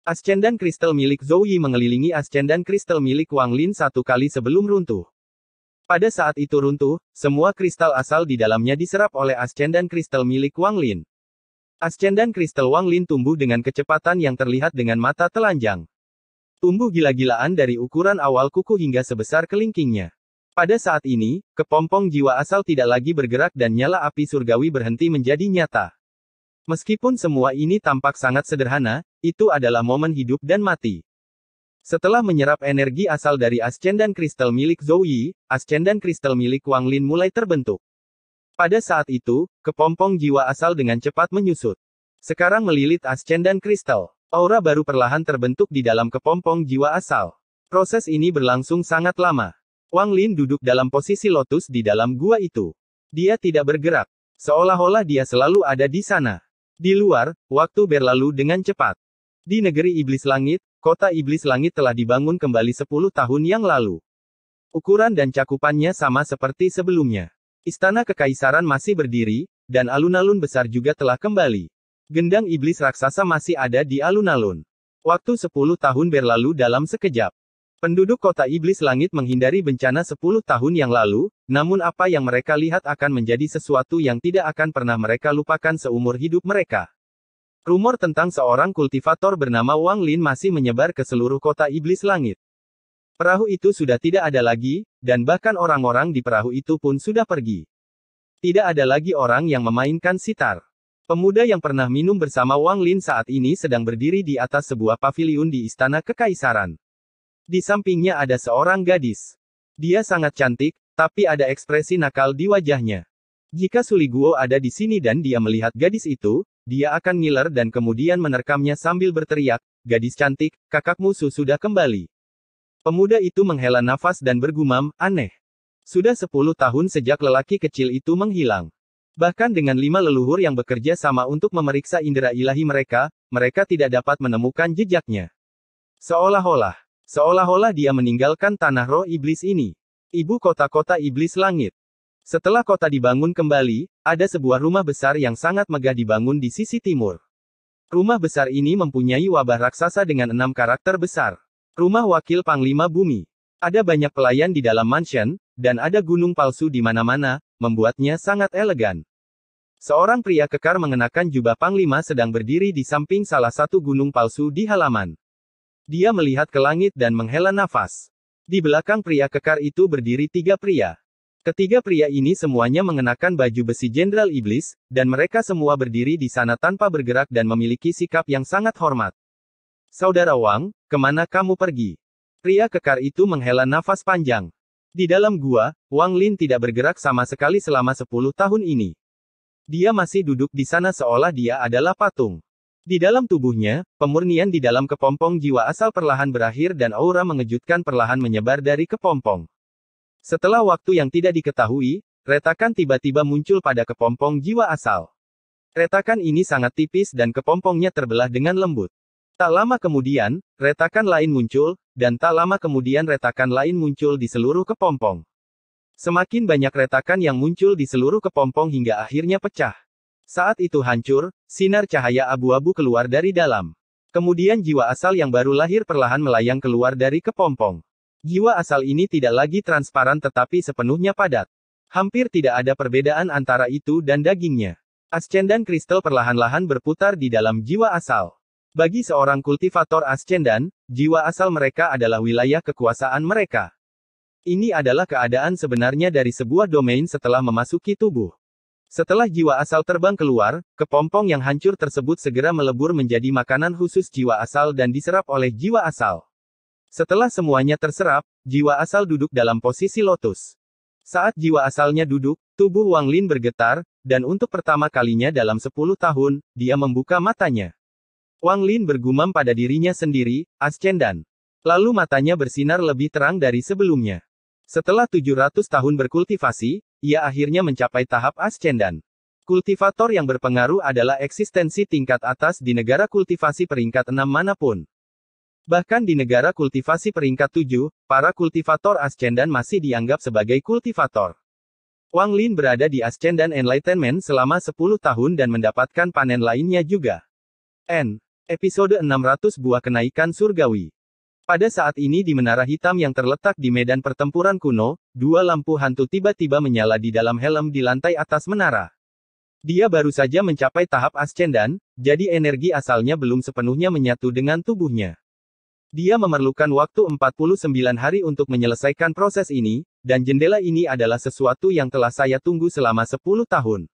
Ascendan kristal milik Zhou Yi mengelilingi ascendan kristal milik Wang Lin satu kali sebelum runtuh. Pada saat itu runtuh, semua kristal asal di dalamnya diserap oleh ascendan kristal milik Wang Lin. Ascendan kristal Wang Lin tumbuh dengan kecepatan yang terlihat dengan mata telanjang. Tumbuh gila-gilaan dari ukuran awal kuku hingga sebesar kelingkingnya. Pada saat ini, kepompong jiwa asal tidak lagi bergerak dan nyala api surgawi berhenti menjadi nyata. Meskipun semua ini tampak sangat sederhana, itu adalah momen hidup dan mati. Setelah menyerap energi asal dari ascendan kristal milik Zhou Yi, ascendan kristal milik Wang Lin mulai terbentuk. Pada saat itu, kepompong jiwa asal dengan cepat menyusut. Sekarang melilit ascendan kristal. Aura baru perlahan terbentuk di dalam kepompong jiwa asal. Proses ini berlangsung sangat lama. Wang Lin duduk dalam posisi lotus di dalam gua itu. Dia tidak bergerak. Seolah-olah dia selalu ada di sana. Di luar, waktu berlalu dengan cepat. Di negeri Iblis Langit, kota Iblis Langit telah dibangun kembali 10 tahun yang lalu. Ukuran dan cakupannya sama seperti sebelumnya. Istana Kekaisaran masih berdiri, dan alun-alun besar juga telah kembali. Gendang iblis raksasa masih ada di alun-alun. Waktu 10 tahun berlalu dalam sekejap. Penduduk kota Iblis Langit menghindari bencana 10 tahun yang lalu, namun apa yang mereka lihat akan menjadi sesuatu yang tidak akan pernah mereka lupakan seumur hidup mereka. Rumor tentang seorang kultivator bernama Wang Lin masih menyebar ke seluruh kota Iblis Langit. Perahu itu sudah tidak ada lagi, dan bahkan orang-orang di perahu itu pun sudah pergi. Tidak ada lagi orang yang memainkan sitar. Pemuda yang pernah minum bersama Wang Lin saat ini sedang berdiri di atas sebuah paviliun di Istana Kekaisaran. Di sampingnya ada seorang gadis. Dia sangat cantik, tapi ada ekspresi nakal di wajahnya. Jika Suli Guo ada di sini dan dia melihat gadis itu, dia akan ngiler dan kemudian menerkamnya sambil berteriak, "Gadis cantik, kakakmu sudah kembali." Pemuda itu menghela nafas dan bergumam, "Aneh. Sudah 10 tahun sejak lelaki kecil itu menghilang. Bahkan dengan 5 leluhur yang bekerja sama untuk memeriksa indera ilahi mereka, mereka tidak dapat menemukan jejaknya. Seolah-olah dia meninggalkan tanah roh iblis ini. Ibu kota-kota Iblis Langit. Setelah kota dibangun kembali, ada sebuah rumah besar yang sangat megah dibangun di sisi timur. Rumah besar ini mempunyai wabah raksasa dengan 6 karakter besar. Rumah wakil Panglima Bumi. Ada banyak pelayan di dalam mansion, dan ada gunung palsu di mana-mana, membuatnya sangat elegan. Seorang pria kekar mengenakan jubah panglima sedang berdiri di samping salah satu gunung palsu di halaman. Dia melihat ke langit dan menghela nafas. Di belakang pria kekar itu berdiri 3 pria. Ketiga pria ini semuanya mengenakan baju besi Jenderal Iblis, dan mereka semua berdiri di sana tanpa bergerak dan memiliki sikap yang sangat hormat. Saudara Wang, kemana kamu pergi? Pria kekar itu menghela nafas panjang. Di dalam gua, Wang Lin tidak bergerak sama sekali selama 10 tahun ini. Dia masih duduk di sana seolah dia adalah patung. Di dalam tubuhnya, pemurnian di dalam kepompong jiwa asal perlahan berakhir dan aura mengejutkan perlahan menyebar dari kepompong. Setelah waktu yang tidak diketahui, retakan tiba-tiba muncul pada kepompong jiwa asal. Retakan ini sangat tipis dan kepompongnya terbelah dengan lembut. Tak lama kemudian, retakan lain muncul, dan tak lama kemudian retakan lain muncul di seluruh kepompong. Semakin banyak retakan yang muncul di seluruh kepompong hingga akhirnya pecah. Saat itu hancur, sinar cahaya abu-abu keluar dari dalam. Kemudian jiwa asal yang baru lahir perlahan melayang keluar dari kepompong. Jiwa asal ini tidak lagi transparan tetapi sepenuhnya padat. Hampir tidak ada perbedaan antara itu dan dagingnya. Ascendan kristal perlahan-lahan berputar di dalam jiwa asal. Bagi seorang kultivator ascendan, jiwa asal mereka adalah wilayah kekuasaan mereka. Ini adalah keadaan sebenarnya dari sebuah domain setelah memasuki tubuh. Setelah jiwa asal terbang keluar, kepompong yang hancur tersebut segera melebur menjadi makanan khusus jiwa asal dan diserap oleh jiwa asal. Setelah semuanya terserap, jiwa asal duduk dalam posisi lotus. Saat jiwa asalnya duduk, tubuh Wang Lin bergetar, dan untuk pertama kalinya dalam 10 tahun, dia membuka matanya. Wang Lin bergumam pada dirinya sendiri, Ascendan. Lalu matanya bersinar lebih terang dari sebelumnya. Setelah 700 tahun berkultivasi, ia akhirnya mencapai tahap Ascendan. Kultivator yang berpengaruh adalah eksistensi tingkat atas di negara kultivasi peringkat 6 manapun. Bahkan di negara kultivasi peringkat 7, para kultivator Ascendan masih dianggap sebagai kultivator. Wang Lin berada di Ascendan Enlightenment selama 10 tahun dan mendapatkan panen lainnya juga. Episode 600 Buah Kenaikan Surgawi. Pada saat ini di menara hitam yang terletak di medan pertempuran kuno, 2 lampu hantu tiba-tiba menyala di dalam helm di lantai atas menara. Dia baru saja mencapai tahap Ascendan, jadi energi asalnya belum sepenuhnya menyatu dengan tubuhnya. Dia memerlukan waktu 49 hari untuk menyelesaikan proses ini, dan jendela ini adalah sesuatu yang telah saya tunggu selama 10 tahun.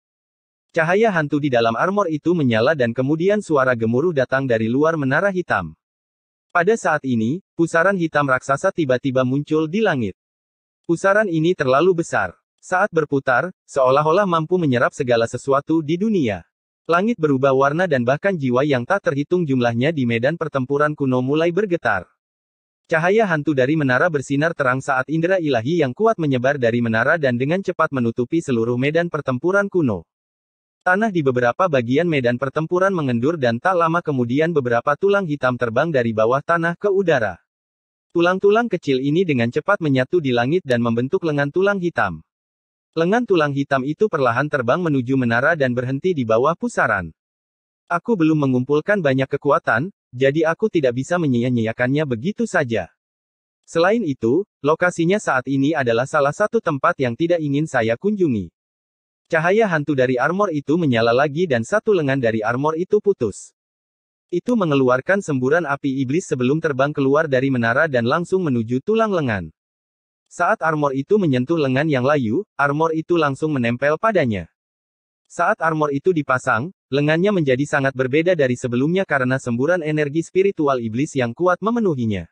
Cahaya hantu di dalam armor itu menyala dan kemudian suara gemuruh datang dari luar menara hitam. Pada saat ini, pusaran hitam raksasa tiba-tiba muncul di langit. Pusaran ini terlalu besar. Saat berputar, seolah-olah mampu menyerap segala sesuatu di dunia. Langit berubah warna dan bahkan jiwa yang tak terhitung jumlahnya di medan pertempuran kuno mulai bergetar. Cahaya hantu dari menara bersinar terang saat indera ilahi yang kuat menyebar dari menara dan dengan cepat menutupi seluruh medan pertempuran kuno. Tanah di beberapa bagian medan pertempuran mengendur dan tak lama kemudian beberapa tulang hitam terbang dari bawah tanah ke udara. Tulang-tulang kecil ini dengan cepat menyatu di langit dan membentuk lengan tulang hitam. Lengan tulang hitam itu perlahan terbang menuju menara dan berhenti di bawah pusaran. Aku belum mengumpulkan banyak kekuatan, jadi aku tidak bisa menyia-nyiakannya begitu saja. Selain itu, lokasinya saat ini adalah salah satu tempat yang tidak ingin saya kunjungi. Cahaya hantu dari armor itu menyala lagi dan satu lengan dari armor itu putus. Itu mengeluarkan semburan api iblis sebelum terbang keluar dari menara dan langsung menuju tulang lengan. Saat armor itu menyentuh lengan yang layu, armor itu langsung menempel padanya. Saat armor itu dipasang, lengannya menjadi sangat berbeda dari sebelumnya karena semburan energi spiritual iblis yang kuat memenuhinya.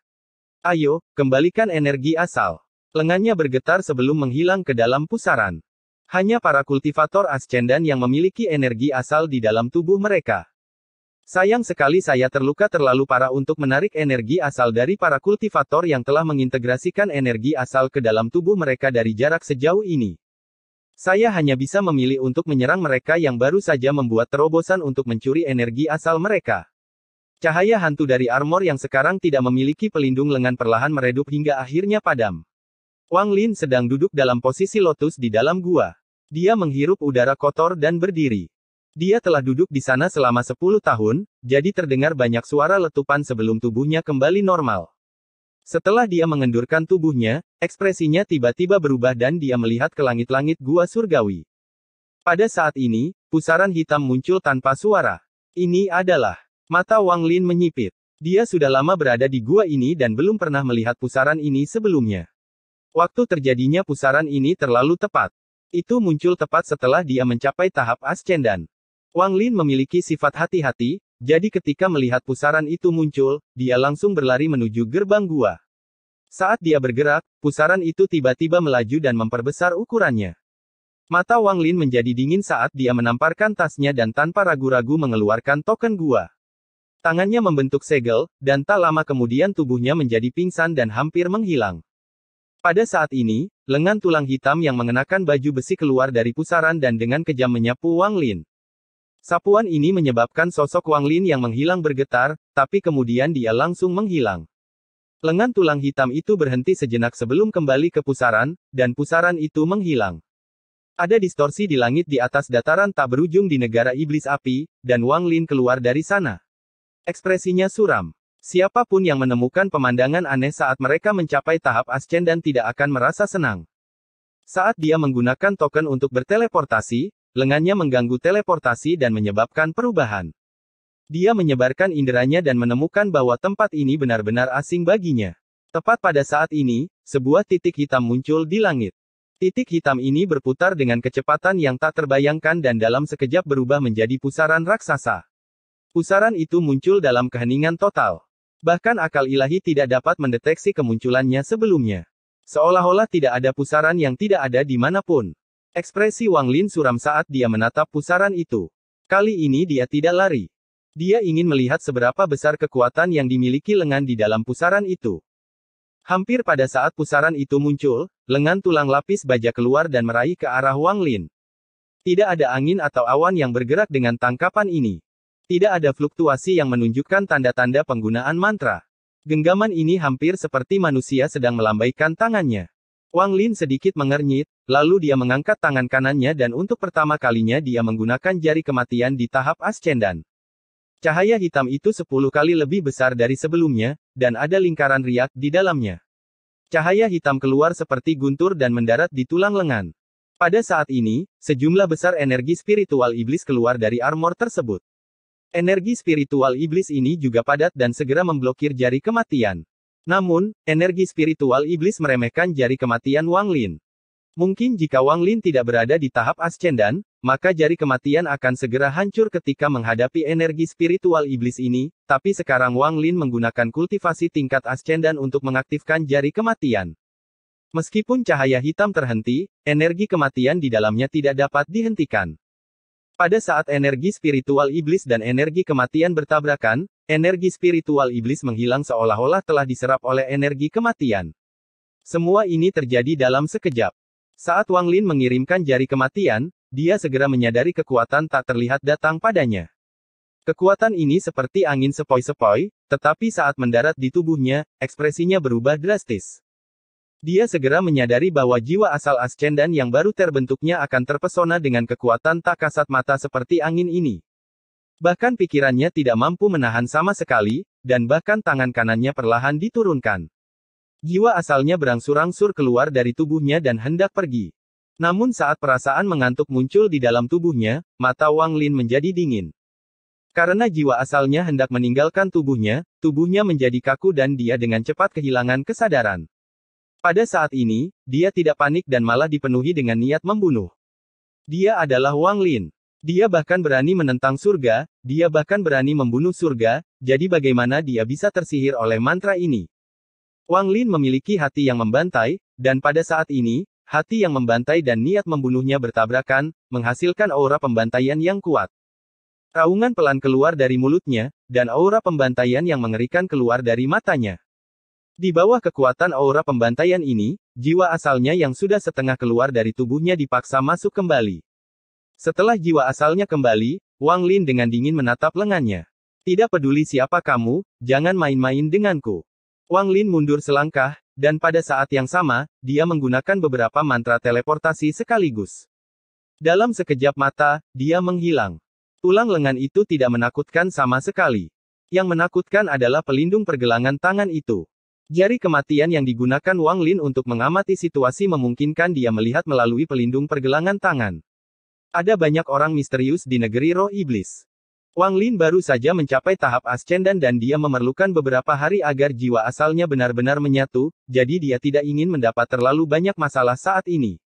Ayo, kembalikan energi asal. Lengannya bergetar sebelum menghilang ke dalam pusaran. Hanya para kultivator Ascendan yang memiliki energi asal di dalam tubuh mereka. Sayang sekali saya terluka terlalu parah untuk menarik energi asal dari para kultivator yang telah mengintegrasikan energi asal ke dalam tubuh mereka dari jarak sejauh ini. Saya hanya bisa memilih untuk menyerang mereka yang baru saja membuat terobosan untuk mencuri energi asal mereka. Cahaya hantu dari armor yang sekarang tidak memiliki pelindung lengan perlahan meredup hingga akhirnya padam. Wang Lin sedang duduk dalam posisi lotus di dalam gua. Dia menghirup udara kotor dan berdiri. Dia telah duduk di sana selama 10 tahun, jadi terdengar banyak suara letupan sebelum tubuhnya kembali normal. Setelah dia mengendurkan tubuhnya, ekspresinya tiba-tiba berubah dan dia melihat ke langit-langit gua surgawi. Pada saat ini, pusaran hitam muncul tanpa suara. Ini adalah... Mata Wang Lin menyipit. Dia sudah lama berada di gua ini dan belum pernah melihat pusaran ini sebelumnya. Waktu terjadinya pusaran ini terlalu tepat. Itu muncul tepat setelah dia mencapai tahap ascendan. Wang Lin memiliki sifat hati-hati, jadi ketika melihat pusaran itu muncul, dia langsung berlari menuju gerbang gua. Saat dia bergerak, pusaran itu tiba-tiba melaju dan memperbesar ukurannya. Mata Wang Lin menjadi dingin saat dia menamparkan tasnya dan tanpa ragu-ragu mengeluarkan token gua. Tangannya membentuk segel, dan tak lama kemudian tubuhnya menjadi pingsan dan hampir menghilang. Pada saat ini, lengan tulang hitam yang mengenakan baju besi keluar dari pusaran dan dengan kejam menyapu Wang Lin. Sapuan ini menyebabkan sosok Wang Lin yang menghilang bergetar, tapi kemudian dia langsung menghilang. Lengan tulang hitam itu berhenti sejenak sebelum kembali ke pusaran, dan pusaran itu menghilang. Ada distorsi di langit di atas dataran tak berujung di negara iblis api, dan Wang Lin keluar dari sana. Ekspresinya suram. Siapapun yang menemukan pemandangan aneh saat mereka mencapai tahap ascendan tidak akan merasa senang. Saat dia menggunakan token untuk berteleportasi, lengannya mengganggu teleportasi dan menyebabkan perubahan. Dia menyebarkan inderanya dan menemukan bahwa tempat ini benar-benar asing baginya. Tepat pada saat ini, sebuah titik hitam muncul di langit. Titik hitam ini berputar dengan kecepatan yang tak terbayangkan dan dalam sekejap berubah menjadi pusaran raksasa. Pusaran itu muncul dalam keheningan total. Bahkan akal ilahi tidak dapat mendeteksi kemunculannya sebelumnya. Seolah-olah tidak ada pusaran yang tidak ada di manapun. Ekspresi Wang Lin suram saat dia menatap pusaran itu. Kali ini dia tidak lari. Dia ingin melihat seberapa besar kekuatan yang dimiliki lengan di dalam pusaran itu. Hampir pada saat pusaran itu muncul, lengan tulang lapis baja keluar dan meraih ke arah Wang Lin. Tidak ada angin atau awan yang bergerak dengan tangkapan ini. Tidak ada fluktuasi yang menunjukkan tanda-tanda penggunaan mantra. Genggaman ini hampir seperti manusia sedang melambaikan tangannya. Wang Lin sedikit mengernyit, lalu dia mengangkat tangan kanannya dan untuk pertama kalinya dia menggunakan jari kematian di tahap ascendan. Cahaya hitam itu 10 kali lebih besar dari sebelumnya, dan ada lingkaran riak di dalamnya. Cahaya hitam keluar seperti guntur dan mendarat di tulang lengan. Pada saat ini, sejumlah besar energi spiritual iblis keluar dari armor tersebut. Energi spiritual iblis ini juga padat dan segera memblokir jari kematian. Namun, energi spiritual iblis meremehkan jari kematian Wang Lin. Mungkin jika Wang Lin tidak berada di tahap ascendan, maka jari kematian akan segera hancur ketika menghadapi energi spiritual iblis ini, tapi sekarang Wang Lin menggunakan kultivasi tingkat ascendan untuk mengaktifkan jari kematian. Meskipun cahaya hitam terhenti, energi kematian di dalamnya tidak dapat dihentikan. Pada saat energi spiritual iblis dan energi kematian bertabrakan, energi spiritual iblis menghilang seolah-olah telah diserap oleh energi kematian. Semua ini terjadi dalam sekejap. Saat Wang Lin mengirimkan jari kematian, dia segera menyadari kekuatan tak terlihat datang padanya. Kekuatan ini seperti angin sepoi-sepoi, tetapi saat mendarat di tubuhnya, ekspresinya berubah drastis. Dia segera menyadari bahwa jiwa asal ascendan yang baru terbentuknya akan terpesona dengan kekuatan tak kasat mata seperti angin ini. Bahkan pikirannya tidak mampu menahan sama sekali, dan bahkan tangan kanannya perlahan diturunkan. Jiwa asalnya berangsur-angsur keluar dari tubuhnya dan hendak pergi. Namun saat perasaan mengantuk muncul di dalam tubuhnya, mata Wang Lin menjadi dingin. Karena jiwa asalnya hendak meninggalkan tubuhnya menjadi kaku dan dia dengan cepat kehilangan kesadaran. Pada saat ini, dia tidak panik dan malah dipenuhi dengan niat membunuh. Dia adalah Wang Lin. Dia bahkan berani menentang surga, dia bahkan berani membunuh surga, jadi bagaimana dia bisa tersihir oleh mantra ini? Wang Lin memiliki hati yang membantai, dan pada saat ini, hati yang membantai dan niat membunuhnya bertabrakan, menghasilkan aura pembantaian yang kuat. Raungan pelan keluar dari mulutnya, dan aura pembantaian yang mengerikan keluar dari matanya. Di bawah kekuatan aura pembantaian ini, jiwa asalnya yang sudah setengah keluar dari tubuhnya dipaksa masuk kembali. Setelah jiwa asalnya kembali, Wang Lin dengan dingin menatap lengannya. Tidak peduli siapa kamu, jangan main-main denganku. Wang Lin mundur selangkah, dan pada saat yang sama, dia menggunakan beberapa mantra teleportasi sekaligus. Dalam sekejap mata, dia menghilang. Tulang lengan itu tidak menakutkan sama sekali. Yang menakutkan adalah pelindung pergelangan tangan itu. Jari kematian yang digunakan Wang Lin untuk mengamati situasi memungkinkan dia melihat melalui pelindung pergelangan tangan. Ada banyak orang misterius di negeri roh iblis. Wang Lin baru saja mencapai tahap ascendan dan dia memerlukan beberapa hari agar jiwa asalnya benar-benar menyatu, jadi dia tidak ingin mendapat terlalu banyak masalah saat ini.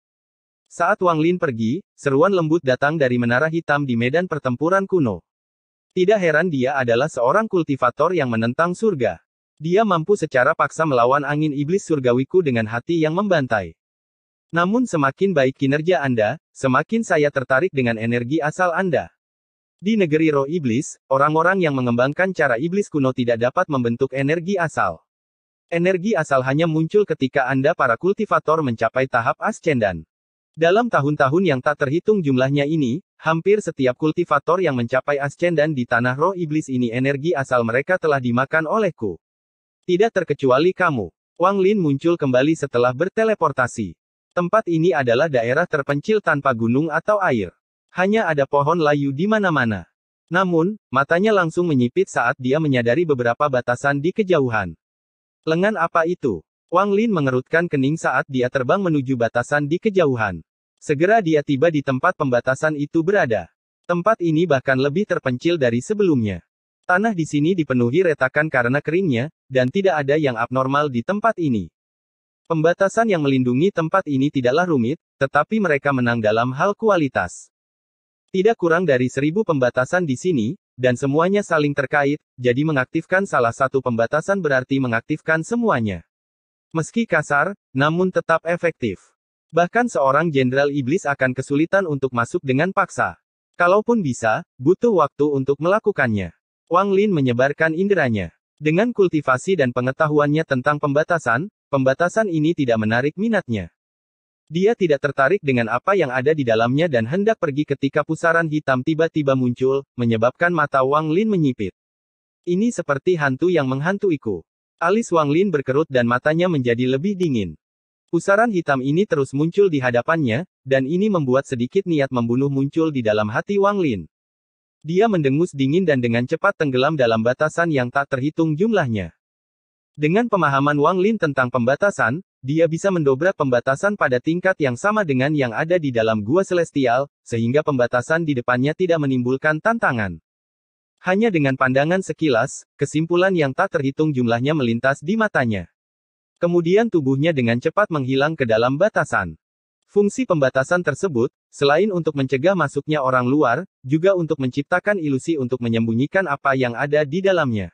Saat Wang Lin pergi, seruan lembut datang dari menara hitam di medan pertempuran kuno. Tidak heran dia adalah seorang kultivator yang menentang surga. Dia mampu secara paksa melawan angin iblis surgawiku dengan hati yang membantai. Namun semakin baik kinerja Anda, semakin saya tertarik dengan energi asal Anda. Di negeri roh iblis, orang-orang yang mengembangkan cara iblis kuno tidak dapat membentuk energi asal. Energi asal hanya muncul ketika Anda para kultivator mencapai tahap ascendan. Dalam tahun-tahun yang tak terhitung jumlahnya ini, hampir setiap kultivator yang mencapai ascendan di tanah roh iblis ini energi asal mereka telah dimakan olehku. Tidak terkecuali kamu. Wang Lin muncul kembali setelah berteleportasi. Tempat ini adalah daerah terpencil tanpa gunung atau air. Hanya ada pohon layu di mana-mana. Namun, matanya langsung menyipit saat dia menyadari beberapa batasan di kejauhan. Lengan apa itu? Wang Lin mengerutkan kening saat dia terbang menuju batasan di kejauhan. Segera dia tiba di tempat pembatasan itu berada. Tempat ini bahkan lebih terpencil dari sebelumnya. Tanah di sini dipenuhi retakan karena keringnya, dan tidak ada yang abnormal di tempat ini. Pembatasan yang melindungi tempat ini tidaklah rumit, tetapi mereka menang dalam hal kualitas. Tidak kurang dari 1000 pembatasan di sini, dan semuanya saling terkait, jadi mengaktifkan salah satu pembatasan berarti mengaktifkan semuanya. Meski kasar, namun tetap efektif. Bahkan seorang jenderal iblis akan kesulitan untuk masuk dengan paksa. Kalaupun bisa, butuh waktu untuk melakukannya. Wang Lin menyebarkan inderanya. Dengan kultivasi dan pengetahuannya tentang pembatasan ini tidak menarik minatnya. Dia tidak tertarik dengan apa yang ada di dalamnya dan hendak pergi ketika pusaran hitam tiba-tiba muncul, menyebabkan mata Wang Lin menyipit. Ini seperti hantu yang menghantuiku. Alis Wang Lin berkerut dan matanya menjadi lebih dingin. Pusaran hitam ini terus muncul di hadapannya, dan ini membuat sedikit niat membunuh muncul di dalam hati Wang Lin. Dia mendengus dingin dan dengan cepat tenggelam dalam batasan yang tak terhitung jumlahnya. Dengan pemahaman Wang Lin tentang pembatasan, dia bisa mendobrak pembatasan pada tingkat yang sama dengan yang ada di dalam gua celestial, sehingga pembatasan di depannya tidak menimbulkan tantangan. Hanya dengan pandangan sekilas, kesimpulan yang tak terhitung jumlahnya melintas di matanya. Kemudian tubuhnya dengan cepat menghilang ke dalam batasan. Fungsi pembatasan tersebut, selain untuk mencegah masuknya orang luar, juga untuk menciptakan ilusi untuk menyembunyikan apa yang ada di dalamnya.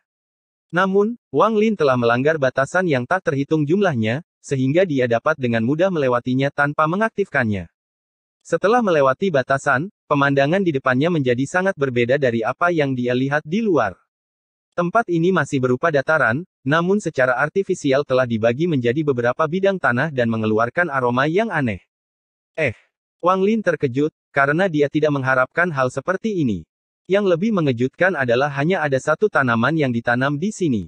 Namun, Wang Lin telah melanggar batasan yang tak terhitung jumlahnya, sehingga dia dapat dengan mudah melewatinya tanpa mengaktifkannya. Setelah melewati batasan, pemandangan di depannya menjadi sangat berbeda dari apa yang dia lihat di luar. Tempat ini masih berupa dataran, namun secara artifisial telah dibagi menjadi beberapa bidang tanah dan mengeluarkan aroma yang aneh. Wang Lin terkejut, karena dia tidak mengharapkan hal seperti ini. Yang lebih mengejutkan adalah hanya ada satu tanaman yang ditanam di sini.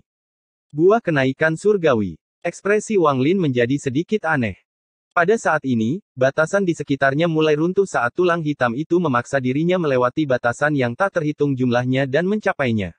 Buah kenaikan surgawi. Ekspresi Wang Lin menjadi sedikit aneh. Pada saat ini, batasan di sekitarnya mulai runtuh saat tulang hitam itu memaksa dirinya melewati batasan yang tak terhitung jumlahnya dan mencapainya.